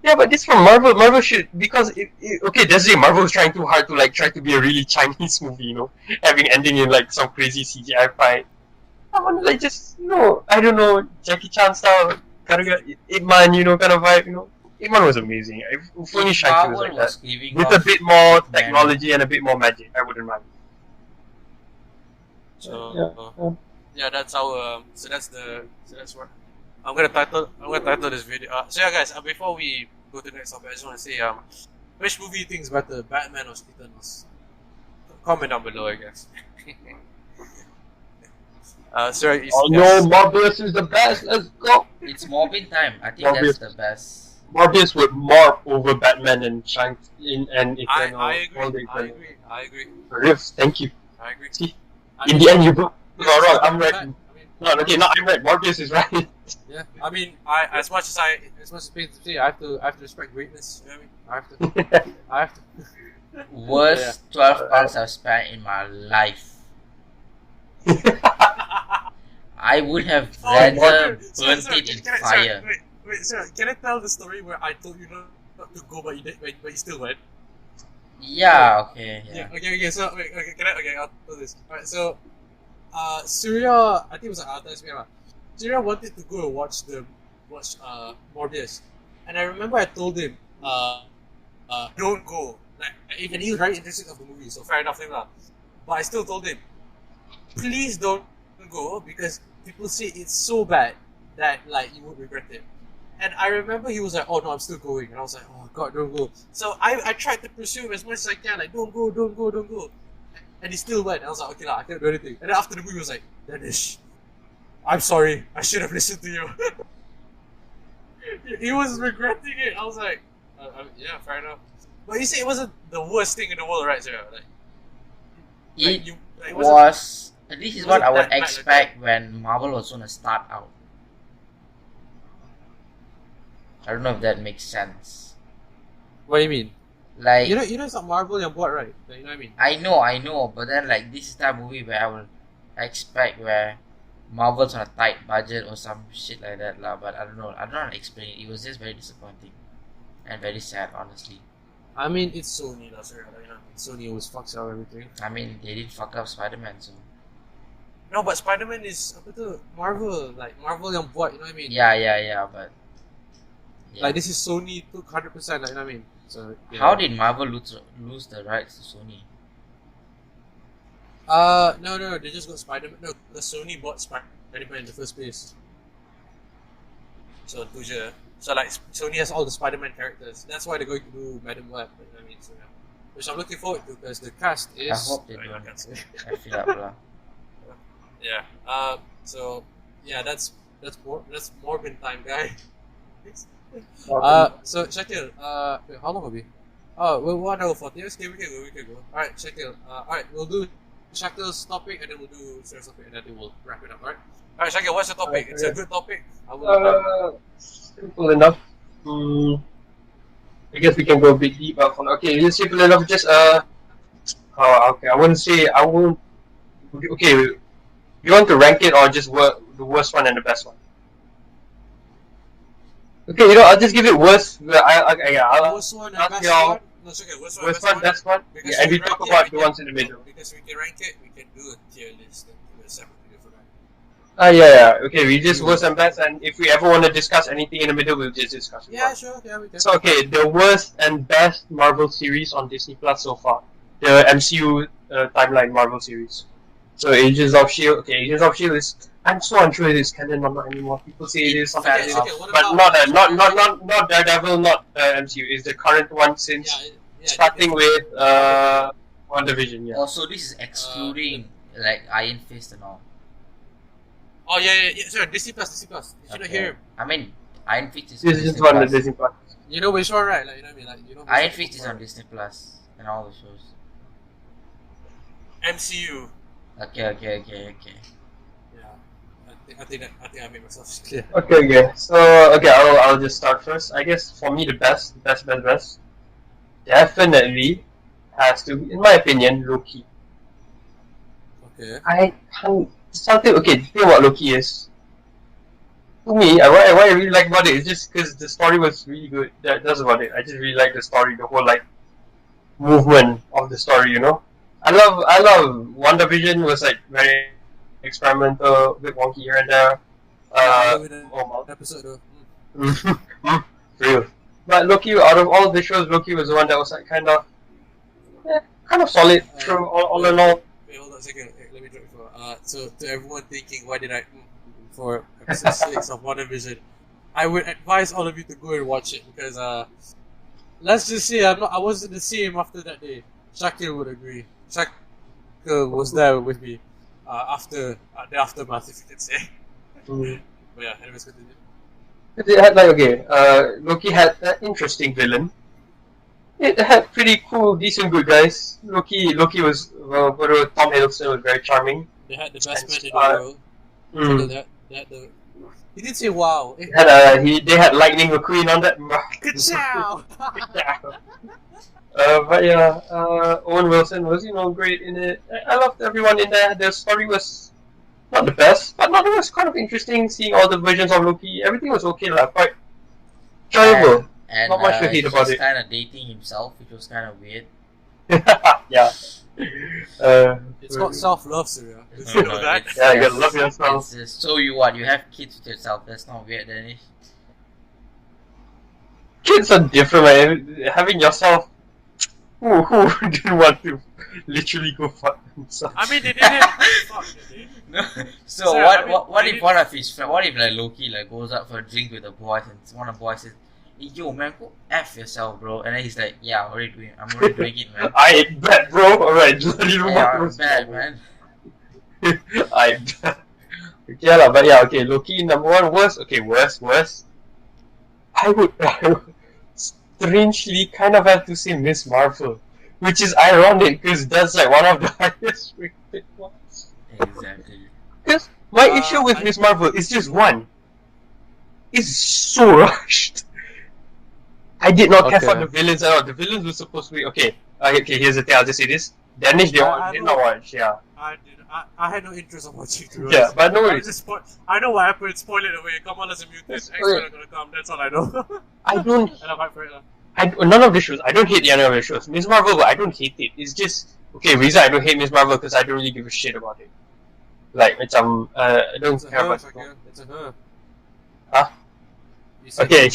Yeah, but this from Marvel. Marvel should, because okay, let's say Marvel's trying too hard to like try to be a really Chinese movie, you know, having ending in like some crazy CGI fight. I want to like just, you know, I don't know, Jackie Chan style kind of Ip Man, you know, kind of vibe, you know. Ip Man was amazing. If only Shang-Chi was like Was that, giving with a off bit more man. technology and a bit more magic, I wouldn't mind. So yeah, that's our. So that's what I'm gonna title this video. So yeah, guys. Before we go to the next topic, I just want to say which movie you think is better, Batman or Eternals? Comment down below, I guess. Sorry. Oh no, Morbius is the best. Let's go. It's Morbin time. I think Morbius. that's the best. Morbius would morph over Batman and and Eternal. I agree. Riffs, thank you. I agree. See, I in mean, the end, you go. No, wrong. I'm right. I mean, No, okay, no, I'm right. Morbius is right. yeah. I mean, as much as pain to say, I have to respect greatness. You know what I mean? I have to. Worst 12 pounds I've spent in my life. I would have rather burnt it in fire. Wait, sorry. Can I tell the story where I told you not to go, but you still went? Yeah, okay. Yeah. Okay. So wait, okay, I'll tell this. Alright, so Surya, I think it was Surya wanted to go and watch Morbius, and I remember I told him, don't go. Like, even he was very interested of the movie, so fair enough, him lah. But I still told him, please don't go, because people say it's so bad that like you would regret it. And I remember he was like, oh no, I'm still going. And I was like, oh god, don't go. So I tried to pursue him as much as I can, like, don't go. And he still went. I was like, okay lah, I can't do anything. And then after the movie, he was like, Danish, I'm sorry, I should have listened to you. He was regretting it. I was like, yeah, fair enough. But you say it wasn't the worst thing in the world, right, Sarah? It was. This is what I would expect when Marvel was gonna start out. I don't know if that makes sense. What do you mean? Like, you know it's not Marvel you're bored, right? You know what I mean? I know, but then like this is that movie where I will expect where Marvel's on a tight budget or some shit like that lah. But I don't know how to explain it. It was just very disappointing and very sad, honestly. I mean, it's Sony, that's right. You know, Sony always fucks up everything. I mean, they didn't fuck up Spider-Man, so. No, but Spider-Man is Marvel, like Marvel yang buat, you know what I mean? Yeah, but. Yeah. Like this is Sony took 100%, like, you know what I mean? So. Yeah. How did Marvel lose the rights to Sony? No, they just got Spider-Man. No, the Sony bought Spider-Man in the first place. So, so like Sony has all the Spider-Man characters. That's why they're going to do Madam Web. You know what I mean? So, yeah. Which I'm looking forward to because the cast is. I hope they don't. I feel up lah. Yeah. So yeah, that's Morbin time, guys. So Shaqil, wait, how long are we? Oh, we're 1 hour 40. Okay, we can go. Alright, Shaqil. Alright, we'll do Shaqil's topic and then we'll do Sarah's topic and then we'll wrap it up, alright? Alright, Shaqil, what's your topic? It's a good topic. I will Simple enough. I guess we can go a bit deep. Okay, it's simple enough. Just okay. I wouldn't say I won't. Okay, you want to rank it or just the worst one and the best one? Okay, I'll just give it worst. I'll worst one and ask best y'all one. No, it's okay. worst one, best one. Because Yeah, and we rank talk it, about we the can- ones in the middle. Because we can rank it, we can do a tier list and do a separate video for that. Yeah. Okay, we just worst and best, and if we ever want to discuss anything in the middle, we'll just discuss it. Yeah, sure. Yeah, we can. So okay, the worst and best Marvel series on Disney Plus so far, the MCU timeline Marvel series. So Agents of Shield. Okay, Agents of Shield is. I'm so unsure it is canon or not anymore. People say it is something, Okay, what but about- not Daredevil, not MCU. It's the current one since Yeah, starting with WandaVision. Yeah. Also, this is excluding like Iron Fist and all. Oh yeah. Sorry, Disney Plus. You should Okay. hear. I mean, Iron Fist is This on is just Disney one of Plus. the Disney Plus. You know which one, right? Like you know what I mean. Like you know. Iron Fist is on Disney Plus and all the shows. MCU. Okay. Yeah. I think I made myself clear. Okay. So I'll just start first. I guess for me the best, definitely has to, in my opinion, Loki. Okay. I can't something. Okay, the thing about Loki is, to me, what I really like about it is just because the story was really good. That's about it. I just really like the story, the whole like movement of the story. I love WandaVision was like very experimental, a bit wonky here and there. Episode though. Real. But Loki, out of all the shows, Loki was the one that was like kind of solid through all in all. Wait, hold on a second. Let me drop it for. So to everyone thinking, why did I for episode 6 of WandaVision? I would advise all of you to go and watch it because let's just say I wasn't the same after that day. Shaqil would agree. Shaqil was there with me after the aftermath, if you can say. But yeah, anyways, continue. It had Loki had an interesting villain. It had pretty cool, decent good guys. Loki was Tom Hiddleston was very charming. They had the best man in the world. Mm. They had the. He didn't say wow. They had Lightning McQueen on that. Ka-chow! But yeah, Owen Wilson was great in it. I loved everyone in there. The story was not the best, but it was kind of interesting seeing all the versions of Loki. Everything was okay, quite enjoyable. And Not much to hate about he's it. kind of dating himself, which was kind of weird. Yeah. It's called self-love, Surya. Did you know that? Yeah, you gotta love yourself. It's just, so you have kids with yourself. That's not weird, Danish. Kids are different, man. Having yourself. Who didn't want to literally go fuck themselves? I mean, they didn't. Fuck, they did. No. So Sorry, what? I mean, what they if one of his friends? What if like Loki goes out for a drink with the boys and one of the boys says, "Hey, yo man, go f yourself, bro," and then he's like, "Yeah, I'm already doing it, man." I bet, bro. Alright, just leave him Yeah, alone. bad man. I bet. Okay, lah, but yeah, okay. Loki number one worst. Okay, worst. I would strangely kind of have to say Miss Marvel, which is ironic because that's like one of the highest rated ones. Exactly. Because my issue with Miss Marvel is just one. It's so rushed. I did not care for Okay. the villains at all. The villains were supposed to be okay. Okay, here's the thing. I'll just say this. Danish did not watch. Yeah. I had no interest in watching it. Yeah, but no I worries. I know what happened. Spoil it away. Come on, as a mutant. X-Men are gonna come. That's all I know. I don't. And I'm hyped for it. None of the shows. I don't hate the other shows. Miss Marvel, but I don't hate it. It's just okay. Reason I don't hate Miss Marvel because I don't really give a shit about it. Like I don't It's a care her, about. Shaqil. It's a her. Huh? You said Okay,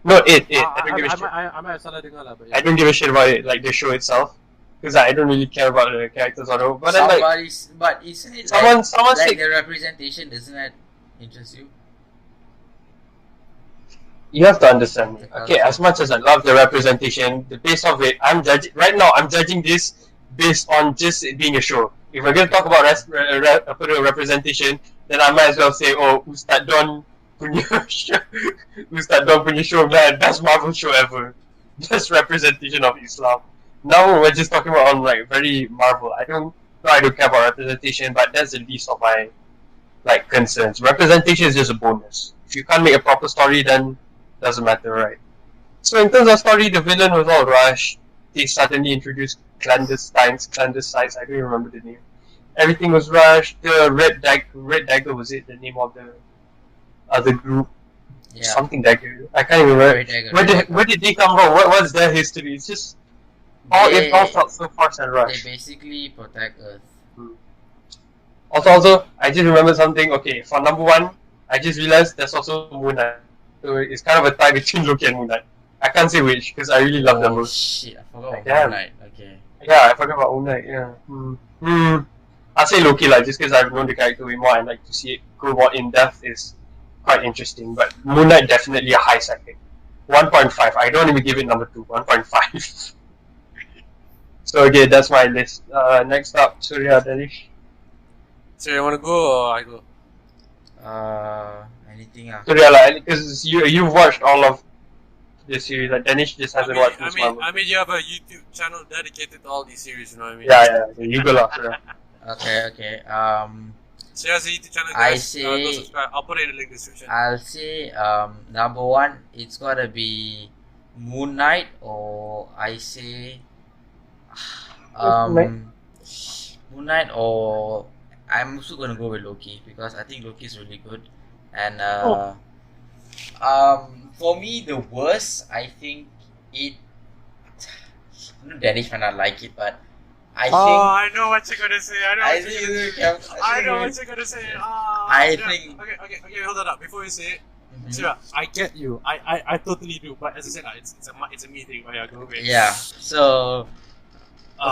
no, it. I don't give a shit. I might have salah dengar lah, but yeah. I don't give a shit about it, like the show itself, because I don't really care about the characters or whatever. But then, like, But isn't it someone like said the representation? Doesn't that interest you? you have to understand me. Okay, as much as I love the representation, the base of it, I'm judging this based on just it being a show. If we're gonna talk about representation, then I might as well say, oh, Ustad Don punya show. Ustaz Don punya show, man, best Marvel show ever. Best representation of Islam. Now we're just talking about on like very Marvel. I don't care about representation, but that's the least of my like concerns. Representation is just a bonus. If you can't make a proper story, then doesn't matter, right? So in terms of story, the villain was all rushed. They suddenly introduced clandestines. I don't even remember the name. Everything was rushed. The Red Dagger was it? The name of the other group? Yeah. Something Dagger. I can't even remember. Red Dagger. Where did they come from? What was their history? It's just it all felt so forced and rushed. They basically protect Earth. Also, I just remember something. Okay, for number one, I just realized there's also Moon Knight. So it's kind of a tie between Loki and Moon Knight. I can't say which because I really love them both. Shit, I forgot about Damn. Moon Knight. Okay. Yeah, I forgot about Moon Knight. Yeah. I'll say Loki just because I've known the character way more and like to see it go more in depth is quite interesting. But Moon Knight definitely a high second. 1.5. I don't even give it number 2. 1.5. So okay, that's my list. Next up, Surya, Danish. So you want to go or I go? Anything Surya, because you've watched all of the series. Like Danish just hasn't watched this one. I mean, you have a YouTube channel dedicated to all these series. You know what I mean? Yeah. You go last. Okay. So has a YouTube channel, I guys. say- Go subscribe. I'll put it in the link description. I'll say number one, it's gotta be Moon Knight, or I say Moon Knight, or I'm also gonna go with Loki because I think Loki is really good. And for me, the worst, I think it. Danish might not like it, but I think. I know what you're gonna say. I know I what think you're gonna say. it's- I know what you're gonna say. I think- Okay, hold on up. Before you say it, Mhm. Surya, I get you. I totally do. But as I said, it's a me thing. But yeah, go away. Yeah. So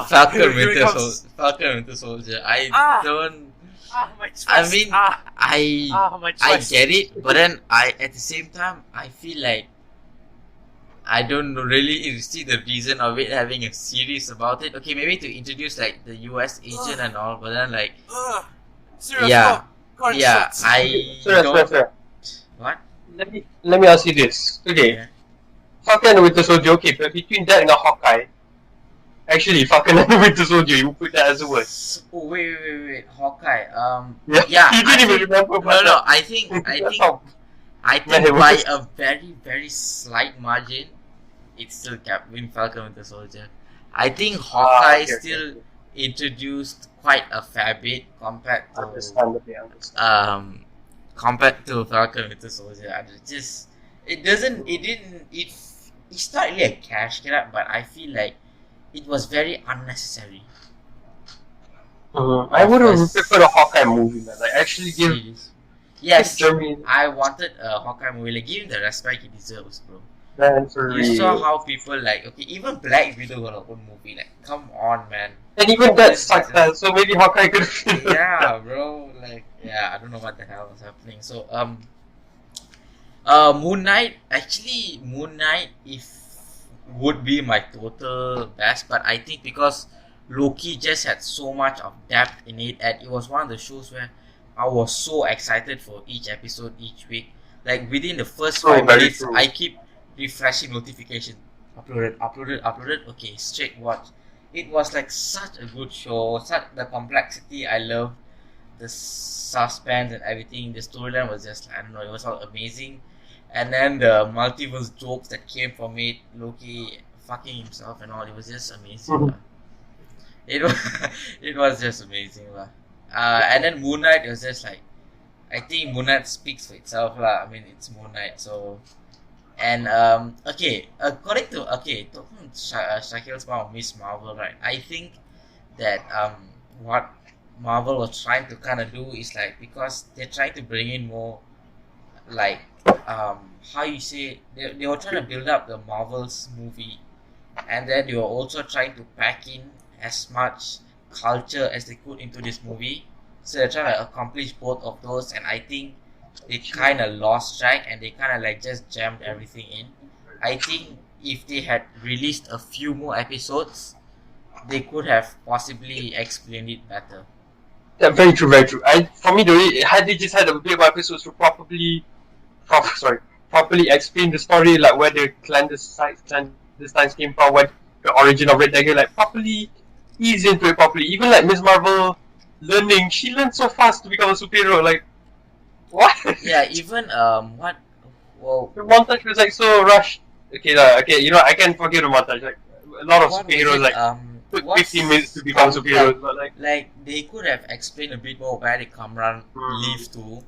Falcon Winter Soldier. I don't. My choice. I mean, my I choice. get it, but then at the same time I feel like I don't really see the reason of it having a series about it. Okay, maybe to introduce like the US agent and all, but then like Surya, Yeah. go on, yeah, shoot. I Surya. don't. What? Let me ask you this. Okay, Yeah. Falcon and Winter Soldier. Okay, but between that and a Hawkeye, actually Falcon and Winter Soldier, you put that as the worst. Oh wait, Hawkeye. Yeah, Yeah, you didn't I even remember. No, I think Man, it by was- a very slight margin, it's still Falcon Winter Soldier. I think Hawkeye okay, still introduced quite a fair bit compared to Understandably. compared to Falcon Winter Soldier. It's not really a cash grab, but I feel like it was very unnecessary. I would have preferred a Hawkeye movie, man. Like actually give Series. Yes, Germany I wanted a Hawkeye movie. Like, give him the respect he deserves, bro. man for You saw real. how people like, okay, even Black Widow got her own movie. Like, come on, man. And even that sucked. So maybe Hawkeye could have been. Yeah, bro. Like, yeah, I don't know what the hell was happening. So, Moon Knight. Actually, Moon Knight would be my total best, but I think because Loki just had so much of depth in it, and it was one of the shows where I was so excited for each episode each week. Like within the first 5 very minutes, true. I keep refreshing notification. Uploaded. Okay, straight watch. It was like such a good show. Such the complexity I love, the suspense and everything. The storyline was just, I don't know, it was all amazing. And then the multiverse jokes that came from it, Loki fucking himself and all, it was just amazing. Mhm. lah. It was just amazing. Lah. And then Moon Knight was just like, I think Moon Knight speaks for itself. Lah. I mean, it's Moon Knight, so. And, okay, talking Shaqil's about Miss Marvel, right? I think that, what Marvel was trying to kind of do is like, because they're trying to bring in more, like, how you say, they were trying to build up the Marvel's movie, and then they were also trying to pack in as much culture as they could into this movie. So they're trying to accomplish both of those, and I think they kind of lost track and they kind of like just jammed everything in. I think if they had released a few more episodes, they could have possibly explained it better. Yeah, very true. For me, the way had they just had a bit of episodes to properly properly explain the story, like where the clandestines came from, where the origin of Red Dagger, like properly ease into it properly. Even like Miss Marvel she learned so fast to become a superhero. Like what? Yeah, even what? Well, The montage was like so rushed. Okay, I can forgive the montage. Like a lot of what was superheroes, it? like took 15 minutes to become superheroes, but like they could have explained a bit more where the Kamran Mhm. live to,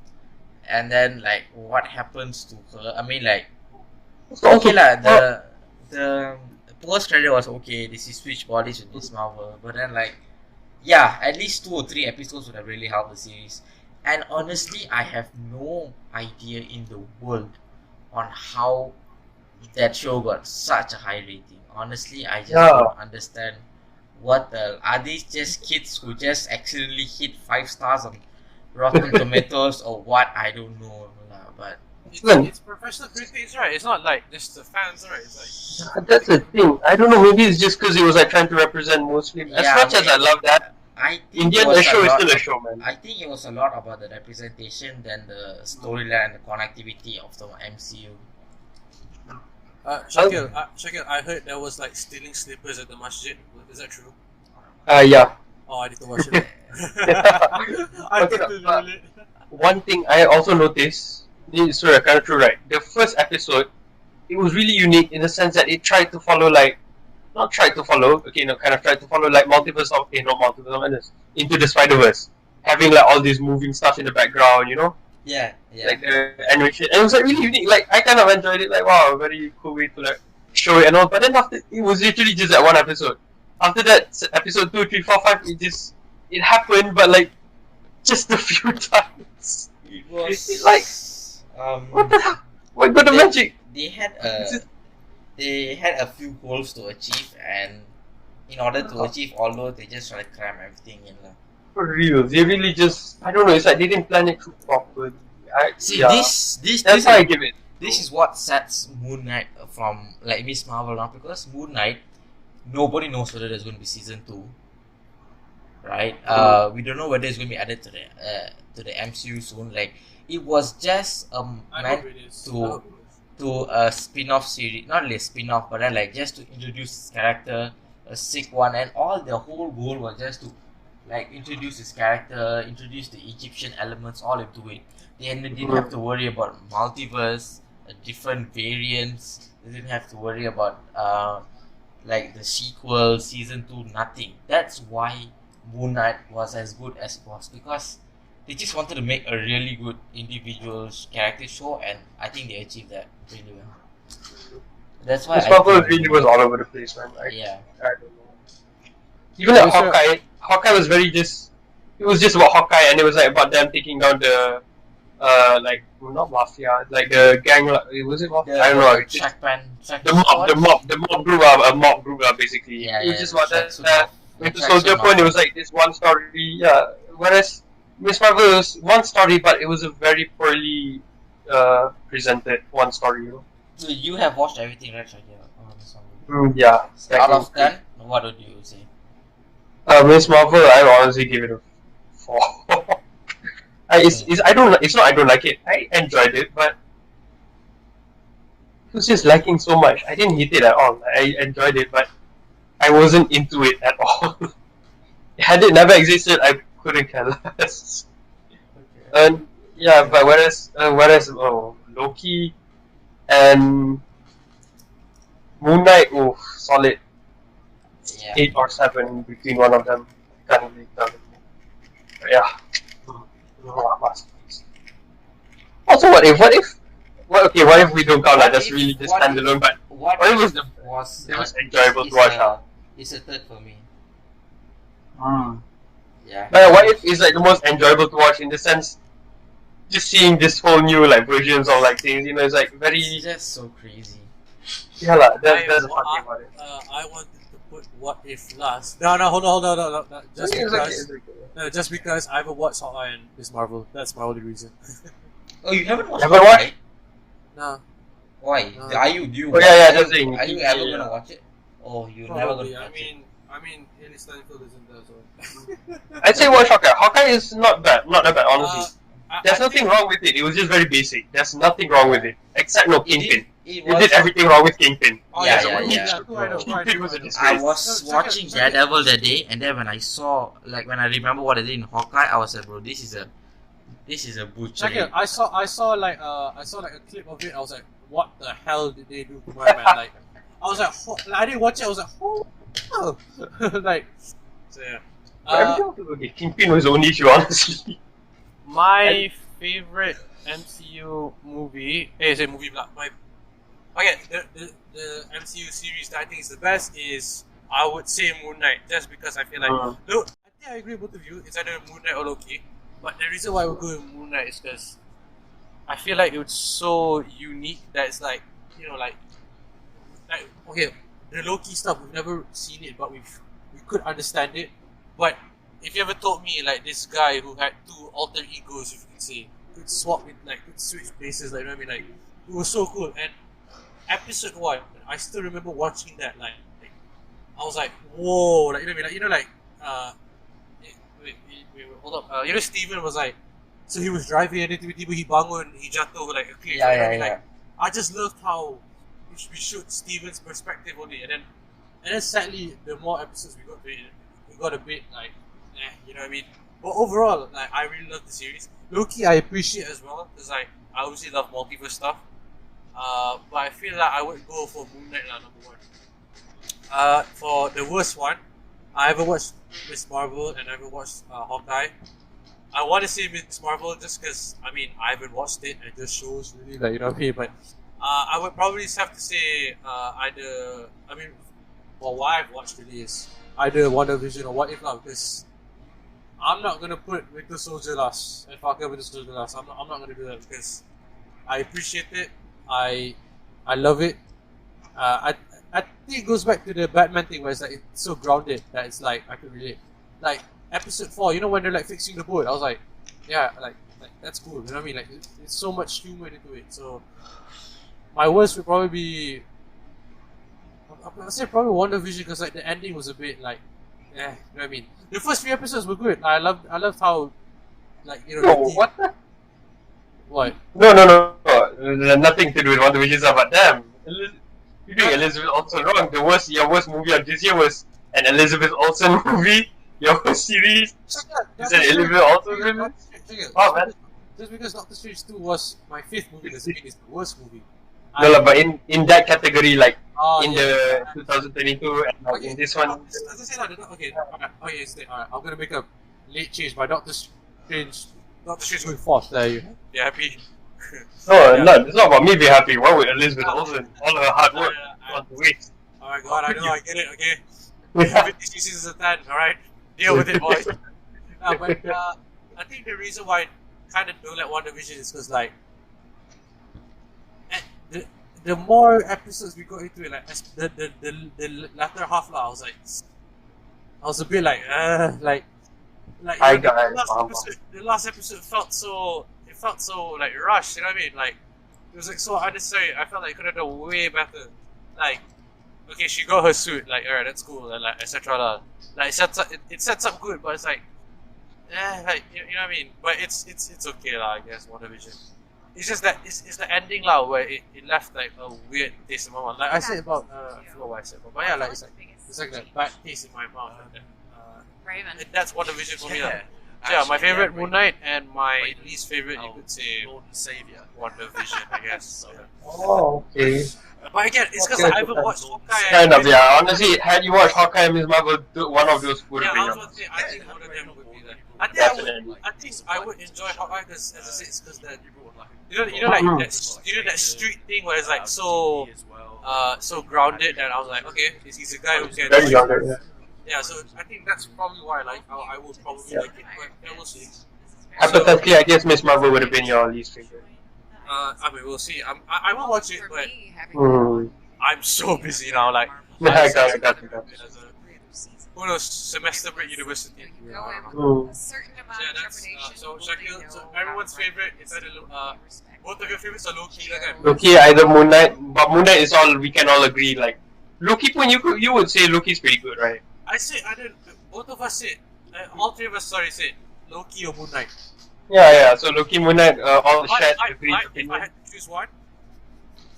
and then like what happens to her. I mean, like it's also, okay lah, the post credit was okay. This is switch bodies with Miss Marvel, but then like yeah, at least 2 or 3 episodes would have really helped the series. And honestly, I have no idea in the world on how that show got such a high rating. Honestly, I just Yeah. don't understand what the are these just kids who just accidentally hit 5 stars on Rotten Tomatoes or what? I don't know lah, but It's professional critics, right? It's not like just the fans, right? It's like that's the thing. I don't know. Maybe it's just because it was like trying to represent Muslim. As Yeah, much as I love that, I in think the it end, was the show a is lot. still a show, man. I think it was a lot about the representation than the storyline and the connectivity of the MCU. Shaqil, I heard there was like stealing slippers at the masjid. Is that true? Yeah. Oh, I need to watch it. I Okay, need to but- do it. One thing I also noticed, this is kind of true, right? The first episode, it was really unique in the sense that it tried to follow like, not tried to follow, kind of tried to follow like multiverse of, not multiverse of madness, into the Spider-Verse, having like all these moving stuff in the background, Yeah, like the animation, and it was like really unique. Like I kind of enjoyed it. Like wow, very cool way to like show it and all. But then after it was literally just that one episode. After that, episode 2, 3, 4, 5, it happened, but like just a few times. It was like what the hell? What got the They- magic? they had a few goals to achieve, and in order to achieve all those, they just try to cram everything in lah. For real, they really just I don't know. It's like they didn't plan it too properly. See, Yeah. That's why I give it. this is what sets Moon Knight from like Miss Marvel now, because Moon Knight, nobody knows whether there's going to be season 2, right? We don't know whether it's going to be added to the MCU soon. Like it was just I meant hope it is. to a spin-off series, not really a spin-off, but then like just to introduce his character, a sick one, and all the whole goal was just to like introduce his character, introduce the Egyptian elements all into it. They didn't have to worry about multiverse, different variants. They didn't have to worry about like the sequel, season 2, nothing. That's why Moon Knight was as good as it was, because they just wanted to make a really good individual character show, and I think they achieved that really well. That's why Miss I Marvel think- really was all over the place, man. yeah. I don't know. Even like Yes, Hawkeye was very just. It was just about Hawkeye, and it was like about them taking down the, like not mafia, like the gang. Like, was it mafia? I don't know. It's just the mob group, a mob group, basically. Yeah, it was yeah, just about that. tracksuit With the tracksuit Soldier mob. Point, it was like this one story. Yeah, whereas Miss Marvel was one story, but it was a very poorly presented one story. So you have watched everything, right, Shaqil? Yeah. So out of 10, what would you say? Miss Marvel, I honestly give it a 4. It's not I don't like it. I enjoyed it, but it was just lacking so much. I didn't hate it at all. I enjoyed it, but I wasn't into it at all. Had it never existed, I couldn't care less. And yeah, but whereas Loki and Moon Knight, solid Yeah. 8 or 7 between one of them. Can't really tell. But yeah. Masterpiece. Also, what if we don't count What that's if- really just what standalone, but What it was it was enjoyable to watch. It's a third for me. Mm. Yeah. But what if is like the most enjoyable to watch in the sense, just seeing this whole new like versions of like things, it's like very It's just so crazy. yeah lah. That's the fun thing about it. I wanted to put What If last. No, hold on. No. Just Okay, it's because. okay, it's okay. No, just because I haven't watched Hawkeye and Miss Marvel. That's my only reason. Oh, you haven't watched Haven't Hawkeye? watched? No, Why? No. Are you? Do you? Oh, yeah, just saying. Are you ever Yeah. gonna watch it? Oh, you're never probably. gonna watch it. I mean, Haley Steinfeld isn't there, so. I'd say watch Hawkeye. Hawkeye is not bad, not that bad, honestly. There's nothing wrong with it. It was just very basic. There's nothing wrong with it. Except no Kingpin. It You did everything wrong with Kingpin. Yeah. Kingpin was a I disgrace. was watching Daredevil that day, and then when I saw, like, when I remember what I did in Hawkeye, I was like, bro, this is a butcher. Shaqil, I saw like a clip of it. I was like, what the hell did they do to my man? Like, I was like, I didn't watch it. I was like, oh, like, so yeah. Kingpin was the only issue, honestly. My favorite MCU movie is a movie. The MCU series that I think is the best is, I would say, Moon Knight, just because I feel like look, I think I agree with both of you. It's either Moon Knight or Loki, but the reason why we're going with Moon Knight is because I feel like it's so unique that it's like, you know, like okay, the Loki stuff, we've never seen it, but we could understand it. But if you ever told me like this guy who had two alter egos, if you can say, could swap with, like, could switch places, like, you know what I mean, like, it was so cool. And episode 1, I still remember watching that, like I was like, whoa, like, you know what I mean, like, wait, hold up, you know, Steven was like, so he was driving and then tiba-tiba he bangun, he jatuh like a cliff. Like, I just loved how we showed Steven's perspective on it, and then sadly, the more episodes we got to it, we got a bit like, you know what I mean. But overall, like, I really love the series. Loki, I appreciate as well, because like, I obviously love multiverse stuff. But I feel like I would go for Moon Knight number 1. For the worst one, I ever watched Miss Marvel and I ever watched Hawkeye. I want to say Miss Marvel just because, I mean, I haven't watched it and it just shows really, like, you know what I mean. But I would probably just have to say either, I mean, well, what I've watched really is either WandaVision or What If Not, because I'm not gonna put Winter Soldier last and Falcon Winter Soldier last. I'm not gonna do that because I appreciate it. I love it. I think it goes back to the Batman thing where it's like, it's so grounded that it's like I could relate. Like episode 4, you know, when they're like fixing the boat, I was like, yeah, like that's cool. You know what I mean? Like, it's so much humor into it. So my worst would probably be, I'm gonna say probably WandaVision, because like the ending was a bit like, you know what I mean. The first 3 episodes were good. I loved how, like, you know. What the? What? No. Nothing to do with WandaVision, but damn, you're doing Elizabeth Olsen wrong. Your worst movie of this year was an Elizabeth Olsen movie. Your worst series is an Elizabeth Olsen movie. Oh man. Just because Doctor Strange 2 was my 5th movie doesn't mean it's the worst movie. No, but in that category, like the 2022 and like, in this one. As I said, okay, I'm gonna make a late change by Doctor Strange going fourth. There you happy? No, it's not about me being happy. Why would Elizabeth Olsen, all her hard work, on the waste? Oh my god, I know, I get it, okay. 50 seasons of 10, alright? Deal with it, boys. But I think the reason why I kind of don't like WandaVision is because, like, the more episodes we go into it, like, the latter half, I was a bit like, the last episode felt so like rushed, you know what I mean? Like, it was like so unnecessary. I felt like it could have done way better. Like, okay, she got her suit, like, alright, that's cool, and like, etc. Like, it sets up good, but it's like, like, you know what I mean? But it's okay lah, I guess. WandaVision. It's just that it's the ending lah where it left like a weird taste in my mouth. Like I said about I forgot what I said, but yeah, like it's like that bad taste in my mouth. Raven. That's WandaVision for me lah. Yeah, my favorite Moon Knight and my least favorite, you could say, Lord and Savior. WandaVision, I guess. So. Oh, okay. But again, it's because I haven't watched Hawkeye. Kind of, yeah. Honestly, had you watched Hawkeye and Miss Marvel, one of those would have Yeah, I been was yours. about to say, I think one of them would be there. I think I would enjoy Hawkeye because, as I said, it's because that you know that street thing where it's like so grounded that I was like, okay, he's a guy who can. Very younger, yeah. Yeah, so I think that's probably why I will probably like it, but we'll see. Hypothetically, I guess Miss Marvel would have been your least favorite. I mean, we'll see. I will watch it, but Mm. I'm so busy now. Like, I got it. who knows? Semester break, university. Yeah, I don't know. Mm. A certain So amount yeah, of that's trepidation. so Shaqil. So everyone's favorite is either both of your favorites are Loki, like. Loki, either Moon Knight, but Moon Knight is all we can all agree. Like Loki, when you would say Loki's pretty good, right? I said, both of us said, all 3 of us, said Loki or Moon Knight. Yeah. So Loki, Moon Knight, all shared agreed if I opinion. had to choose one,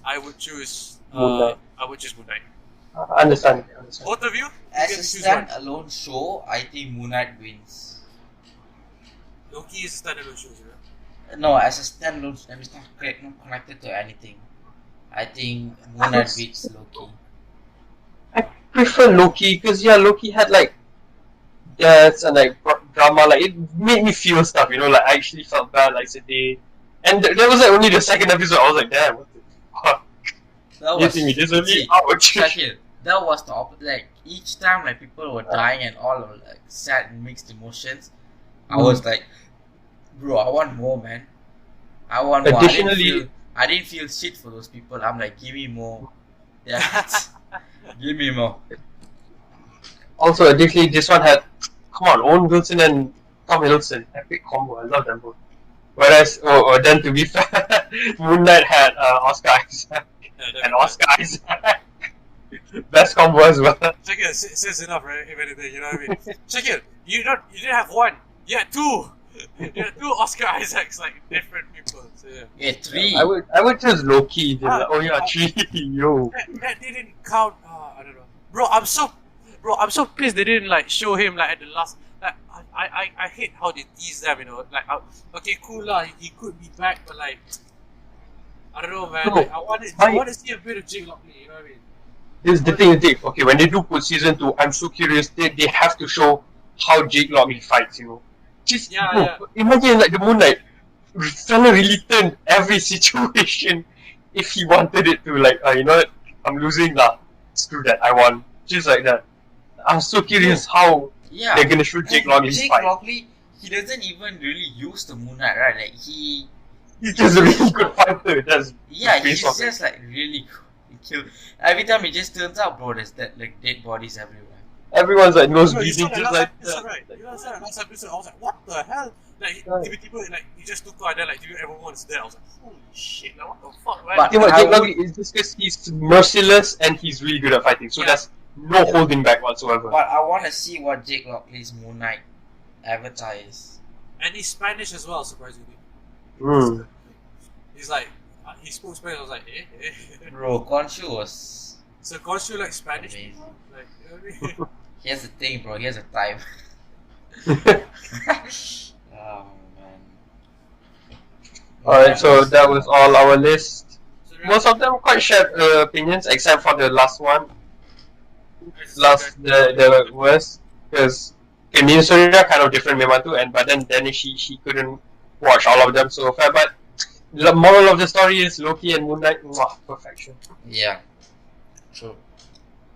I would choose Moon Knight. Moon Knight. Understand. Both of you? As You a get to choose one. stand-alone show, I think Moon Knight wins. Loki is a standalone show, you know? No, as a standalone, I mean, it's not connected to anything. I think Moon Knight beats Loki. I prefer Loki because Loki had like deaths and like drama. Like it made me feel stuff. Like I actually felt bad. Like today, and that was like only the second episode. I was like, damn, what the fuck? That You think this only? Ouch. Shaqil, that was the opposite. Like each time, like people were dying and all of like sad and mixed emotions. I was like, bro, I want more, man. I want more. Additionally, I didn't feel shit for those people. I'm like, give me more. Yeah, give me more. Also, additionally, this one had, come on, Owen Wilson and Tom Hiddleston, epic combo. I love them both. Whereas, then to be fair, Moon Knight had Oscar Isaac and Oscar Isaac. Best combo as well. Shaqil, says enough, right? If anything, you know what I mean? Shaqil, you didn't have one. You had two. You had two Oscar Isaacs, like different people. So yeah. Yeah, 3. I would choose Loki. Three. Yo. That didn't count. I don't know, bro. I'm so pissed they didn't like show him like at the last. Like, I hate how they tease them. Like okay, cool lah. He could be back, but like I don't know, man. No, Like, I want to see a bit of Jake Lockley. You know what I mean? This is the thing. Okay, when they do put season 2, I'm so curious. They have to show how Jake Lockley fights. Just imagine like the Moon Knight trying to really turn every situation if he wanted it to like you know what, I'm losing lah. Screw that, I won. Just like that. I'm so curious how they're gonna show Jake Lockley's Jake fight. Lockley, he doesn't even really use the Moon Knight, right? Like He's just a really good fighter. That's he's just like really good. He kill every time he just turns out, bro. There's that like dead bodies everywhere. Everyone's like nose Bro, you bleeding, saw just that like last episode, right? You know, that last episode, I was like, what the hell? Like, people, like, he just took out and then, like, everyone's dead. I was like, holy shit, like, what the fuck, man? But Jake Lockley is just because he's merciless and he's really good at fighting. So there's no holding back whatsoever. But I want to see what Jake Lockley's Moon Knight avatar is. And he's Spanish as well, surprisingly. He's like, he spoke Spanish. I was like, Bro, Khonshu was So, Khonshu like Spanish amazing. people? Like, you know what I mean? Here's the thing, bro. Here's a type. Oh man. Alright, so that was all our list. So, Most of them quite shared opinions, except for the last one. The worst, because me and Surya kind of different memang tu, but then Danish she couldn't watch all of them, so fair. But the moral of the story is Loki and Moon Knight, perfection. Yeah. True.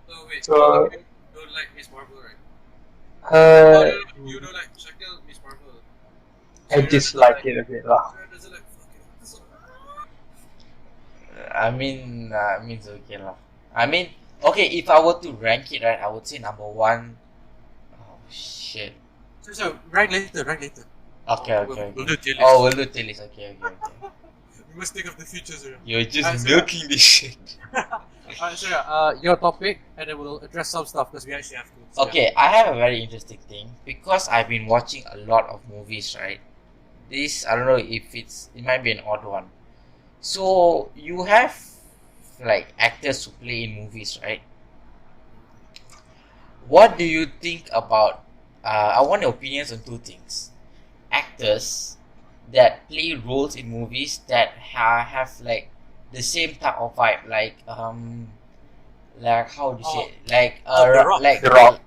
So, wait, So- you don't like Miss Marvel, right? You don't like Shaqil, Miss Marvel. I dislike it a bit lah. Doesn't like fucking. I mean it's okay lah. I mean, okay, if I were to rank it, right, I would say number 1. Oh shit. So, rank later. Okay. We'll do tier list. Oh, we'll do tier list. Okay. We must think of the futures here. You're just Alright, so- milking this shit. Alright, so your topic, and then we'll address some stuff because we actually have to. So, Okay, I have a very interesting thing because I've been watching a lot of movies, right? This, I don't know if it might be an odd one. So you have like actors who play in movies, right? What do you think about? I want your opinions on 2 things: actors that play roles in movies that have like the same type of vibe, like how do you say it? Like The Rock. like The Rock.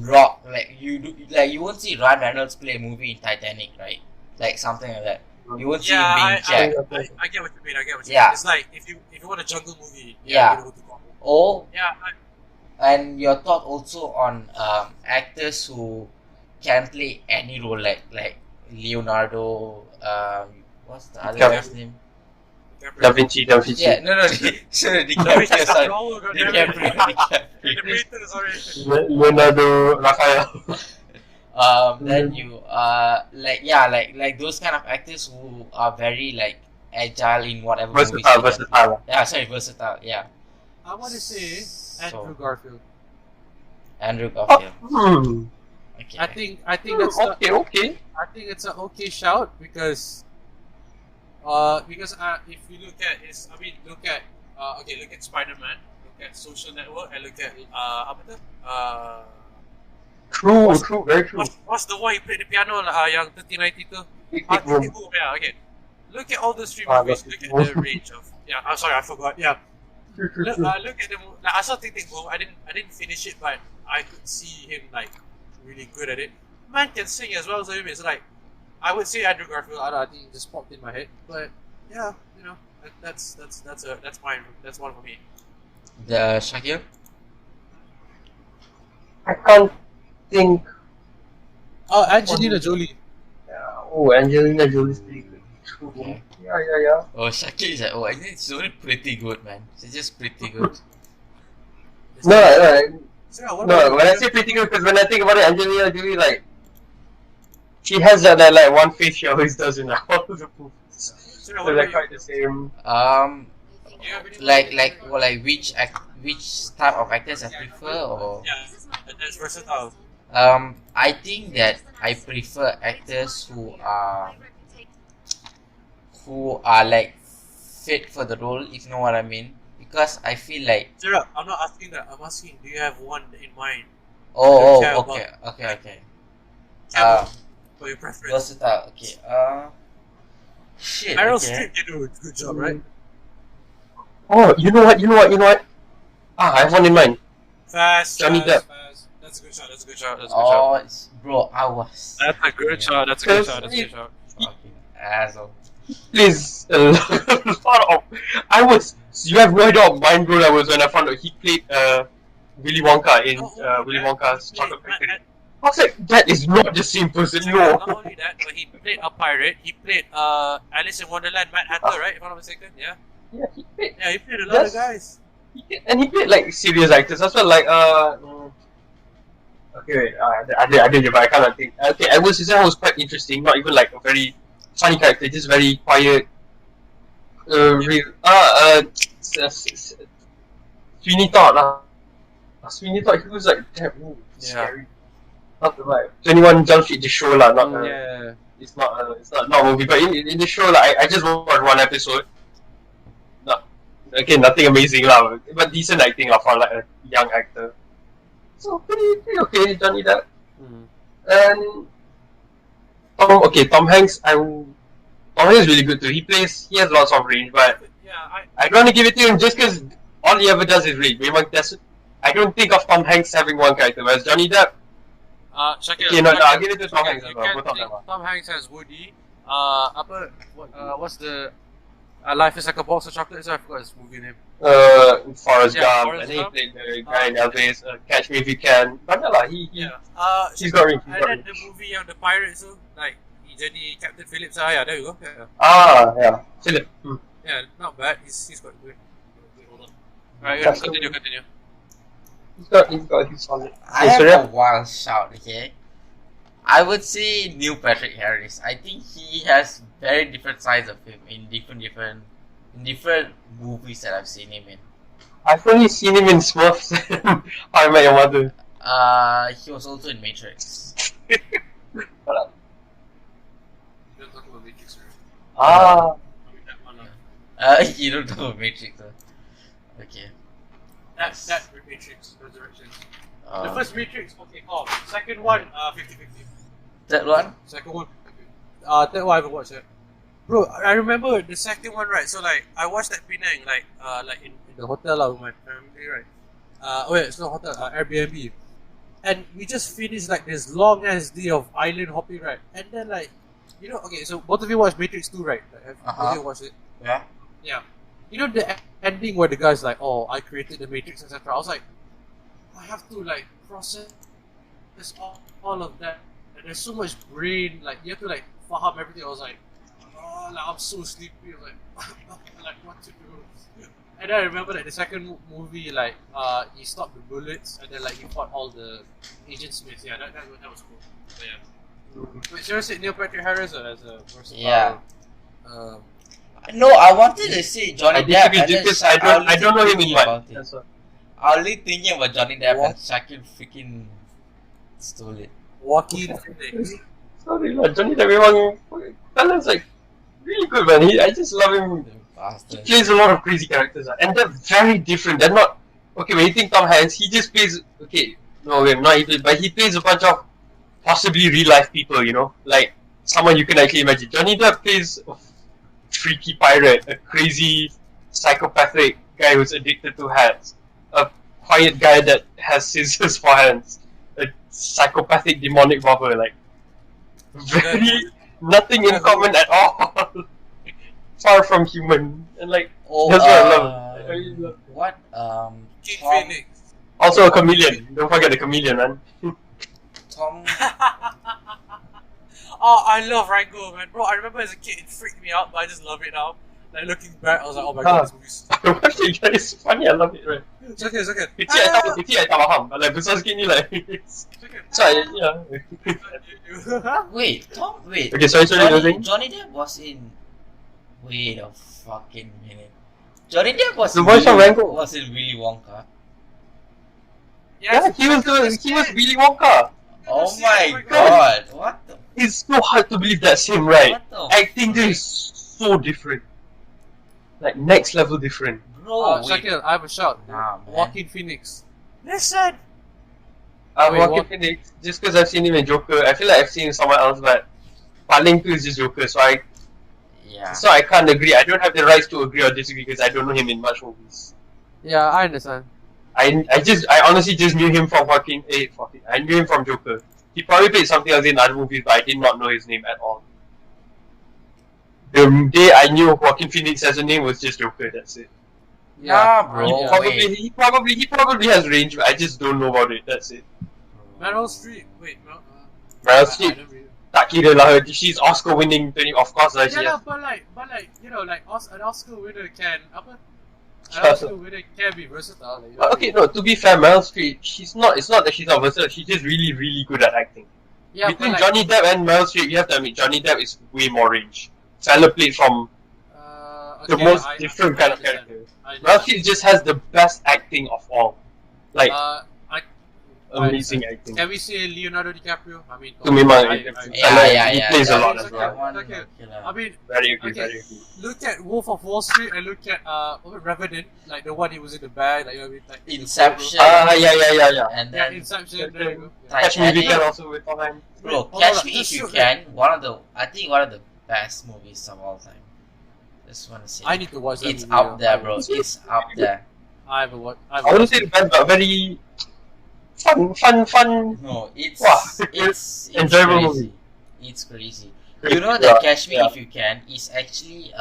Rock. Like you won't see Ryan Reynolds play a movie in Titanic, right? Like something like that. You won't see him being Jack. I get what you mean. Yeah. It's like if you want a jungle movie, Yeah. you know who to call. Or Yeah, and your thought also on actors who can play any role, like Leonardo. What's the other DiCaprio. guy's name? Da Vinci. Yeah, no, sorry, DiCaprio. Sorry, DiCaprio. Sorry. Leonardo, Raphael. Then you like those kind of actors who are very like agile in whatever movies they can. Versatile. Yeah, sorry, versatile. Yeah, I want to say So- Andrew Garfield. Andrew Garfield. Okay. I think that's okay. I think it's an okay shout because if you look at look at Spider-Man, look at Social Network, and look at apa tu? True, What's- very true. What's the one you played the piano yang 1390 tu? Big Boom. room. Yeah, okay. Look at all those three Ah, movies. that's Look at the range of. Yeah, I'm sorry, I forgot. Yeah, True. look at them. Like, I saw Tick Tick Boom. I didn't finish it, but I could see him like really good at it. Man can sing as well as him. It's like I would say Andrew Garfield. I don't know, I think it just popped in my head. But yeah, you know, that's mine. That's one for me. The Shaqil? I can't think. Oh, Angelina Jolie. Angelina Jolie's pretty good. True. Okay. Yeah. Oh, Shaqil is like, oh, I think it's only pretty good, man. She's just pretty good. No. So, yeah, what No, about when you? I say pretty good, because when I think about it, Angelina Jolie, like, she has that like one face she always does in all of the movies. So, yeah, So what they're about quite you? the same. Do you have any Which type of actors I prefer, or Yeah, that's versatile. I think that I prefer actors who are like fit for the role, if you know what I mean. Because I feel like Sarah, I'm not asking that. I'm asking, do you have one in mind okay. for your preference? Versatile. Okay. Shit. Meryl Okay. Streep did a good job, right? Oh, you know what? I have one in mind. Fast. Johnny Depp. That's a good shot. Oh, bro, I was. That's a good shot. Fucking asshole. Please, you have no idea how mind blown I was when I found out he played Willy Wonka in Willy Wonka's Chocolate Factory. I was like, that is not the same person, no. Not only that, but he played a pirate. He played Alice in Wonderland, Mad Hatter, right? If I'm not mistaken, yeah. Yeah, he played, Yeah, he played a lot of guys. he played like serious actors as well, like okay, wait, I did, but I cannot think. Okay, Edward Scissorhands was quite interesting, not even like a very funny character, just very quiet. Sweeney Todd, Sweeney Todd, he was like, damn, scary. Not the vibe. 21 Jump Street, the show lah, not Yeah. it's not a movie, but in the show like I just watched one episode. No, okay, nothing amazing lah, but decent acting lah for like a young actor. So pretty okay, Johnny Depp. And Tom Hanks. Tom Hanks is really good too. He has lots of range, but Yeah, I don't want to give it to him just because all he ever does is read. I don't think of Tom Hanks having one character, whereas Johnny Depp. Shaqil. Okay, no, I'll give it to Tom Hanks as You well. can Both of think them. Tom Hanks has Woody. What's the Life is Like a Box of Chocolates? I forgot his movie name. Forrest Yeah, Gump, Forrest and then he Gump. played the guy in Elvis, Catch Me If You Can. But no, lah, he's got range. And then the movie of the pirates too, like he jadi Captain Phillips. Yeah, there you go. Yeah. Philip. Yeah, not bad. He's quite good. Hold on. Alright, That's continue. He's got his solid. I have a wild shout, okay? I would say Neil Patrick Harris. I think he has very different sides of him in different movies that I've seen him in. I've only seen him in Smurfs and How I Met Your Mother. He was also in Matrix. Don't talk about Matrix, right? Ah. You don't know about Matrix, huh? Okay. That Matrix Resurrection. The Uh, first Matrix, okay, second one, 50-50. Third one? Second one, third one I haven't watched it. Bro, I remember the second one, right? So like, I watched that Penang, like in the hotel with my family, right? It's not hotel, Airbnb. And we just finished like this long ass day of island hopping, right? And then like, okay, so both of you watched Matrix 2, right? Like, have both of you watched it? Yeah. Yeah. You know the ending where the guy's like, "Oh, I created the Matrix," etc. I was like, I have to like process all of that, and there's so much brain. Like you have to like faham everything. I was like, oh, like I'm so sleepy. I was like, what to do? And then I remember that the second movie, like, he stopped the bullets, and then like he fought all the Agent Smiths. Yeah, that was cool. But, yeah. Wait, seriously, Neil Patrick Harris as a versatile. Yeah. No, I wanted to say Johnny I Depp. disagree and then because I don't know him in thinking one. about it. That's all. I was only thinking about Johnny Depp What? and Shaqil freaking stole it. Joaquin Phoenix. Sorry lah, Johnny Depp memang fella's like really good man. I just love him. He Bastard. plays a lot of crazy characters and they're very different. They're not okay. When you think Tom Hanks, he just plays not he plays, but he plays a bunch of possibly real life people. You know, like someone you can actually imagine. Johnny Depp plays a freaky pirate, a crazy psychopathic guy who's addicted to hats, a quiet guy that has scissors for hands, a psychopathic demonic barber. Like very nothing in common at all. Far from human, and like that's what I love. I really love. What? Joaquin Tom, Phoenix. Also a chameleon. Don't forget the chameleon, man. Tom. Oh, I love Rango, man. Bro, I remember as a kid it freaked me out, but I just love it now. Like looking back, I was like, oh my god, this movie's It's funny. I love it. Right? it's okay, it's okay. Kecil I tak faham. But like besar sikit ni like. So yeah. Wait, Tom. Wait. Okay, sorry. Johnny Depp was in. Wait a fucking minute. Johnny Depp was The in voice of Rango. Was in Willy Wonka. Yeah, he was Willy Wonka. Oh my god! What the? It's so hard to believe that's him, right? What the? Acting there is so different. Like next level different. Bro, wait. Shaqil, I have a shout. Nah, man. Joaquin Phoenix. Listen. Wait, Joaquin what? Phoenix, just because I've seen him in Joker, I feel like I've seen someone else, but paling tu is just Joker, so I can't agree. I don't have the rights to agree or disagree because I don't know him in much movies. Yeah, I understand. I honestly just knew him from I knew him from Joker. He probably played something else in other movies, but I did not know his name at all. The day I knew Joaquin Phoenix as a name was just Joker. That's it. Nah, bro. He probably has range, but I just don't know about it. That's it. Meryl Streep. Wait, no. Meryl Streep. Tak kira lah, she's Oscar winning, of course lah. Yeah, but like, you know, like an Oscar winner can be versatile. Like, you know But okay, no. To be fair, Meryl Streep, it's not that she's not versatile. She's just really, really good at acting. Yeah, Between but like, Johnny Depp and Meryl Streep, you have to admit Johnny Depp is way more range. Fella played from the most different kind of character. Meryl Streep just has the best acting of all. Like amazing acting. Can we say Leonardo DiCaprio? I mean, To me, he plays a lot yeah, as well. Okay. I mean, Very agree, Okay. very agree. look at Wolf of Wall Street and look at Revenant, like the one he was in the bag, like you know what I mean, like Inception. Yeah. And Yeah, then Inception. There you go. Catch Me If You Titanic. Can also with Tom Hanks. Bro, Hold Catch on, Me just If You shoot Can. One of the best movies of all time. Just wanna say. I need to watch that. It's movie, up there, bro. It's up there. I haven't watched. I wouldn't say the best, but very fun. No, it's Wow. it's Enjoyable crazy. movie. It's crazy. You know that Catch Me Yeah. If You Can is actually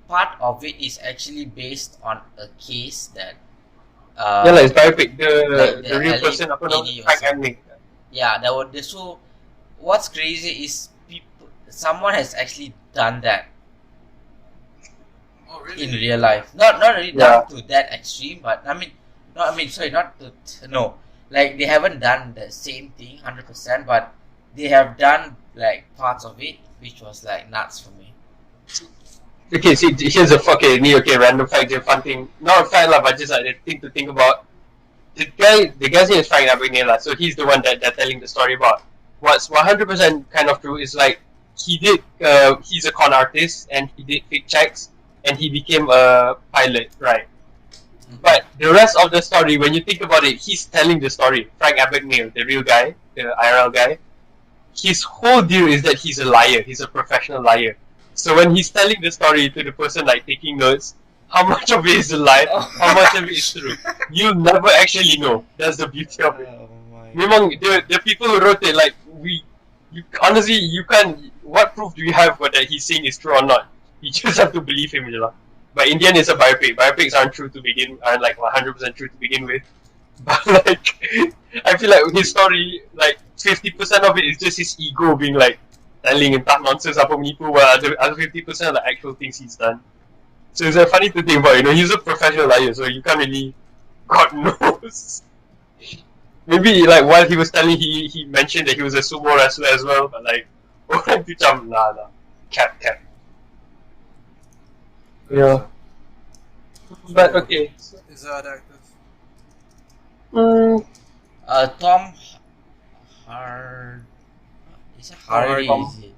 part of it is actually based on a case that Yeah, like it's biopic. like The real Ali person, apa nama? Ini or Frank something. Abagnale. yeah, that was so. What's crazy is someone has actually done that Oh really? in real life. Not really Yeah. down to that extreme, but sorry, not to no. Like they haven't done the same thing 100%, but they have done like parts of it, which was like nuts for me. Okay, see, here's a random fact, a fun thing. Not a fact lah, but just like a thing to think about. The guy's name is Frank Abagnale, so he's the one that they're telling the story about. What's 100% kind of true is like he's a con artist and he did fake checks and he became a pilot, right? But the rest of the story, when you think about it, he's telling the story. Frank Abagnale, the real guy, the IRL guy, his whole deal is that he's a liar. He's a professional liar. So when he's telling the story to the person like taking notes, how much of it is a lie, how much of it is true, you'll never actually know. That's the beauty of it. Memang the people who wrote it, like honestly, you can't. What proof do you have that he's saying is true or not? You just have to believe him, je lah. But in the end, it's a biopic. Biopics aren't like 100% true to begin with. But like, I feel like his story, like 50% of it is just his ego being like telling entah nonsense apa menipu, while other 50% are the actual things he's done. So it's funny to think about. He's a professional liar, so you can't really. God knows. Maybe like while he was telling, he mentioned that he was a sumo wrestler as well, but like orang tu macam nah, cap. Yeah. But okay. Is that actors? Tom Hard. Is it Hardy. Hardy? Is it?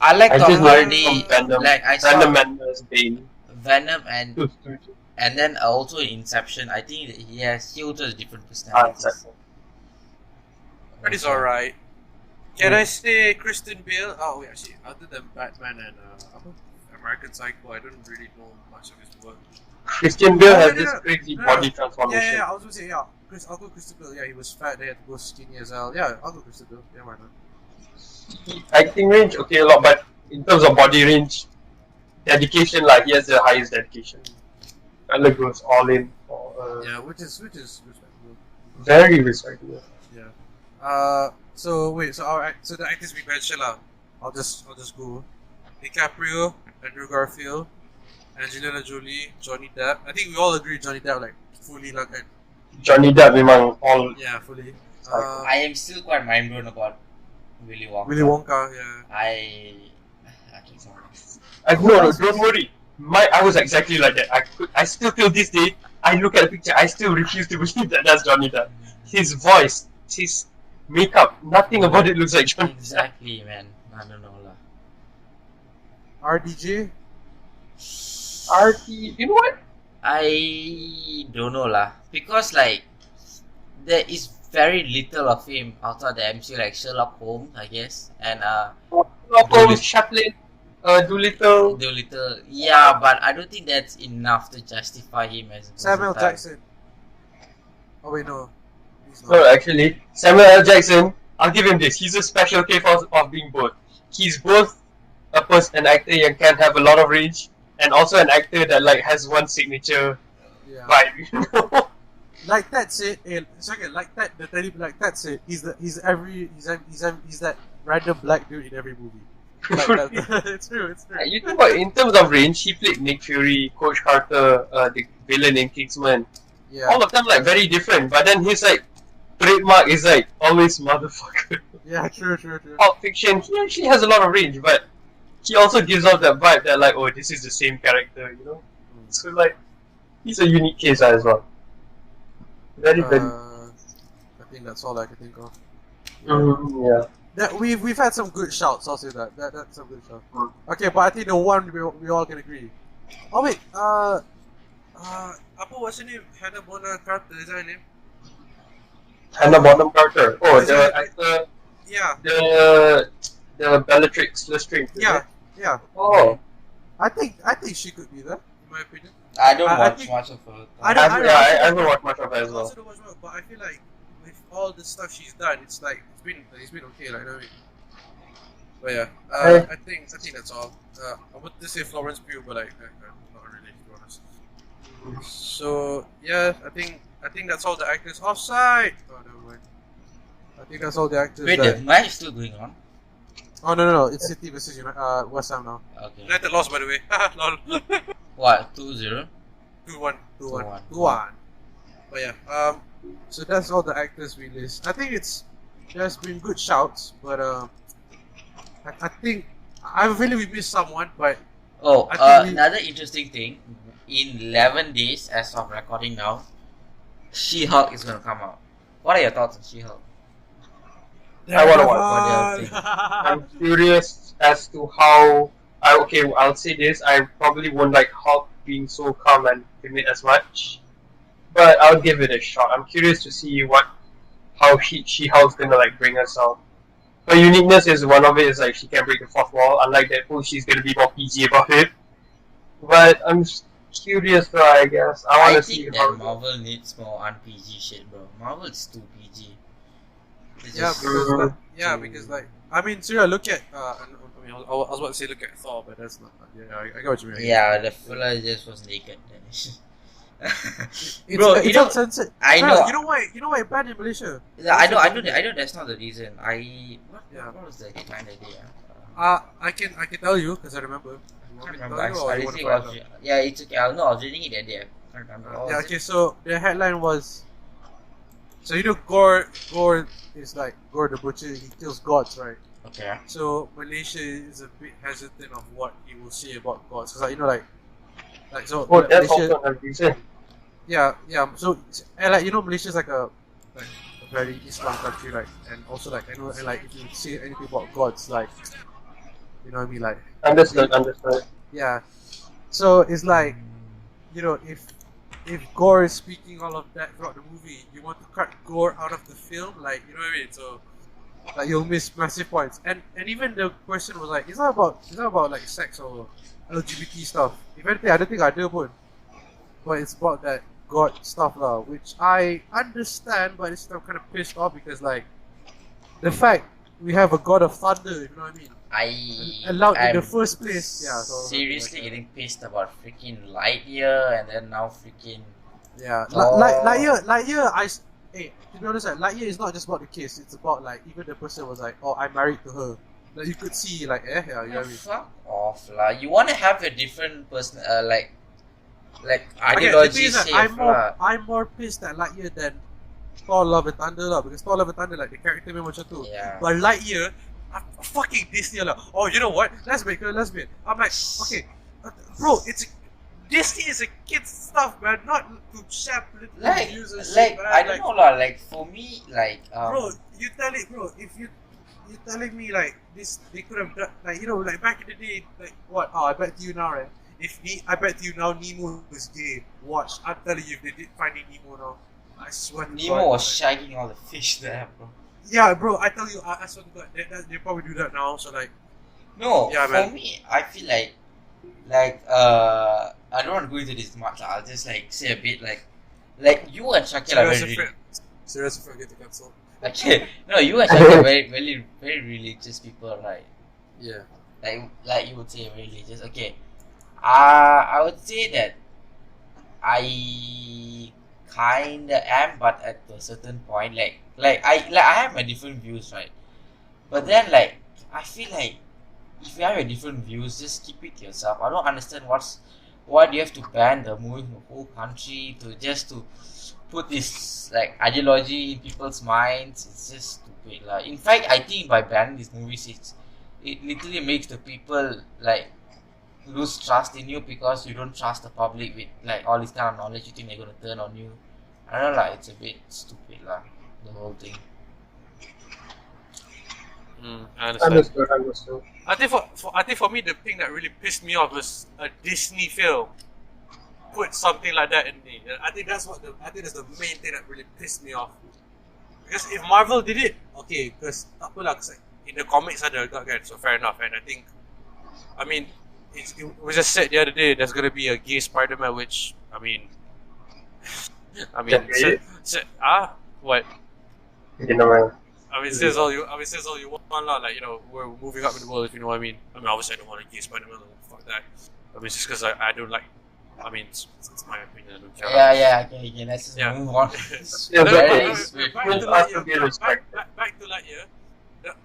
I like I Tom just like Hardy. Venom. Like I saw Venom Madness, Bane. Venom and then also in Inception. I think he also has different Ah, personalities. exactly. That is alright. Can I say Kristen Bale? Oh wait, actually, other than Batman and American Psycho, I don't really know much of his work. Christian Bale has no, this no. crazy No, body yeah, transformation. I was gonna say I'll go Kristen Bale. Yeah, he was fat. They had to go skinny as hell. Yeah, I'll go Kristen Bale. Yeah, why not? Acting range, okay, a lot, but in terms of body range, dedication, like, he has the highest dedication. Fella goes all in for Yeah, which is respectable. very respectable. Yeah. So wait. So the actors we mentioned lah. I'll just go. DiCaprio, Andrew Garfield, Angelina Jolie, Johnny Depp. I think we all agree Johnny Depp like fully like Johnny Depp memang all yeah fully. I am still quite mind blown about Willy Wonka. Willy Wonka. Yeah. I can't sorry. no, don't worry. I was exactly like that. I still till this day, I look at the picture, I still refuse to believe that that's Johnny Depp. His voice, his makeup, nothing about it looks like Johnny Depp. Exactly, man. I don't know lah. RDJ. RT, you know what? I don't know lah, because like there is very little of him outside the MCU, like Sherlock Holmes, I guess, and Holmes, Chaplin, Doolittle. Dolittle. Yeah, but I don't think that's enough to justify him as Samuel versatile. Jackson. Oh wait, no. He's not. No, actually, Samuel L. Jackson, I'll give him this. He's a special case of being both. He's both an actor that can have a lot of range, and also an actor that like has one signature Yeah. vibe. You know? Like that's it. Second, like that. The teddy, like that's it. He's that random black dude in every movie. Like that. It's true. It's true. You think about in terms of range, he played Nick Fury, Coach Carter, the villain in Kingsman. Yeah. All of them like very different, but then his like trademark is like always motherfucker. Yeah. True. Pulp Fiction, he actually has a lot of range, but he also gives off that vibe that like, oh, this is the same character, you know. So like, he's a unique case as well. Very. I think that's all I can think of. Yeah. That we've had some good shouts. I'll say that. That's some good shouts. Mm. Okay, but I think the one we all can agree. Oh wait. What's her name? Hannah Bonham Carter. Is that her name? Hannah Bonham Carter. Oh, Is the it- actor, Yeah. the Bellatrix Lestrange. is Yeah. it? Yeah. Oh. I think she could be there, in my opinion. I don't I watch think- much of her. I don't- I haven't watched much of her as I well. also don't watch well, but I feel like with all the stuff she's done, it's like it's been okay, like you know what I mean. But yeah, Hey. I think that's all. I would just say Florence Pugh, but like not really, to be honest. So yeah, I think that's all the actors. Offside. Oh never mind. I think that's all the actors. Wait, that... the match is still going on? Oh no, it's City versus West Ham now. Okay. United lost, by the way. Lol. What? 2-0? 2-1. 2-1. 2-1. But yeah, so that's all the actors we list. I think there's been good shouts, but I think I really we missed someone, but Oh, I think we- another interesting thing. In 11 days, as of recording now, She-Hulk is gonna come out. What are your thoughts on She-Hulk? I wanna watch. What do you think? I'm curious as to how. I'll say this. I probably won't like Hulk being so calm and timid as much, but I'll give it a shot. I'm curious to see how She-Hulk's gonna like bring herself. Her uniqueness is one of it is like she can break the fourth wall. Unlike Deadpool, she's gonna be more PG about it. But I'm curious, though. I guess I I want to see think how. that Marvel needs more un-PG shit, bro. Marvel is too PG. It's Yeah, just- because like I mean, Surya, look at I was about to say look at Thor, but that's not. Yeah, I got what you mean. yeah, the fella just was naked. It's, Bro, it's you know- uncensored. I Surya, know. You know why it banned in Malaysia? Yeah, I know. That's not the reason. Yeah. What was the headline that day? I can tell you because I remember. I You can't want me to remember. tell you or I you recently wanna find watched it. Yeah, it's okay. I know. I was reading it that day. I can't remember. out? What Yeah. was Okay. it? So the headline was. So you know Gore is like Gore the Butcher. He kills gods, right? Okay. So Malaysia is a bit hesitant of what he will say about gods because like you know like so Oh, that's Malaysia, also a reason. yeah. So and like you know Malaysia is like a very Islam country, like, and also like I know, and like if you say anything about gods, like, you know what I mean, like, Understood. yeah. So it's like, you know, if Gore is speaking all of that throughout the movie, you want to cut Gore out of the film, like, you know what I mean? So like you'll miss massive points. And even the question was like, it's not about like sex or LGBT stuff. If anything, I don't think I do put, but it's about that God stuff lah, which I understand, but it's still kind of pissed off because like the fact we have a God of thunder, you know what I mean? Allowed in the first place. Yeah. So, seriously getting pissed about freaking Lightyear and then now freaking yeah. Thor. Lightyear. Hey, to be honest, like, Lightyear is not just about the kiss. It's about like even the person was like, oh, I'm married to her. Like you could see like, yeah, you know what I mean? Fuck off lah. You want to have a different person, like Okay, the ideology thing is that safe lah. I'm more pissed at Lightyear than Thor Love and Thunder lah, because Thor Love and Thunder like the character memang macam tu. Yeah. But Lightyear, fucking Disney lah. Oh, you know what? Let's make her lesbian. I'm like, okay, bro, Disney is a kid's stuff, man. Not to share political views and shit, man. I don't know lah. Like for me, like bro, you tell it, bro. If you're telling me like this, they could have done like, you know, like back in the day, like what? Oh, I bet you now, right? I bet you now Nemo was gay. Watch, I'm telling you, if they did Finding Nemo now, I swear to Nemo God, was shagging all the fish there, bro. yeah, bro, I tell you, I swear to God, they probably do that now. So like, No, yeah, for man. me, I feel like I don't want to go into this much. I'll just like say a bit like you and Shaqil are very Serious if I get to cancel. okay. No, you and Shaqil are very religious people, right? Yeah. Like you would say very religious. Okay, I would say that I kinda am, but at a certain point, like I have my different views, right? But then like I feel like if you have your different views, just keep it to yourself. I don't understand why do you have to ban the movie from the whole country to put this like ideology in people's minds. It's just stupid lah. In fact, I think by banning these movies, it literally makes the people like lose trust in you because you don't trust the public with like all this kind of knowledge. You think they're gonna turn on you. I don't know, like it's a bit stupid lah, the whole thing. I understand. Understood. I think for me the thing that really pissed me off was a Disney film put something like that in me. I think that's the main thing that really pissed me off. Because if Marvel did it, okay, because in the comics ada agak kan, so fair enough. And I mean, it was just said the other day there's gonna be a gay Spider-Man, which I mean, what? You know, man. I mean, says all you want lah. Like, you know, we're moving up in the world, if you know what I mean. I mean, obviously I don't want to gay Spider-Man. Fuck that. I mean, it's just because I don't like. I mean, it's my opinion. I don't care. Yeah. Okay. Let's just Yeah. move on. Yeah, Back to Lightyear.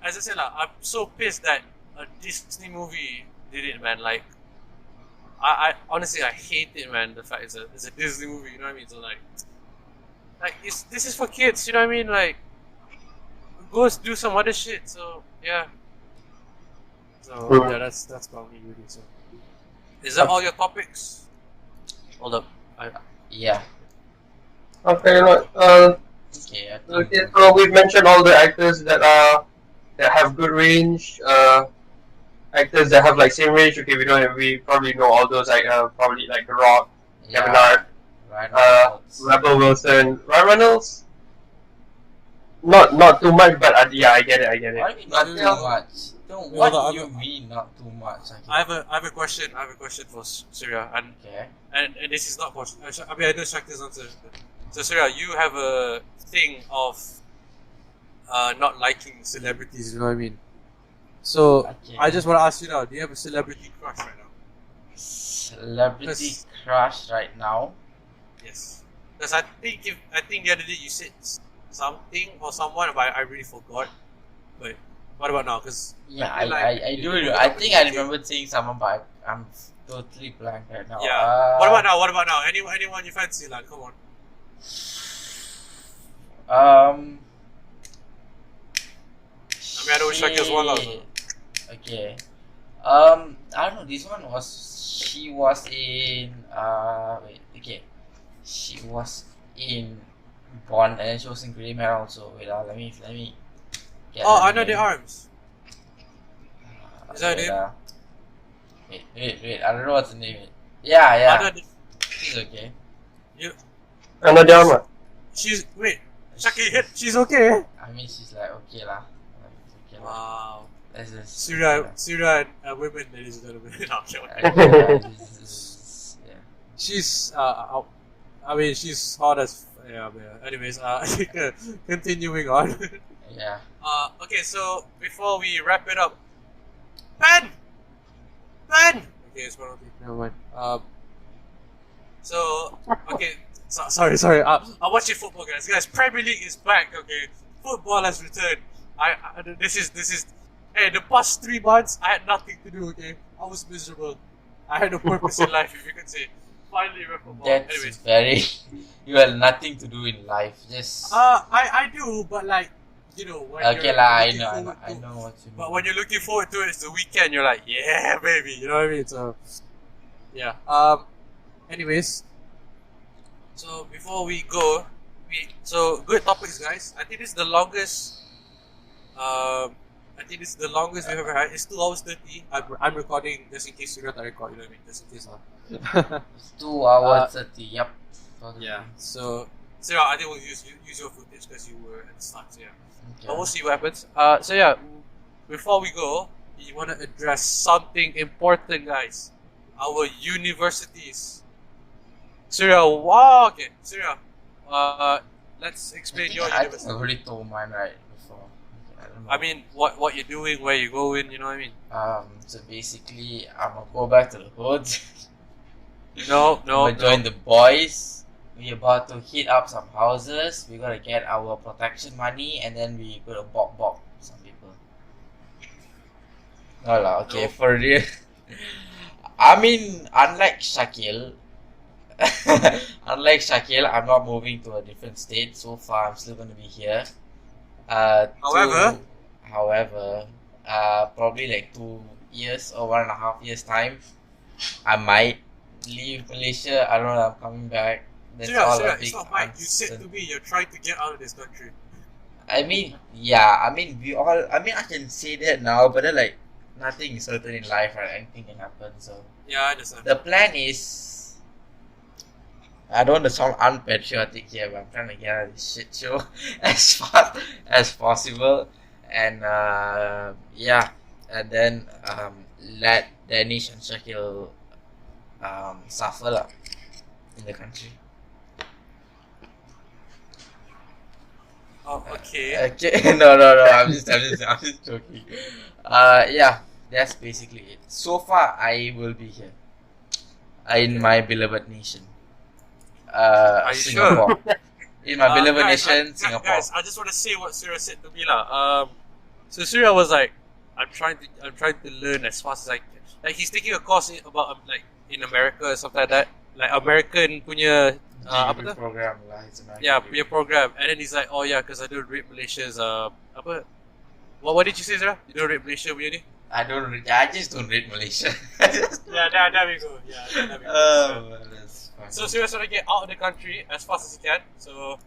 As I said, I'm so pissed that a Disney movie did it, man. Like, I honestly I hate it, man. The fact it's a Disney movie, you know what I mean? So like this is for kids, you know what I mean? Like, go do some other shit. So yeah. So yeah, that's about me really. So is that all your topics? Hold up. Yeah. Okay, you know, Okay. okay, so we've mentioned all the actors that have good range, actors that have like same range. Okay, we probably know all those, like probably like The Rock, Kevin Hart, Ryan Reynolds. Rebel Wilson, Ryan Reynolds. Not too much, but yeah, I get it. What do you mean not too much? What do you mean not too much? I have a question. I have a question for Surya, and Okay. and this is not for. I mean, I know Shaqil's answer. So Surya, you have a thing of not liking celebrities. You know what I mean? So Okay. I just want to ask you now: do you have a celebrity crush right now? Celebrity crush right now? Yes. Because I think the other day you said something or someone, but I really forgot. But what about now? Because Yeah, I feel like I you do. know I think I everything. remember saying someone, but I'm totally blank right now. Yeah. What about now? What about now? Anyone you fancy? Like, come on. I mean, I know Shaqil's one lah, so. Okay. I don't know. This one she was in. Wait. Okay. She was in blonde, and she was in grey hair also. Wait, let me get Oh, her I know the name. arms. Is that Wait, him? wait, I don't know what's the name. Yeah, I know the, she's okay. Another armor. she's wait. Shaqil, she's okay. I mean, she's like okay lah. Okay lah. Wow. Let's just Syria and women, ladies and gentlemen. No, yeah. she's I mean she's hot as yeah. Anyways, continuing on. Yeah. Okay, so before we wrap it up, Ben. Okay, it's one of the. Never mind. So okay, sorry. I'm watching football, guys. Premier League is back. Okay, football has returned. This is. Hey, the past 3 months I had nothing to do. Okay, I was miserable. I had no purpose in life, if you could say. Finally, football. That's Anyways, very. You have nothing to do in life. Just. I do, but like you know when Okay you're lah. I looking know forward to- what you mean. But when you're looking forward to it, it's the weekend. You're like, yeah, baby. You know what I mean? So, yeah. Anyways, so before we go, good topics, guys. I think this is the longest. We've ever had. It's 2 hours 30. I'm recording just in case you're not record. You know what I mean? Just in case. It's 2 hours 30. Yep. Yeah. So I think we'll use your footage because you were at the start. So yeah. Okay. But we'll see what happens. So yeah, before we go, we want to address something important, guys. Our universities. Surya, wow, okay, Surya. Let's explain your I think university. I already told mine right before. Okay, I don't know. I mean, what you're doing, where you're going, you know what I mean? So basically, I'm gonna go back to the hoods. No. I'm gonna join the boys. We're about to hit up some houses. We're gonna get our protection money, and then we gonna bop some people. No lah, okay, No. for real. I mean, unlike Shaqil, I'm not moving to a different state. So far, I'm still gonna be here. However, Probably like 2 years or 1.5 years time, I might leave Malaysia. I don't know. I'm coming back. That's all Surya, a big it's not mine. You said to uncertain- me you're trying to get out of this country. I mean, yeah. I mean, we all. I mean, I can say that now, but then like nothing is certain in life, right? Anything can happen. So Yeah, I understand. the plan is. I don't want to sound unpatriotic here, but I'm trying to get out of this shit show as fast as possible, and yeah, and then let Danish and Shaqil suffer lah in the country. Oh, okay. Okay, no. I'm just joking. Yeah, that's basically it. So far, I will be here in my beloved nation. Are you Singapore. In my beloved nation, guys, Singapore. Guys, I just want to say what Surya said to me lah. So Surya was like, I'm trying to learn as fast as I can. Like he's taking a course about like in America or something like that. Like American punya apa tu? program lah. It's American Yeah, degree. punya program. And then he's like, oh yeah, because I don't rate Malaysia's apa? What did you say, Surya? You don't rate Malaysia punya ni? I just don't rate Malaysia. Yeah, there we go. Yeah, there we go. Well, that's fine. So Surya's trying to get out of the country as fast as he can. So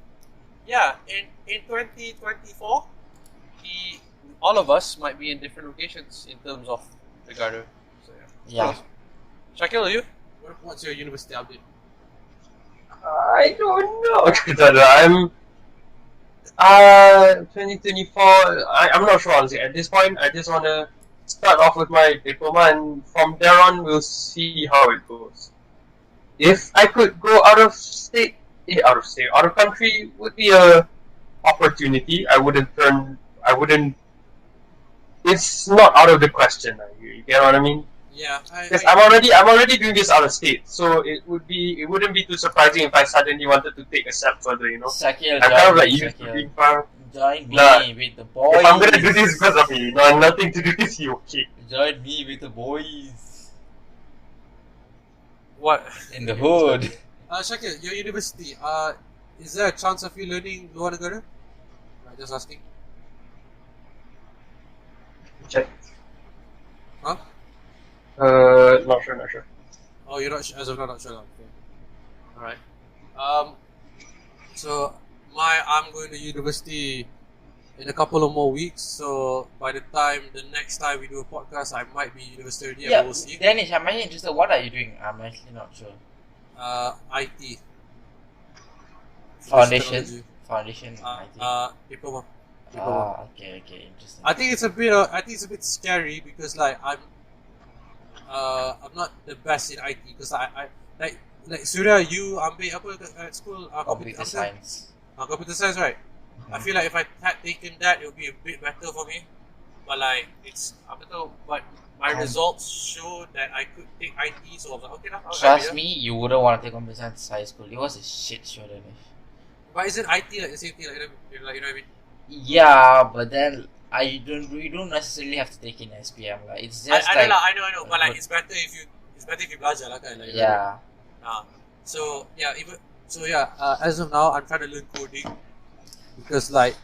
yeah, in 2024, all of us might be in different locations in terms of Ricardo. So Yeah. Shaqil, you? What's your university update? I don't know. I'm 2024. I'm not sure honestly. At this point, I just want to start off with my diploma, and from there on, we'll see how it goes. If I could go out of country, would be a opportunity. I wouldn't. It's not out of the question. You get what I mean? Yeah, Because I'm already doing this out of state, so it wouldn't be too surprising if I suddenly wanted to take a step further, you know. Shaqil, I'm kind of like join used to Shaqil. being far. Join me Nah. with the boys. If I'm gonna do this because of you, no, nothing to do with you, okay? Join me with the boys what? in the hood. Shaqil, your university. Is there a chance of you learning luar negara? Just asking. Check. Huh? Not sure. Oh, you're not as of now not sure. Okay. All right. So I'm going to university in a couple of more weeks. So by the next time we do a podcast, I might be university already. Yeah, But we'll see. Danish, I'm actually interested. What are you doing? I'm actually not sure. IT. Foundation, Technology. foundation. I think. Diploma. Okay, interesting. I think it's a bit scary because like I'm not the best in IT because I like Surya, you ambil apa at school? Computer science. Computer science, right? I feel like if I had taken that, it would be a bit better for me. But like it's but my results show that I could take IT, so I was like, okay, I'll Trust me, you wouldn't want to take computer science in high school. It was a shit show, Danish. But isn't IT like the same thing? Like you know what I mean? Yeah, but then you don't necessarily have to take in SPM. Like it's just I know. But like it's better if you belajar lah kan. Like, yeah. As of now, I'm trying to learn coding because like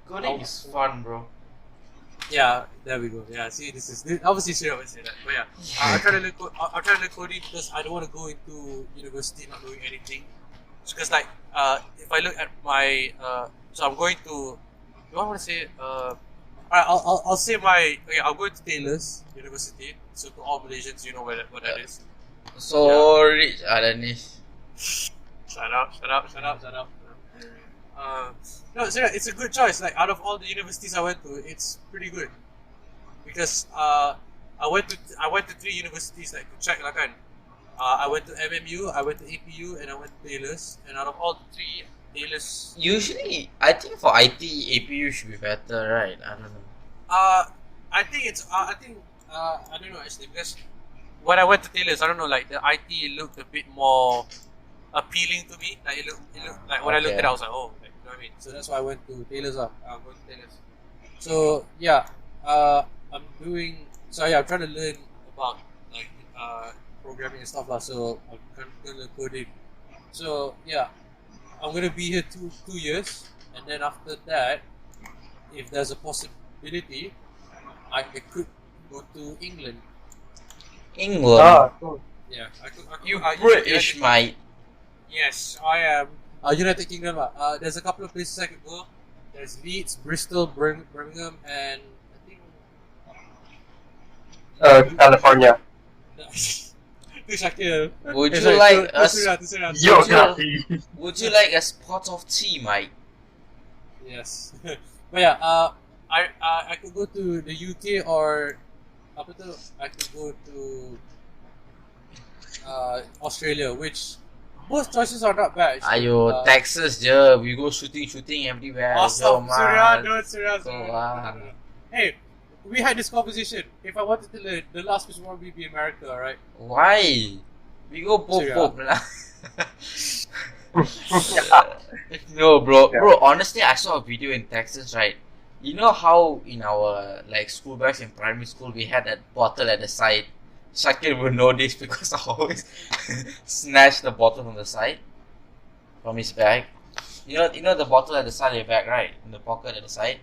Coding is fun, bro. yeah, there we go. Yeah, see, this obviously Surya would say that, but yeah, I'm trying to learn coding because I don't want to go into university not doing anything. Because like if I look at my so I'm going to. Do I want to say? I'll say I'll go to Taylor's University. So to all Malaysians, you know what that is. So rich, Danish. Shut up. No, seriously, it's a good choice. Like out of all the universities I went to, it's pretty good because I went to 3 universities like to check lah kan. I went to MMU, I went to APU, and I went to Taylor's. And out of all the 3, Taylor's. Usually, I think for IT, APU should be better, right? I don't know. I think it's. I don't know actually because when I went to Taylor's, I don't know, like the IT looked a bit more appealing to me. Like it looked like when I looked at it, I was like, oh, like, you know what I mean. So that's why I went to Taylor's. I'm going to Taylor's. So yeah, I'm doing. So yeah, I'm trying to learn about like programming and stuff lah. So I'm going to learn coding. So yeah, I'm going to be here two years, and then after that, if there's a possibility, I could go to England. England? Cool. Yeah, I could. You British, mate. Yes, I am. United Kingdom. There's a couple of places I could go. There's Leeds, Bristol, Birmingham, and I think. California. To Shaqil. Would you like a Geography. Would you like a spot of tea, mate? Yes. But yeah, I could go to the UK or I could go to Australia, which both choices are not bad. Ayo, Texas je. We go shooting everywhere. Awesome, Yo, Surya, man. Surya. wow. Hey, we had this conversation. If I wanted to learn, the last place would be America, right? Why? We go Surya. both lah. No, bro. Yeah. Bro, honestly, I saw a video in Texas, right? You know how in our like school bags in primary school we had that bottle at the side. Shaqil will know this because I always snatch the bottle from the side, from his bag. You know the bottle at the side of your bag, right? In the pocket at the side.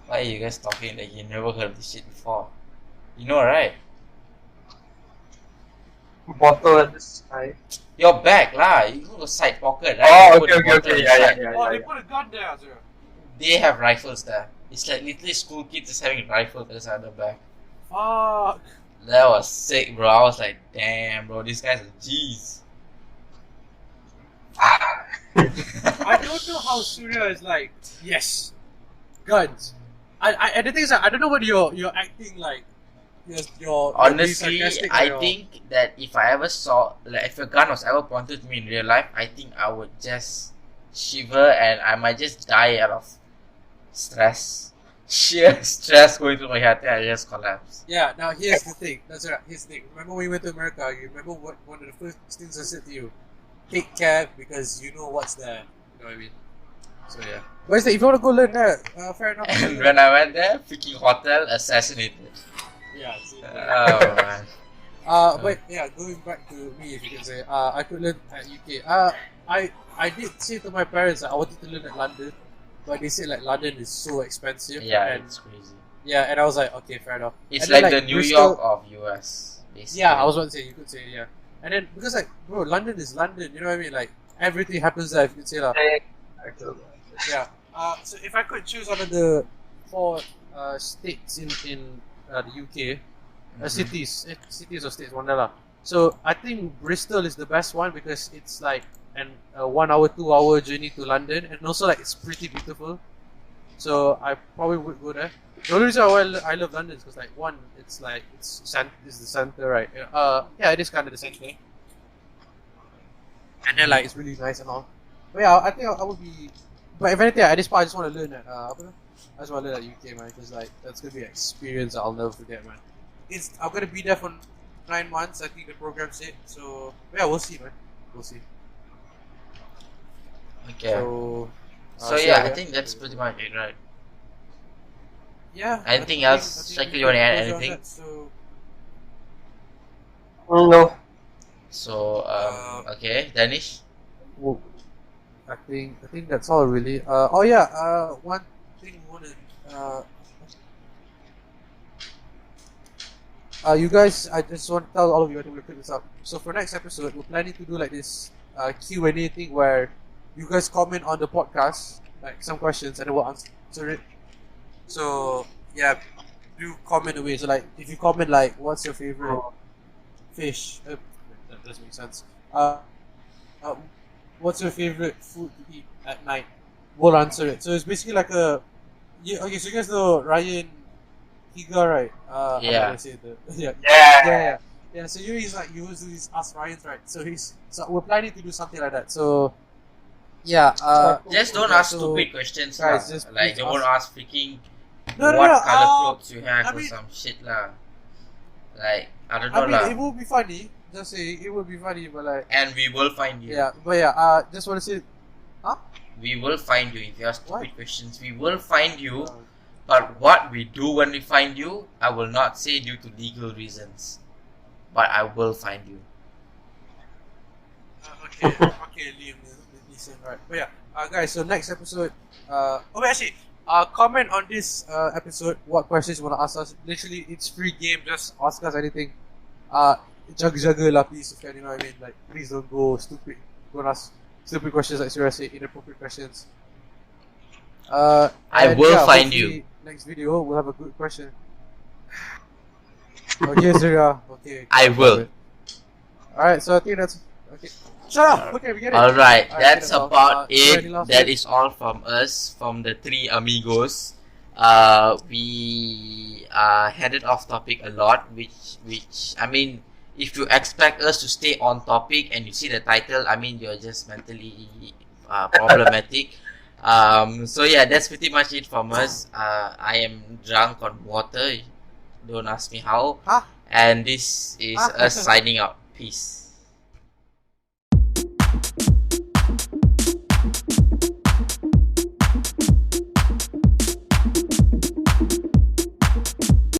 Why are you guys talking like you never heard of this shit before? You know, right? Bottle at this side. Your bag lah. You go to side pocket, right? Oh, You put the okay. bottle Yeah. inside. Oh, they put a gun there, Surya. They have rifles there. It's like literally school kids just having rifles at the side of the bag. Fuck. That was sick, bro. I was like, damn, bro, these guys are G's. I don't know how Surya is like. Yes, guns. And the thing is, I don't know whether you're acting like you're Honestly, being sarcastic or I you're- think that if I ever saw, like, if a gun was ever pointed to me in real life, I think I would just shiver and I might just die out of stress. Sheer stress going through my head and I just collapse. Yeah. Now here's the thing. That's right. Here's the thing. Remember when we went to America? You remember what one of the first things I said to you? Take care because you know what's there. You know what I mean? So yeah. But if you want to go learn that, fair enough. And when I went there, freaking hotel assassinated. Yeah. See, Oh man. But yeah, going back to me, if you can say, I could learn at UK. I did say to my parents that I wanted to learn at London, but they said like London is so expensive. Yeah, and it's crazy. yeah, and I was like, okay, fair enough. It's And then, like the New Bristol- York of US, basically. Yeah, I was about to say, you could say, yeah. And then because like, bro, London is London. You know what I mean? Like, everything happens there. If you could say that. Yeah. So if I could choose one of the 4 states in the UK, cities or states, one lah. So I think Bristol is the best one because it's like a 1 hour, 2 hour journey to London, and also like it's pretty beautiful. So I probably would go there. The only reason why I love London is because like one, it's the center, right? Yeah, it is kind of the center. And then like it's really nice and all. But yeah, I think I would be. But if anything, at this point, I just want to learn I just want to learn at UK, man, because like that's gonna be an experience I'll never forget, man. I'm gonna be there for 9 months. I think the program said. So yeah, we'll see, man. We'll see. Okay. So yeah, I think that's pretty much it, right? Yeah. Anything else? Shaqil, you want to add anything? No. So okay, Danish. Well, I think that's all really. One thing we wanted. You guys, I just want to tell all of you. I think we'll pick this up. So for next episode, we're planning to do like this Q&A thing where you guys comment on the podcast, like some questions, and then we'll answer it. So yeah, do comment away. So like, if you comment like, what's your favorite fish? That doesn't make sense. What's your favorite food to eat at night? We'll answer it. So it's basically like okay, so you guys know Ryan Higa, right? I'm not gonna say yeah. So he's like, you always do these Ask Ryans, right? So we're planning to do something like that. So yeah. Just don't ask stupid questions, guys. lah. Just Like, don't ask freaking No, what color clothes you have I or mean- some shit, lah. Like, I don't know, I mean, lah. it will be funny. Just say it will be funny, but like, And we will find you. yeah, but just want to say, We will find you if you ask stupid What? questions. We will find you. But what we do when we find you, I will not say due to legal reasons. But I will find you. okay, Liam, listen, right? But yeah, guys. So next episode, comment on this episode. What questions you want to ask us? Literally, it's free game. Just ask us anything. Jaga lah, please. If you know what I mean. Like, please don't go stupid. Don't ask stupid questions like Surya said. Inappropriate questions. I will find you. hopefully Next video, we'll have a good question. Okay, Surya. Okay. I will. Alright, so I think that's okay. Shut up. Okay, we get it. Alright, Alright, that's that's all. about Surya, any it. last That words? is all from us, from the 3 amigos. We headed off topic a lot, which I mean, if you expect us to stay on topic and you see the title, I mean, you're just mentally problematic. So yeah, that's pretty much it from us. I am drunk on water. Don't ask me how. Huh? And this is us signing out. Peace.